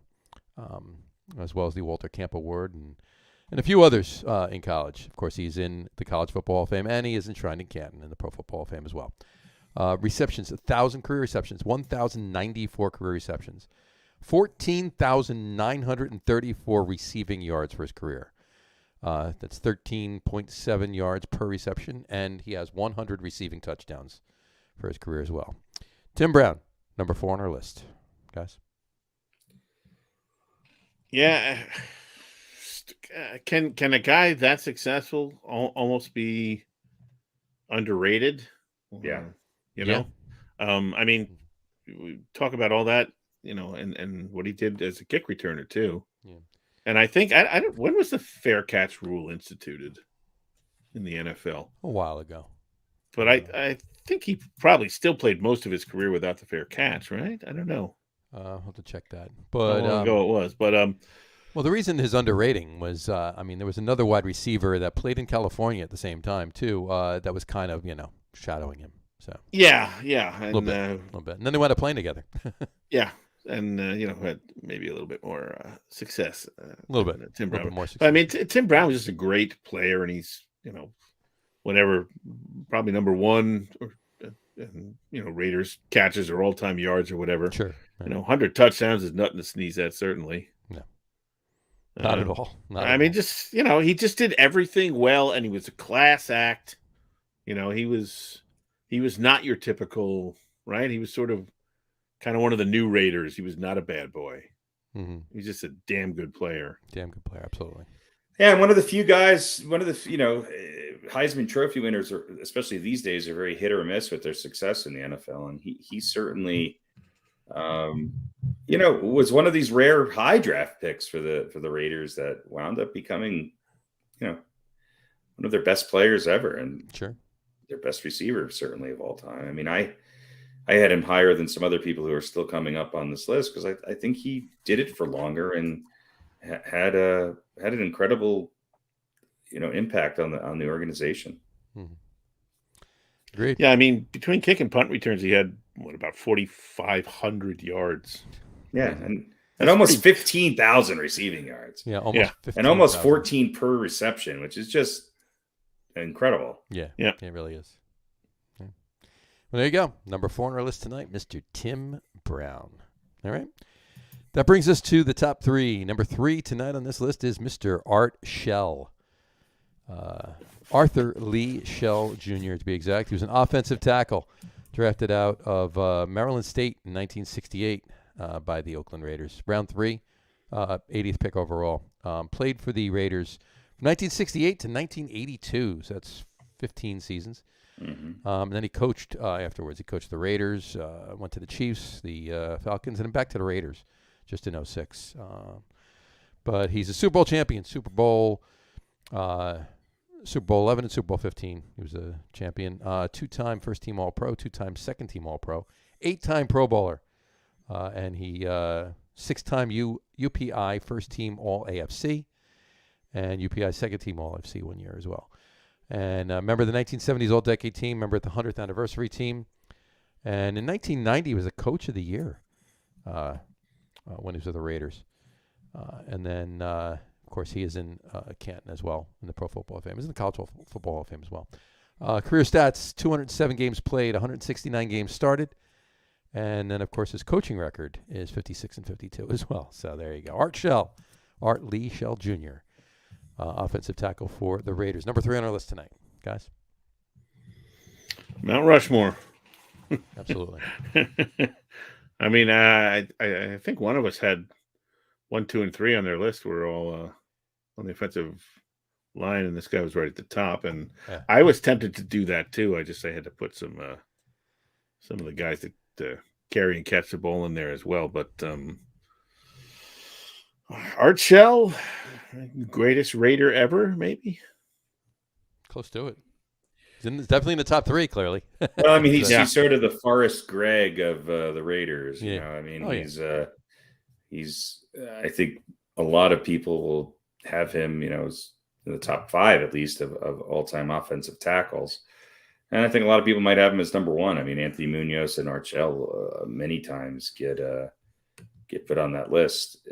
as well as the Walter Camp Award and a few others in college. Of course, he's in the College Football Hall of Fame, and he is enshrined in Canton in the Pro Football Hall of Fame as well. Receptions, 1,000 career receptions, 1,094 career receptions, 14,934 receiving yards for his career. That's 13.7 yards per reception, and he has 100 receiving touchdowns for his career as well. Tim Brown, number 4 on our list. Guys? Yeah. Can a guy that successful almost be underrated? Yeah. You know, I mean, we talk about all that, and what he did as a kick returner too. Yeah. And I think I don't. When was the fair catch rule instituted in the NFL? A while ago. But I think he probably still played most of his career without the fair catch, right? I don't know. I'll have to check that. But how long ago it was. But well, the reason his underrating was, there was another wide receiver that played in California at the same time too. That was kind of shadowing him. So yeah, a little bit, and then they wound up playing together. Yeah, and had maybe a little bit more success. A little bit, Tim Brown. More success. But, I mean, Tim Brown was just a great player, and he's whatever, probably number one, or Raiders catches or all-time yards or whatever. Sure, right. 100 touchdowns is nothing to sneeze at, certainly. No, not at all. Just he just did everything well, and he was a class act. He was not your typical, right? He was sort of kind of one of the new Raiders. He was not a bad boy. Mm-hmm. He's just a damn good player. Absolutely. Yeah, and one of the few guys, Heisman Trophy winners, especially these days, are very hit or miss with their success in the NFL. And he certainly, was one of these rare high draft picks for the Raiders that wound up becoming, one of their best players ever, and sure, their best receiver certainly of all time. I mean, I had him higher than some other people who are still coming up on this list because I think he did it for longer and had an incredible, impact on the organization. Mm-hmm. Great. Yeah, I mean, between kick and punt returns, he had about 4,500 yards. Yeah, and almost 15,000 receiving yards. Yeah, almost 15,000. And almost 14 per reception, which is just incredible. Yeah, it really is. Yeah. Well, there you go. Number 4 on our list tonight, Mr. Tim Brown. All right. That brings us to the top 3. Number 3 tonight on this list is Mr. Art Shell. Arthur Lee Shell Jr., to be exact. He was an offensive tackle drafted out of Maryland State in 1968 by the Oakland Raiders. Round 3, 80th pick overall. Played for the Raiders from 1968 to 1982, so that's 15 seasons. Mm-hmm. And then he coached afterwards. He coached the Raiders, went to the Chiefs, the Falcons, and then back to the Raiders just in 06. But he's a Super Bowl champion, Super Bowl 11 and Super Bowl 15. He was a champion. 2-time first-team All-Pro, 2-time second-team All-Pro, 8-time Pro Bowler. And he 6-time UPI first-team All-AFC and UPI second-team All-AFC 1 year as well. And member of the 1970s All-Decade Team, member at the 100th Anniversary Team. And in 1990, he was a Coach of the Year when he was with the Raiders. And then, of course, he is in Canton as well in the Pro Football Hall of Fame. He's in the College Football Hall of Fame as well. Career stats, 207 games played, 169 games started. And then, of course, his coaching record is 56 and 52 as well. So there you go. Art Lee Shell Jr., offensive tackle for the Raiders. Number 3 on our list tonight, guys. Mount Rushmore. Absolutely. I mean, I think one of us had 1, 2, and 3 on their list were all on the offensive line, and this guy was right at the top. And I was tempted to do that too. I had to put some of the guys that carry and catch the ball in there as well. But Art Shell, greatest Raider ever, maybe. Close to it. He's definitely in the top 3, clearly. Well, I mean, he's sort of the Forrest Gregg of the Raiders. You know, I mean, he's. I think a lot of people will have him, as in the top 5 at least of all-time offensive tackles, and I think a lot of people might have him as number 1. I mean, Anthony Munoz and Art Shell many times get put on that list.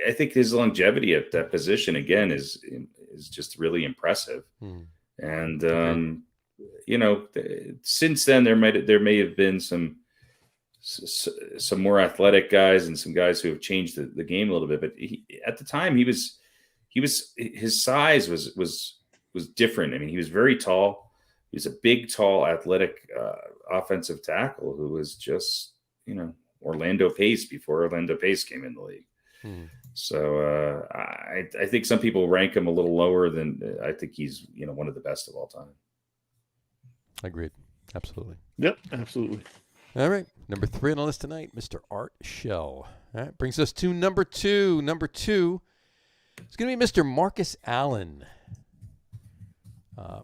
I think his longevity at that position again is just really impressive. And since then there may have been some more athletic guys and some guys who have changed the game a little bit. But at the time his size was different. I mean, he was very tall. He was a big, tall, athletic offensive tackle who was just Orlando Pace before Orlando Pace came in the league. So I think some people rank him a little lower than I think he's one of the best of all time. Agreed. Absolutely. Yep, absolutely. All right. Number 3 on the list tonight, Mr. Art Shell. All right. Brings us to number 2. Number 2 is going to be Mr. Marcus Allen.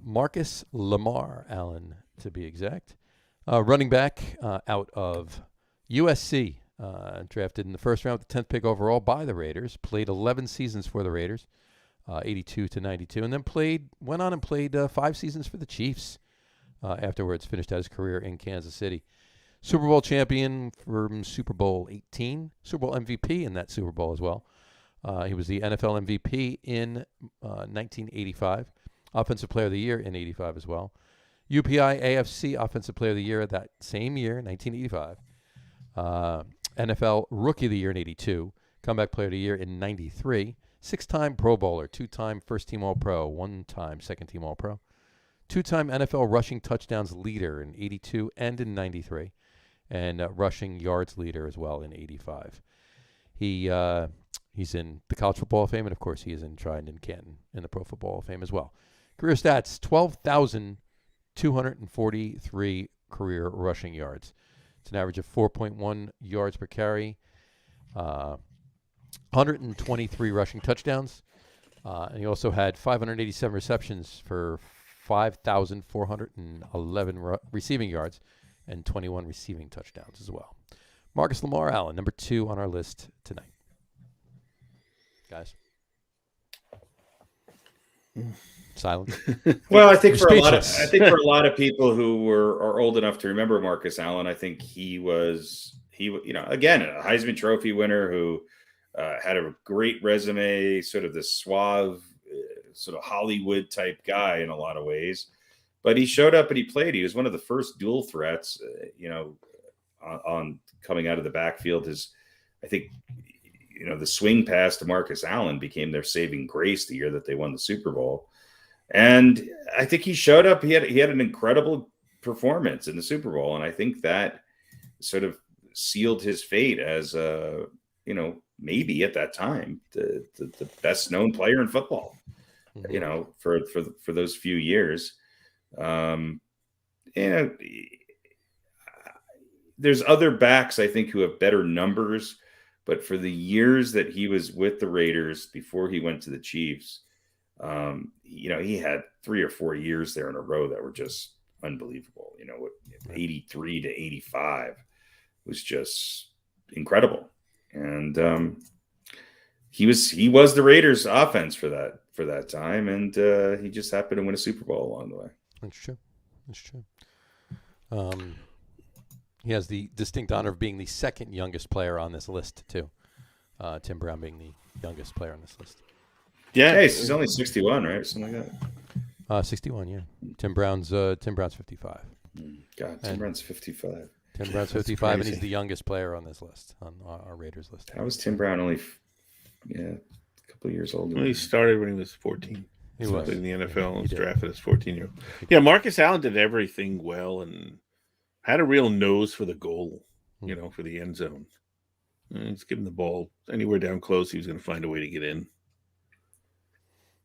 Marcus Lamar Allen, to be exact. Running back out of USC. Drafted in the first round with the 10th pick overall by the Raiders. Played 11 seasons for the Raiders, 82 to 92. And then went on and played 5 seasons for the Chiefs. Afterwards, finished out his career in Kansas City. Super Bowl champion from Super Bowl 18. Super Bowl MVP in that Super Bowl as well. He was the NFL MVP in 1985. Offensive Player of the Year in 85 as well. UPI AFC Offensive Player of the Year that same year, 1985. NFL Rookie of the Year in 82. Comeback Player of the Year in 93. 6-time Pro Bowler, 2-time First-Team All-Pro, 1-time Second-Team All-Pro. 2-time NFL rushing touchdowns leader in 82 and in 93. And rushing yards leader as well in 85. He's in the College Football Hall of Fame, and of course he is enshrined in Canton in the Pro Football Hall of Fame as well. Career stats, 12,243 career rushing yards. It's an average of 4.1 yards per carry, 123 rushing touchdowns, and he also had 587 receptions for 5,411 receiving yards and 21 receiving touchdowns as well. Marcus Lamar Allen, number 2 on our list tonight. Guys. Silence. Well, I think for a lot of people who are old enough to remember Marcus Allen, I think he again, a Heisman Trophy winner who had a great resume, sort of this suave, sort of Hollywood type guy in a lot of ways. But he showed up and he played. He was one of the first dual threats, on coming out of the backfield. I think the swing pass to Marcus Allen became their saving grace the year that they won the Super Bowl. And I think he showed up. He had an incredible performance in the Super Bowl. And I think that sort of sealed his fate as, maybe at that time, the best known player in football, for those few years. There's other backs, I think, who have better numbers, but for the years that he was with the Raiders before he went to the Chiefs, he had 3 or 4 years there in a row that were just unbelievable. 83 to 85 was just incredible. And he was the Raiders offense for that time. And he just happened to win a Super Bowl along the way. That's true. He has the distinct honor of being the second youngest player on this list, too. Tim Brown being the youngest player on this list. Yeah, hey, he's only 61, right? Something like that. 61, yeah. Tim Brown's 55. God, Tim Brown's 55. Tim Brown's 55, and he's the youngest player on this list, on our Raiders list. How was Tim Brown only, a couple of years older? Well, he started when he was 14. He was in the NFL and was drafted as 14-year-old. Yeah, Marcus Allen did everything well and had a real nose for the goal, for the end zone. And he's giving the ball anywhere down close, he was going to find a way to get in.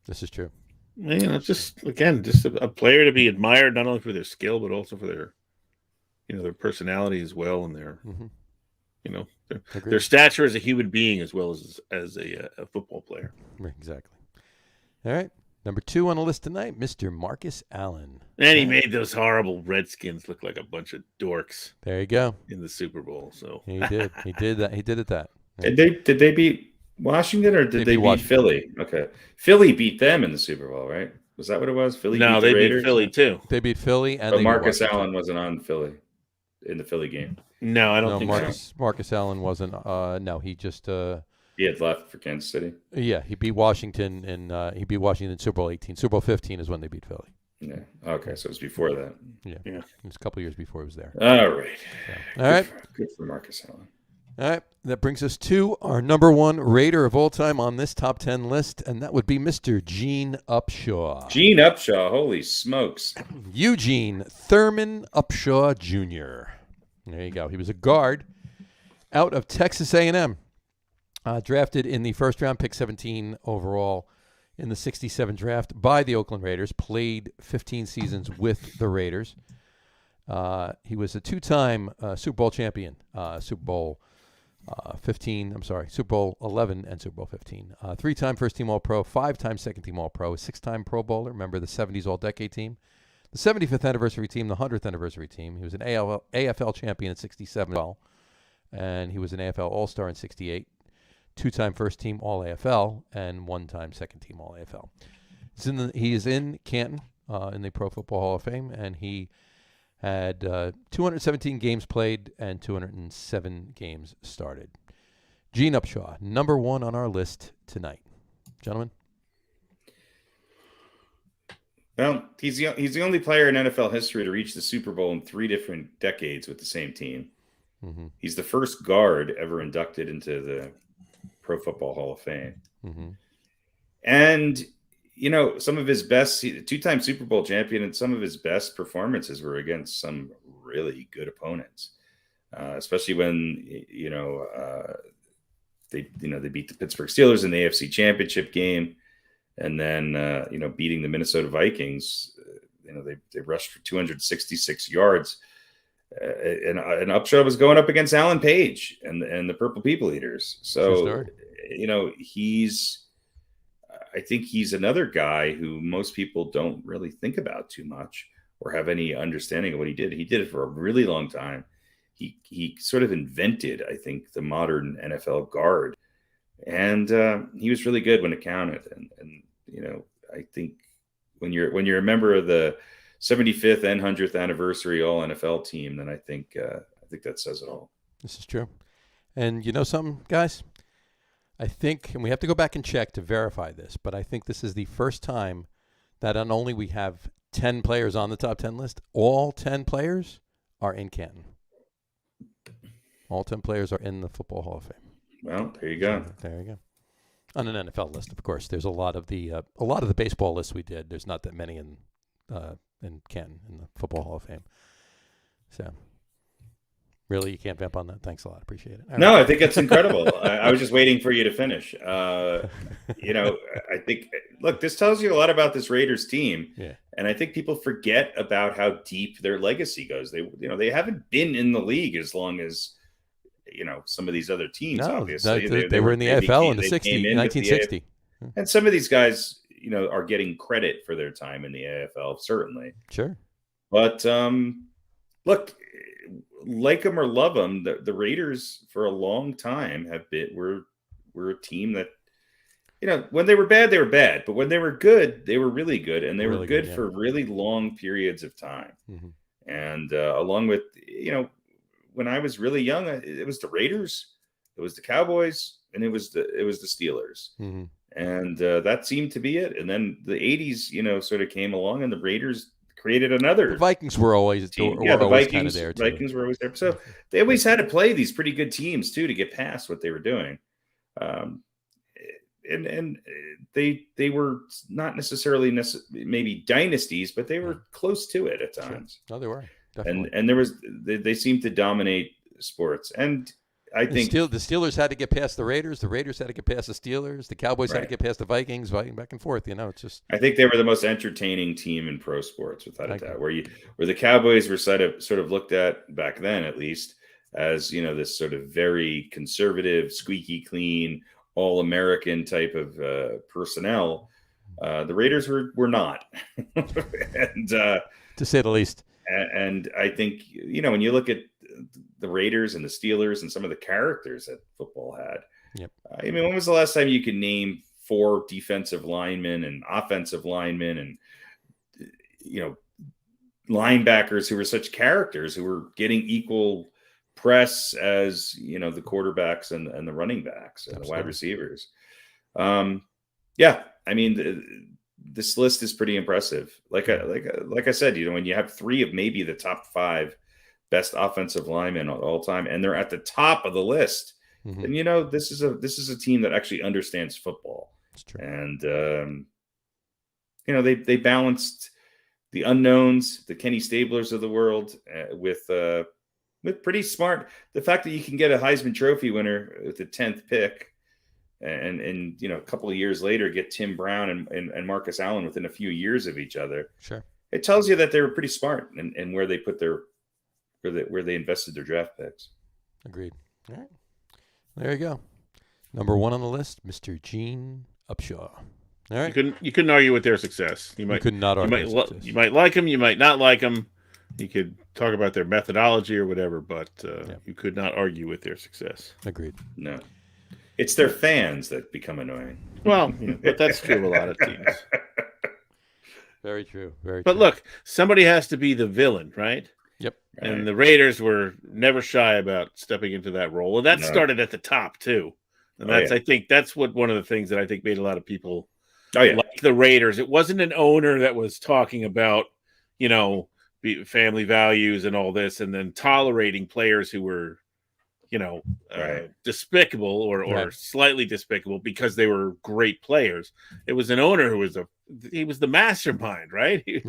This is true. It's just a player to be admired, not only for their skill, but also for their, their personality as well, and their, their stature as a human being as well as a football player. Exactly. All right. Number 2 on the list tonight, Mr. Marcus Allen. And he made those horrible Redskins look like a bunch of dorks. There you go. In the Super Bowl. So he did. He did that. He did it that. Did they beat Washington or did they beat Philly? Okay. Philly beat them in the Super Bowl, right? Was that what it was? Philly beat the Raiders? Beat Philly too. They beat Philly and but Marcus Allen wasn't on Philly in the Philly game. No, I don't think so. Marcus Allen wasn't no, he just he had left for Kansas City. Yeah, he beat Washington in Super Bowl 18. Super Bowl 15 is when they beat Philly. Yeah. Okay, so it was before that. Yeah. It was a couple years before he was there. All right. So, all right. Good for Marcus Allen. All right. That brings us to our number 1 Raider of all time on this top 10 list, and that would be Mr. Gene Upshaw. Gene Upshaw. Holy smokes. Eugene Thurman Upshaw Jr. There you go. He was a guard out of Texas A&M. Drafted in the first round, pick 17 overall in the 67 draft by the Oakland Raiders. Played 15 seasons with the Raiders. He was a two-time Super Bowl champion, Super Bowl 11 and Super Bowl 15. Three-time first-team All-Pro, five-time second-team All-Pro, six-time Pro Bowler. Remember the 70s All-Decade team? The 75th anniversary team, the 100th anniversary team. He was an AFL champion in 67 as well, and he was an AFL All-Star in 68. Two-time first-team All-AFL and one-time second-team All-AFL. He is in Canton in the Pro Football Hall of Fame, and he had 217 games played and 207 games started. Gene Upshaw, number one on our list tonight. Gentlemen? Well, he's the only player in NFL history to reach the Super Bowl in 3 different decades with the same team. Mm-hmm. He's the first guard ever inducted into the Pro Football Hall of Fame. Mm-hmm. And, some of his best, two-time Super Bowl champion, and some of his best performances were against some really good opponents, especially when, they beat the Pittsburgh Steelers in the AFC Championship game. And then, beating the Minnesota Vikings, they rushed for 266 yards. And Upshaw was going up against Alan Page and the Purple People Eaters. So, I think he's another guy who most people don't really think about too much or have any understanding of what he did. He did it for a really long time. He sort of invented, I think, the modern NFL guard. And he was really good when it counted. And I think when you're a member of the 75th and 100th anniversary All NFL team, then I think that says it all. This is true. And you know something, guys? I think, and we have to go back and check to verify this, but I think this is the first time that not only we have 10 players on the top 10 list, all 10 players are in Canton. All 10 players are in the Football Hall of Fame. Well, there you go. There you go. On an NFL list, of course. There's a lot of the baseball lists we did. There's not that many in Canton in the Football Hall of Fame. So, really, you can't vamp on that. Thanks a lot. Appreciate it. No, I think that's incredible. I was just waiting for you to finish. I think, look, this tells you a lot about this Raiders team. Yeah. And I think people forget about how deep their legacy goes. They haven't been in the league as long as, some of these other teams, obviously. They were in the AFL in the 1960. And some of these guys, are getting credit for their time in the AFL, certainly. Sure. But, look, like them or love them, the Raiders for a long time were a team that, when they were bad, they were bad. But when they were good, they were really good. And they were good for really long periods of time. Mm-hmm. And along with, when I was really young, it was the Raiders, it was the Cowboys, and it was the Steelers. Mm-hmm. And that seemed to be it. And then the 80s, sort of came along, and the Raiders created another. The Vikings were always team. The Vikings kind of there too. Vikings were always there. So they always had to play these pretty good teams too to get past what they were doing. And they were not necessarily maybe dynasties, but they were close to it at times. Sure. No, they were. Definitely. And there was they seemed to dominate sports. And I think the Steelers had to get past the Raiders had to get past the Steelers, the Cowboys had to get past the Vikings, back and forth. It's just. I think they were the most entertaining team in pro sports, without a doubt. Where the Cowboys were sort of looked at back then, at least, as this sort of very conservative, squeaky clean, all American type of personnel. The Raiders were not, and to say the least. And I think when you look at the Raiders and the Steelers and some of the characters that football had. Yep. When was the last time you could name 4 defensive linemen and offensive linemen and, linebackers who were such characters who were getting equal press as, the quarterbacks and the running backs and the wide receivers. This list is pretty impressive. Like I said, when you have 3 of maybe the top 5 best offensive linemen of all time, and they're at the top of the list, then this is a team that actually understands football. That's true. And they balanced the unknowns, the Kenny Stablers of the world, with pretty smart. The fact that you can get a Heisman Trophy winner with the 10th pick, and a couple of years later get Tim Brown and Marcus Allen within a few years of each other. Sure. It tells you that they were pretty smart and where they put their where they invested their draft picks. Agreed. All right. There you go. Number 1 on the list, Mr. Gene Upshaw. All right. You couldn't argue with their success. You could not argue. You might like them. You might not like them. You could talk about their methodology or whatever, but you could not argue with their success. Agreed. No, it's their fans that become annoying. Well, but that's true of a lot of teams. Very true. But look, somebody has to be the villain, right? Yep. And the Raiders were never shy about stepping into that role, and that started at the top too. And I think that's one of the things that I think made a lot of people like the Raiders. It wasn't an owner that was talking about, family values and all this, and then tolerating players who were, despicable or slightly despicable because they were great players. It was an owner who was the mastermind, right? He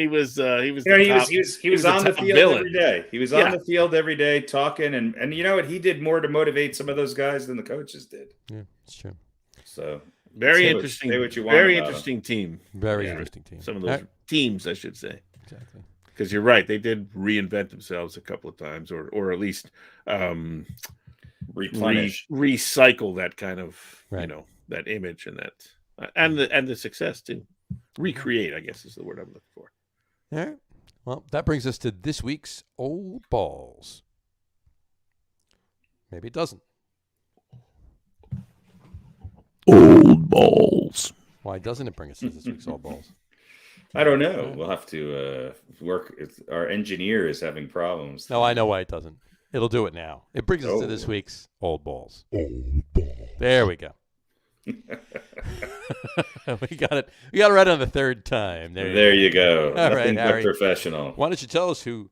was on the field every day. He was on the field every day talking, and you know what? He did more to motivate some of those guys than the coaches did. Yeah, it's true. So very interesting. Very interesting team. Very interesting team. Some of those teams, I should say. Exactly. Because you're right, they did reinvent themselves a couple of times, or at least recycle that kind of that image and that and the success too. Recreate, I guess, is the word I'm looking for. All right. Well, that brings us to this week's Old Balls. Maybe it doesn't. Old Balls. Why doesn't it bring us to this week's Old Balls? I don't know. We'll have to work. Our engineer is having problems. No, I know why it doesn't. It'll do it now. It brings us to this week's Old Balls. Old Balls. There we go. We got it. We got it right on the third time. There you go. All Nothing right, but Harry. professional. Why don't you tell us who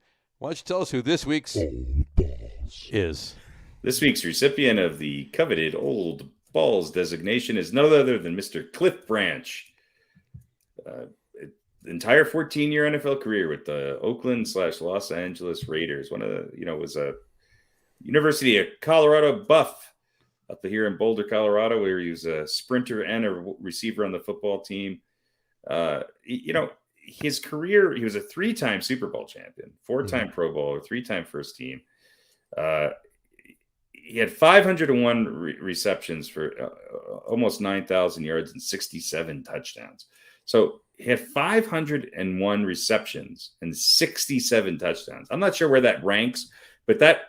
this week's Old Balls is? This week's recipient of the coveted Old Balls designation is none other than Mr. Cliff Branch. Entire 14-year NFL career with the Oakland/Los Angeles Raiders. One of the, was a University of Colorado buff up here in Boulder, Colorado, where he was a sprinter and a receiver on the football team. His career, he was a 3-time Super Bowl champion, 4-time Pro Bowler, 3-time first team. He had 501 receptions for almost 9,000 yards and 67 touchdowns. So he had 501 receptions and 67 touchdowns. I'm not sure where that ranks, but that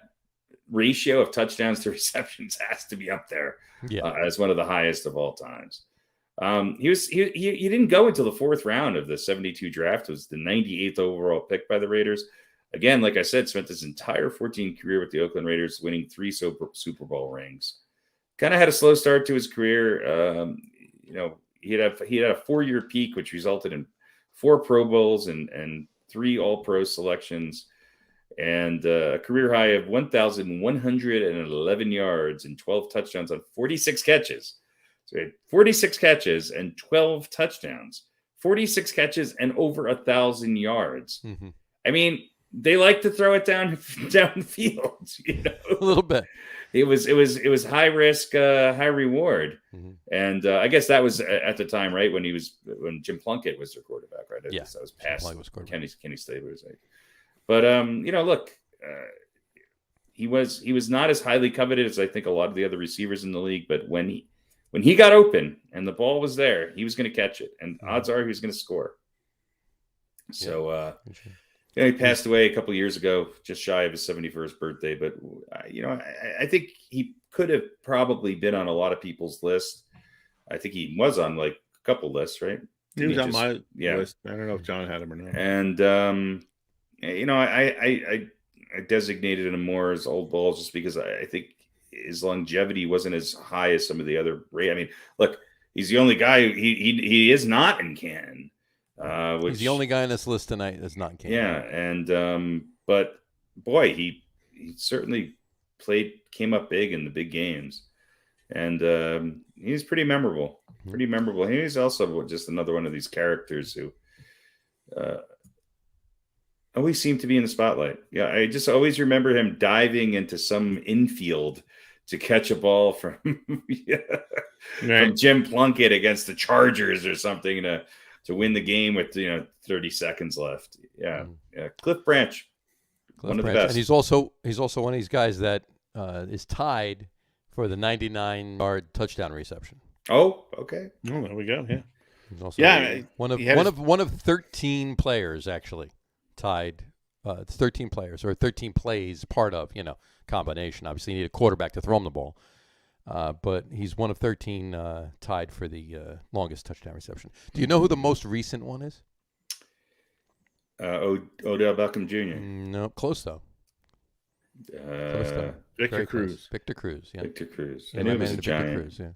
ratio of touchdowns to receptions has to be up there as one of the highest of all times. He didn't go until the 4th round of the 72 draft. It was the 98th overall pick by the Raiders. Again, like I said, spent his entire 14 career with the Oakland Raiders, winning 3 Super Bowl rings. Kind of had a slow start to his career. He had a 4-year peak, which resulted in 4 Pro Bowls and 3 All-Pro selections, and a career high of 1,111 yards and 12 touchdowns on 46 catches. So he had 46 catches and 12 touchdowns, 46 catches and over 1,000 yards. Mm-hmm. I mean, they like to throw it down the field, A little bit. It was high risk, high reward, and I guess that was at the time, right, when Jim Plunkett was their quarterback, right? Yeah, that was past Kenny Stabler's age. But look, he was not as highly coveted as I think a lot of the other receivers in the league. But when he got open and the ball was there, he was going to catch it, and odds are he was going to score. So. He passed away a couple of years ago, just shy of his 71st birthday. But, I think he could have probably been on a lot of people's list. I think he was on like a couple lists, right? He was on my list. I don't know if John had him or not. And, I designated him more as Old Balls just because I think his longevity wasn't as high as some of the other. I mean, look, he's the only guy. He is not in Canton. He's the only guy on this list tonight that's not in Canton. Yeah, and but boy, he certainly came up big in the big games, and he's pretty memorable. Pretty memorable. He's also just another one of these characters who always seemed to be in the spotlight. Yeah, I just always remember him diving into some infield to catch a ball from Jim Plunkett against the Chargers or something to win the game with 30 seconds left. Yeah. Cliff Branch. One of the best. And he's also one of these guys that is tied for the 99-yard touchdown reception. Oh, okay. Oh, there we go. Yeah. He's also one of 13 players actually tied. 13 players or 13 plays, part of combination. Obviously, you need a quarterback to throw him the ball, but he's one of 13 tied for the longest touchdown reception. Do you know who the most recent one is? Odell Beckham Jr. No, close though. Victor Cruz. Victor Cruz. Yeah. Victor Cruz. Yeah, I knew it was a Giant. Victor Cruz, yeah.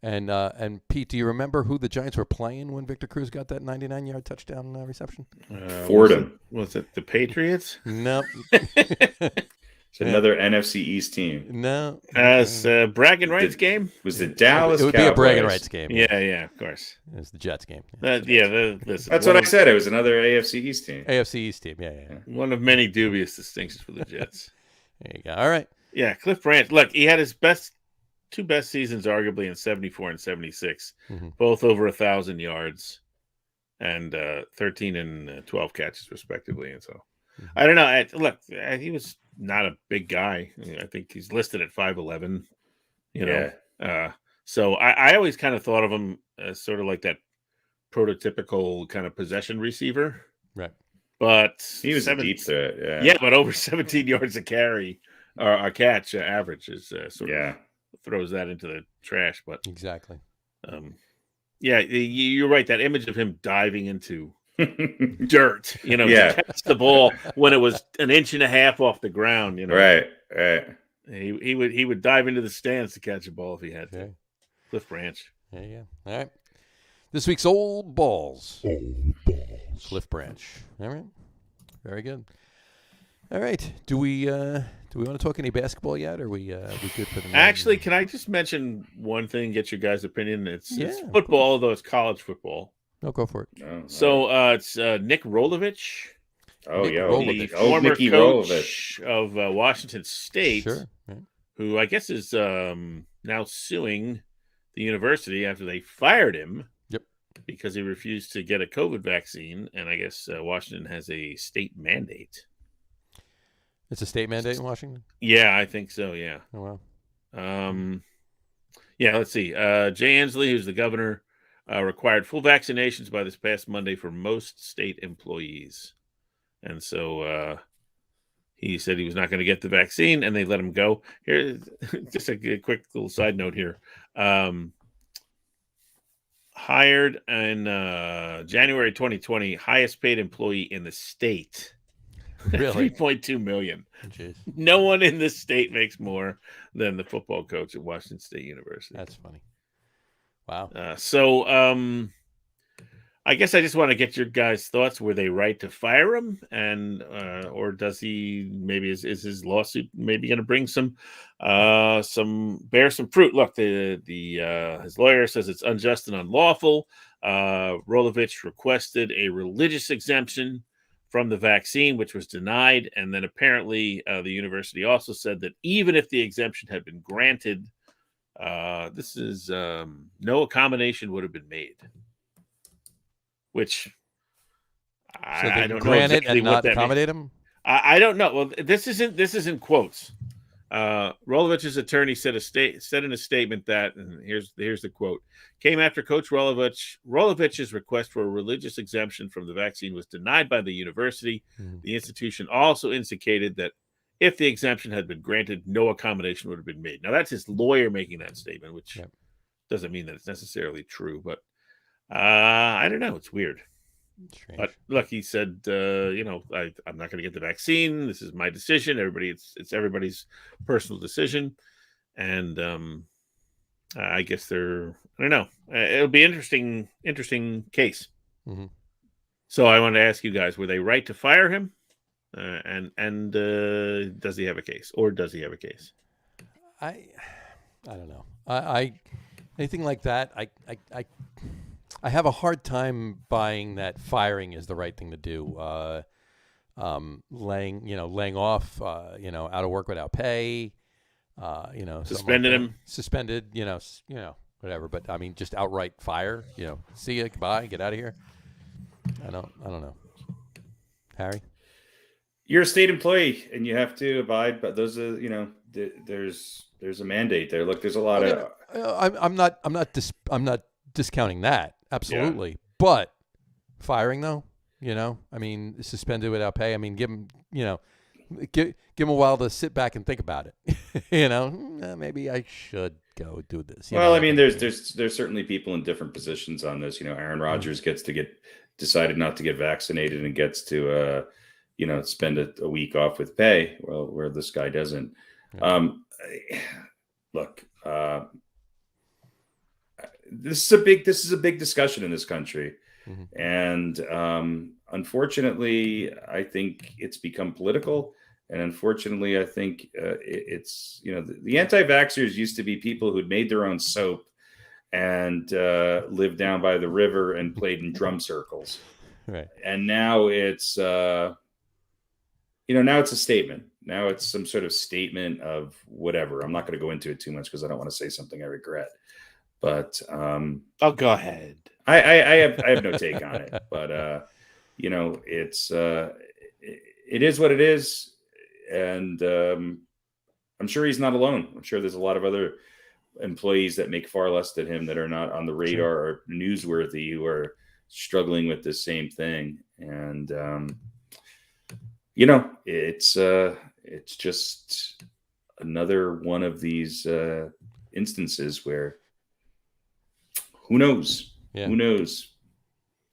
And Pete, do you remember who the Giants were playing when Victor Cruz got that 99-yard touchdown reception? Fordham. Was it the Patriots? No. It's another NFC East team. No. Bragging rights game? Was the Dallas It would Cowboys. be a bragging rights game. Yeah, of course. It was the Jets game. That's what I said. It was another AFC East team. AFC East team, yeah. One of many dubious distinctions for the Jets. There you go. All right. Yeah, Cliff Branch. Look, he had his two best seasons arguably in 74 and 76, both over 1,000 yards and 13 and 12 catches respectively. And so I don't know. He was not a big guy. I think he's listed at 5'11", so I always kind of thought of him as sort of like that prototypical kind of possession receiver. Right. But he was a deep threat. Yeah, but over 17 yards a carry or a catch average is sort of throws that into the trash. But exactly. You're right. That image of him diving into dirt, to catch the ball when it was an inch and a half off the ground. Right. He would dive into the stands to catch a ball if he had to. Cliff Branch. There you go. All right. This week's Old Balls. Cliff Branch. All right. Very good. All right. Do we want to talk any basketball yet, or are we good for the moment? Actually, can I just mention one thing, get your guys' opinion? It's football, although it's college football. No, go for it. So it's Nick Rolovich. The former Nicky coach Rolovich of Washington State, sure. Who I guess is now suing the university after they fired him. Yep. Because he refused to get a COVID vaccine, and I guess Washington has a state mandate. It's a state mandate in Washington? Yeah, I think so, yeah. Oh, wow. Let's see. Jay Inslee, who's the governor, required full vaccinations by this past Monday for most state employees. And so he said he was not going to get the vaccine, and they let him go. Here, just a quick little side note here. Hired in January 2020, highest paid employee in the state. Really? $3.2 million. Jeez. No one in this state makes more than the football coach at Washington State University. That's funny. Wow. I guess I just want to get your guys' thoughts. Were they right to fire him, and or does he maybe is his lawsuit maybe going to bring some fruit? Look, his lawyer says it's unjust and unlawful. Rolovich requested a religious exemption from the vaccine, which was denied. And then apparently the university also said that even if the exemption had been granted, no accommodation would have been made. Which I don't know exactly and what not that accommodate means. him. I don't know. Well, this isn't quotes. Rolovich's attorney said in a statement that, and here's the quote, came after Coach Rolovich's request for a religious exemption from the vaccine was denied by the university. The institution also indicated that if the exemption had been granted, no accommodation would have been made. Now, that's his lawyer making that statement, which doesn't mean that it's necessarily true, but I don't know. It's weird. Strange. But look, he said, I'm not going to get the vaccine. This is my decision. It's everybody's personal decision. And I guess I don't know. It'll be interesting case. Mm-hmm. So I wanted to ask you guys, were they right to fire him? And does he have a case, or does he have a case? I don't know. I anything like that. I have a hard time buying that firing is the right thing to do. Laying off, out of work without pay, suspended him, suspended, whatever. But I mean, just outright fire. See you, goodbye, get out of here. I don't know. Harry. you're a state employee and you have to abide, but those are, there's a mandate there. Look, there's a lot of. I'm not discounting that. Absolutely. Yeah. But firing though, I mean, suspended without pay. I mean, give him, give him a while to sit back and think about it. Maybe I should go do this. Well, I mean, there's certainly people in different positions on this. Aaron Rodgers gets to decided not to get vaccinated and gets to, spend a week off with pay. Well, where this guy doesn't. Look, this is a big discussion in this country. Mm-hmm. And unfortunately, I think it's become political. And unfortunately, I think it's, the anti-vaxxers used to be people who'd made their own soap and lived down by the river and played in drum circles. Right. And now it's, now it's a statement. Now it's some sort of statement of whatever. I'm not going to go into it too much because I don't want to say something I regret. But go ahead. I have no take on it. But it's it is what it is, and I'm sure he's not alone. I'm sure there's a lot of other employees that make far less than him that are not on the radar or newsworthy who are struggling with the same thing. And it's just another one of these instances where who knows? Yeah. Who knows?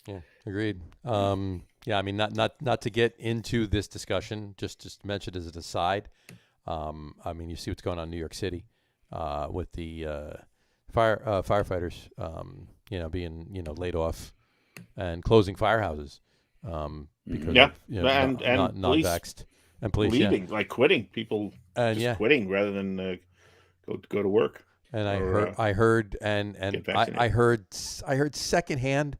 Yeah, agreed. I mean, not to get into this discussion, just to mention as an aside. I mean, you see what's going on in New York City with the firefighters, being laid off and closing firehouses because of, and non-vaxxed and police leaving, like quitting people, and quitting rather than go to work. And I heard secondhand,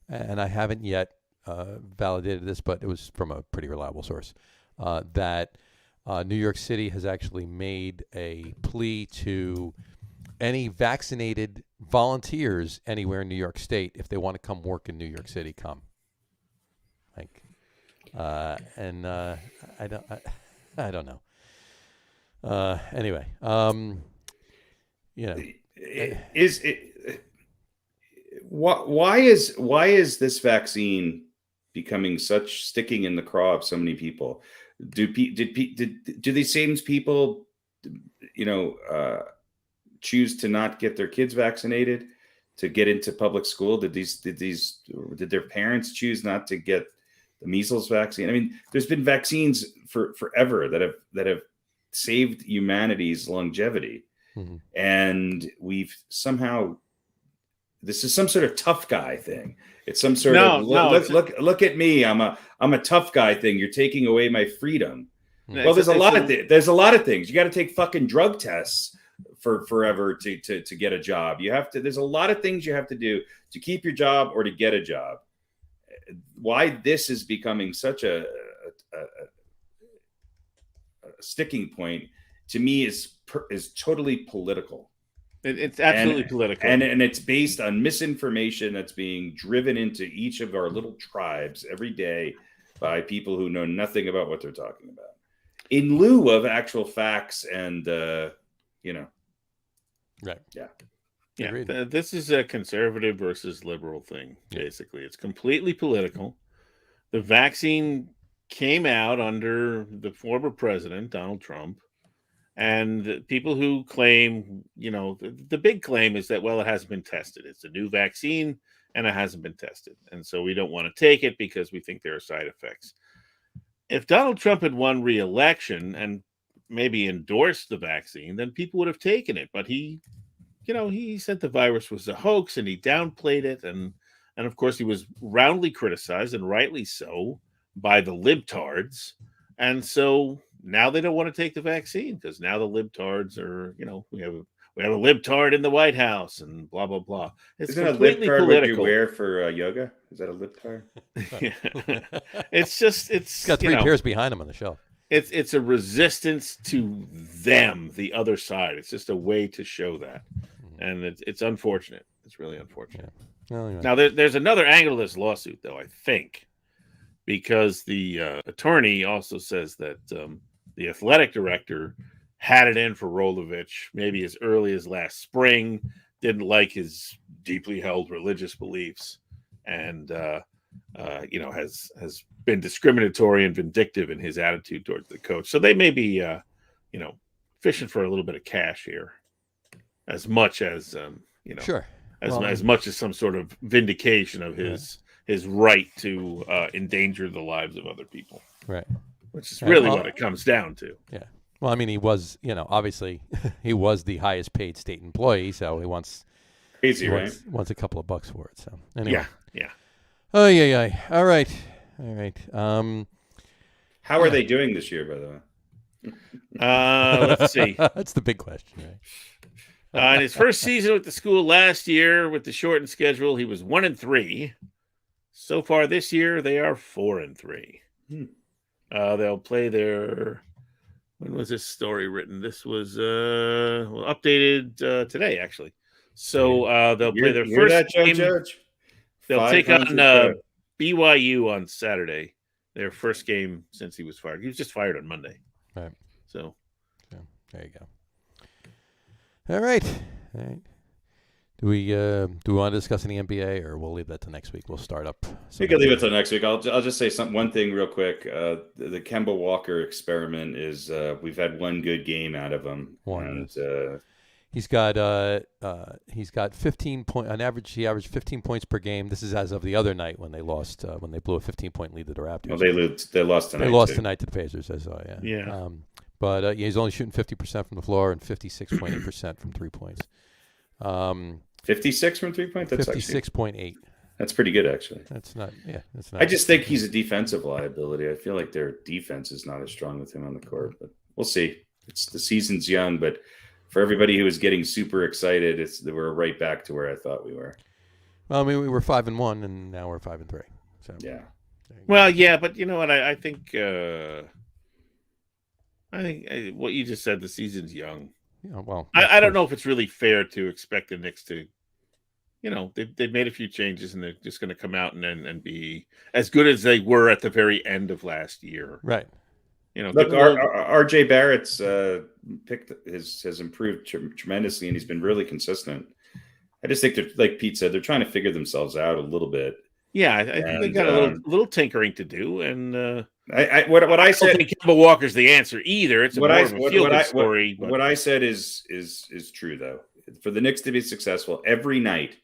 and I haven't yet validated this, but it was from a pretty reliable source, that New York City has actually made a plea to any vaccinated volunteers anywhere in New York State, if they want to come work in New York City, come. I don't know. Anyway. Is it why is this vaccine becoming such sticking in the craw of so many people? Do these same people, choose to not get their kids vaccinated to get into public school? Did their parents choose not to get the measles vaccine? I mean, there's been vaccines for forever that have saved humanity's longevity. Mm-hmm. And we've somehow, this is some sort of tough guy thing. It's some sort of look at me. I'm a tough guy thing. You're taking away my freedom. No, well, there's a lot of things. You got to take fucking drug tests for forever to get a job. There's a lot of things you have to do to keep your job or to get a job. Why this is becoming such a sticking point to me is totally political. It's absolutely political. And it's based on misinformation that's being driven into each of our little tribes every day by people who know nothing about what they're talking about, in lieu of actual facts and, Right. Yeah. Yeah. This is a conservative versus liberal thing, basically. It's completely political. The vaccine came out under the former president, Donald Trump. And people who claim, the big claim is that, well, it hasn't been tested. It's a new vaccine and it hasn't been tested. And so we don't want to take it because we think there are side effects. If Donald Trump had won re-election and maybe endorsed the vaccine, then people would have taken it. But he said the virus was a hoax and he downplayed it. And of course, he was roundly criticized, and rightly so, by the libtards. And so now they don't want to take the vaccine because now the libtards are, we have a libtard in the White House and blah, blah, blah. It's completely political. What you wear for yoga? Is that a libtard? It's got three pairs behind him on the shelf. It's a resistance to them, the other side. It's just a way to show that. And it's unfortunate. It's really unfortunate. Yeah. Well, Now, there's another angle to this lawsuit, though, I think. because the attorney also says that the athletic director had it in for Rolovich maybe as early as last spring, didn't like his deeply held religious beliefs, and has been discriminatory and vindictive in his attitude towards the coach. So they may be fishing for a little bit of cash here, as much as sure, as much as some sort of vindication of his right to endanger the lives of other people, right? Which is really what it comes down to. Yeah. Well, I mean, he was, obviously, he was the highest paid state employee, so he wants wants a couple of bucks for it. So anyway, yeah. Oh yeah. All right. How are they doing this year, by the way? Let's see. That's the big question, right? In his first season with the school last year, with the shortened schedule, he was 1-3. So far this year, they are 4-3. They'll play their. When was this story written? This was updated today, actually. So they'll play their first game. Judge? They'll take on BYU on Saturday. Their first game since he was fired. He was just fired on Monday. Right. So there you go. All right. Do we want to discuss any NBA, or we'll leave that to next week? We'll start up. We can leave it till next week. I'll just say one thing real quick. The Kemba Walker experiment is we've had one good game out of him. He's got 15 point on average. He averaged 15 points per game. This is as of the other night when they lost when they blew a 15-point lead to the Raptors. Well, they lost tonight. They lost tonight to the Pacers. I saw. Yeah. But he's only shooting 50% from the floor and 56.8% from 3 points. 56 from 3 points. That's 56.8. That's pretty good, actually. That's not. I just think he's a defensive liability. I feel like their defense is not as strong with him on the court, but we'll see. The season's young, but for everybody who was getting super excited, we're right back to where I thought we were. Well, I mean, we were 5-1, and now we're 5-3. So yeah. Well, yeah, but you know what? I think what you just said. The season's young. Yeah, well, I don't know if it's really fair to expect the Knicks to, they've made a few changes and they're just going to come out and be as good as they were at the very end of last year. Right. Look, RJ Barrett's pick has improved tremendously, and he's been really consistent. I just think that, like Pete said, they're trying to figure themselves out a little bit. Yeah, I think they got a little tinkering to do, and what I said. I don't think Kemba Walker's the answer either. It's more of a feel-good story. What I said is true, though. For the Knicks to be successful, every night,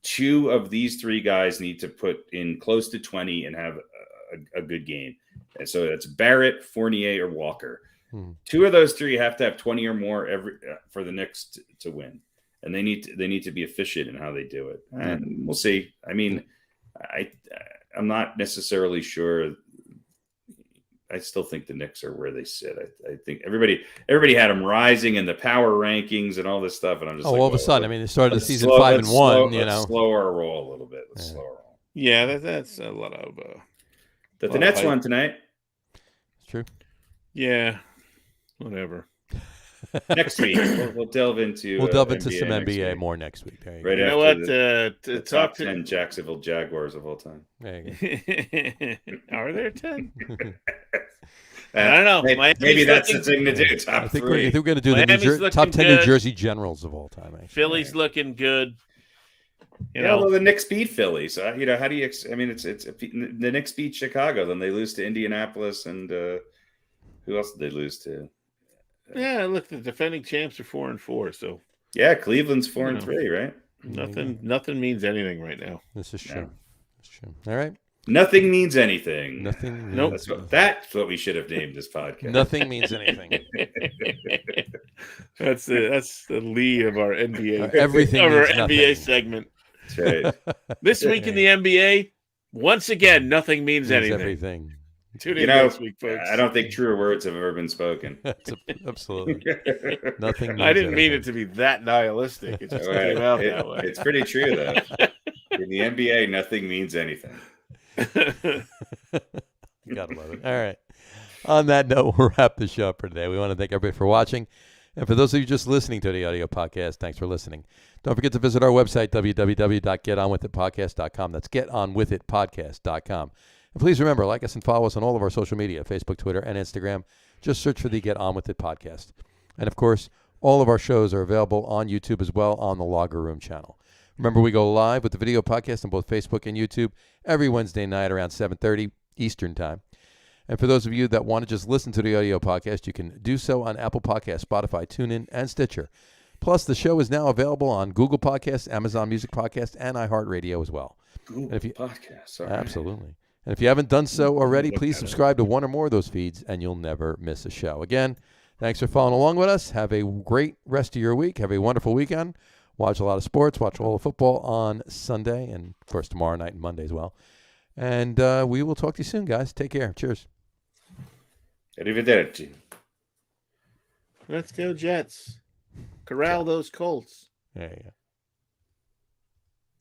2 of these 3 guys need to put in close to 20 and have a good game. And so it's Barrett, Fournier, or Walker. 2 of those 3 have to have 20 or more for the Knicks to win, and they need to be efficient in how they do it. And we'll see. I mean, I'm not necessarily sure. I still think the Knicks are where they sit. I think everybody had them rising in the power rankings and all this stuff, and I'm just all of a sudden. I mean, they started the season 5-1. Let's slow our roll a little bit. Slow our roll. Yeah, that's a lot of. The Nets won tonight. It's true. Yeah, whatever. Next week we'll delve into some NBA more next week. There you right go. You know what? The top 10 Jacksonville Jaguars of all time. There you go. Are there 10? I don't know. Maybe that's the thing to do. I think we're going to do the top 10 New Jersey Generals of all time. Actually. Philly's looking good. Well, the Knicks beat Philly. So, how do you? I mean, it's the Knicks beat Chicago, then they lose to Indianapolis, and who else did they lose to? Yeah, look, the defending champs are 4-4. So yeah, Cleveland's 4-3, right? Nothing means anything right now. This is true. That's true. All right. Nothing means anything. Nothing. Nope. That's what we should have named this podcast. Nothing means anything. That's the lead of our NBA. Everything of our means NBA nothing. segment. That's right. This week in the NBA, once again, nothing means anything. Everything. Tune in next week, folks. I don't think truer words have ever been spoken. Absolutely. Nothing means I didn't mean anything. it to be that nihilistic. It just came out that way. It's pretty true, though. In the NBA, nothing means anything. You gotta love it. All right. On that note, we'll wrap the show up for today. We want to thank everybody for watching. And for those of you just listening to the audio podcast, thanks for listening. Don't forget to visit our website, www.getonwithitpodcast.com. That's getonwithitpodcast.com. And please remember, like us and follow us on all of our social media, Facebook, Twitter, and Instagram. Just search for the Get On With It podcast. And, of course, all of our shows are available on YouTube as well on the Logger Room channel. Remember, we go live with the video podcast on both Facebook and YouTube every Wednesday night around 7:30 Eastern Time. And for those of you that want to just listen to the audio podcast, you can do so on Apple Podcasts, Spotify, TuneIn, and Stitcher. Plus, the show is now available on Google Podcasts, Amazon Music Podcasts, and iHeartRadio as well. Google Podcasts. All right. Absolutely. And if you haven't done so already, please subscribe to one or more of those feeds, and you'll never miss a show. Again, thanks for following along with us. Have a great rest of your week. Have a wonderful weekend. Watch a lot of sports. Watch all the football on Sunday, and, of course, tomorrow night and Monday as well. And we will talk to you soon, guys. Take care. Cheers. Arrivederci. Let's go, Jets. Corral those Colts. There you go.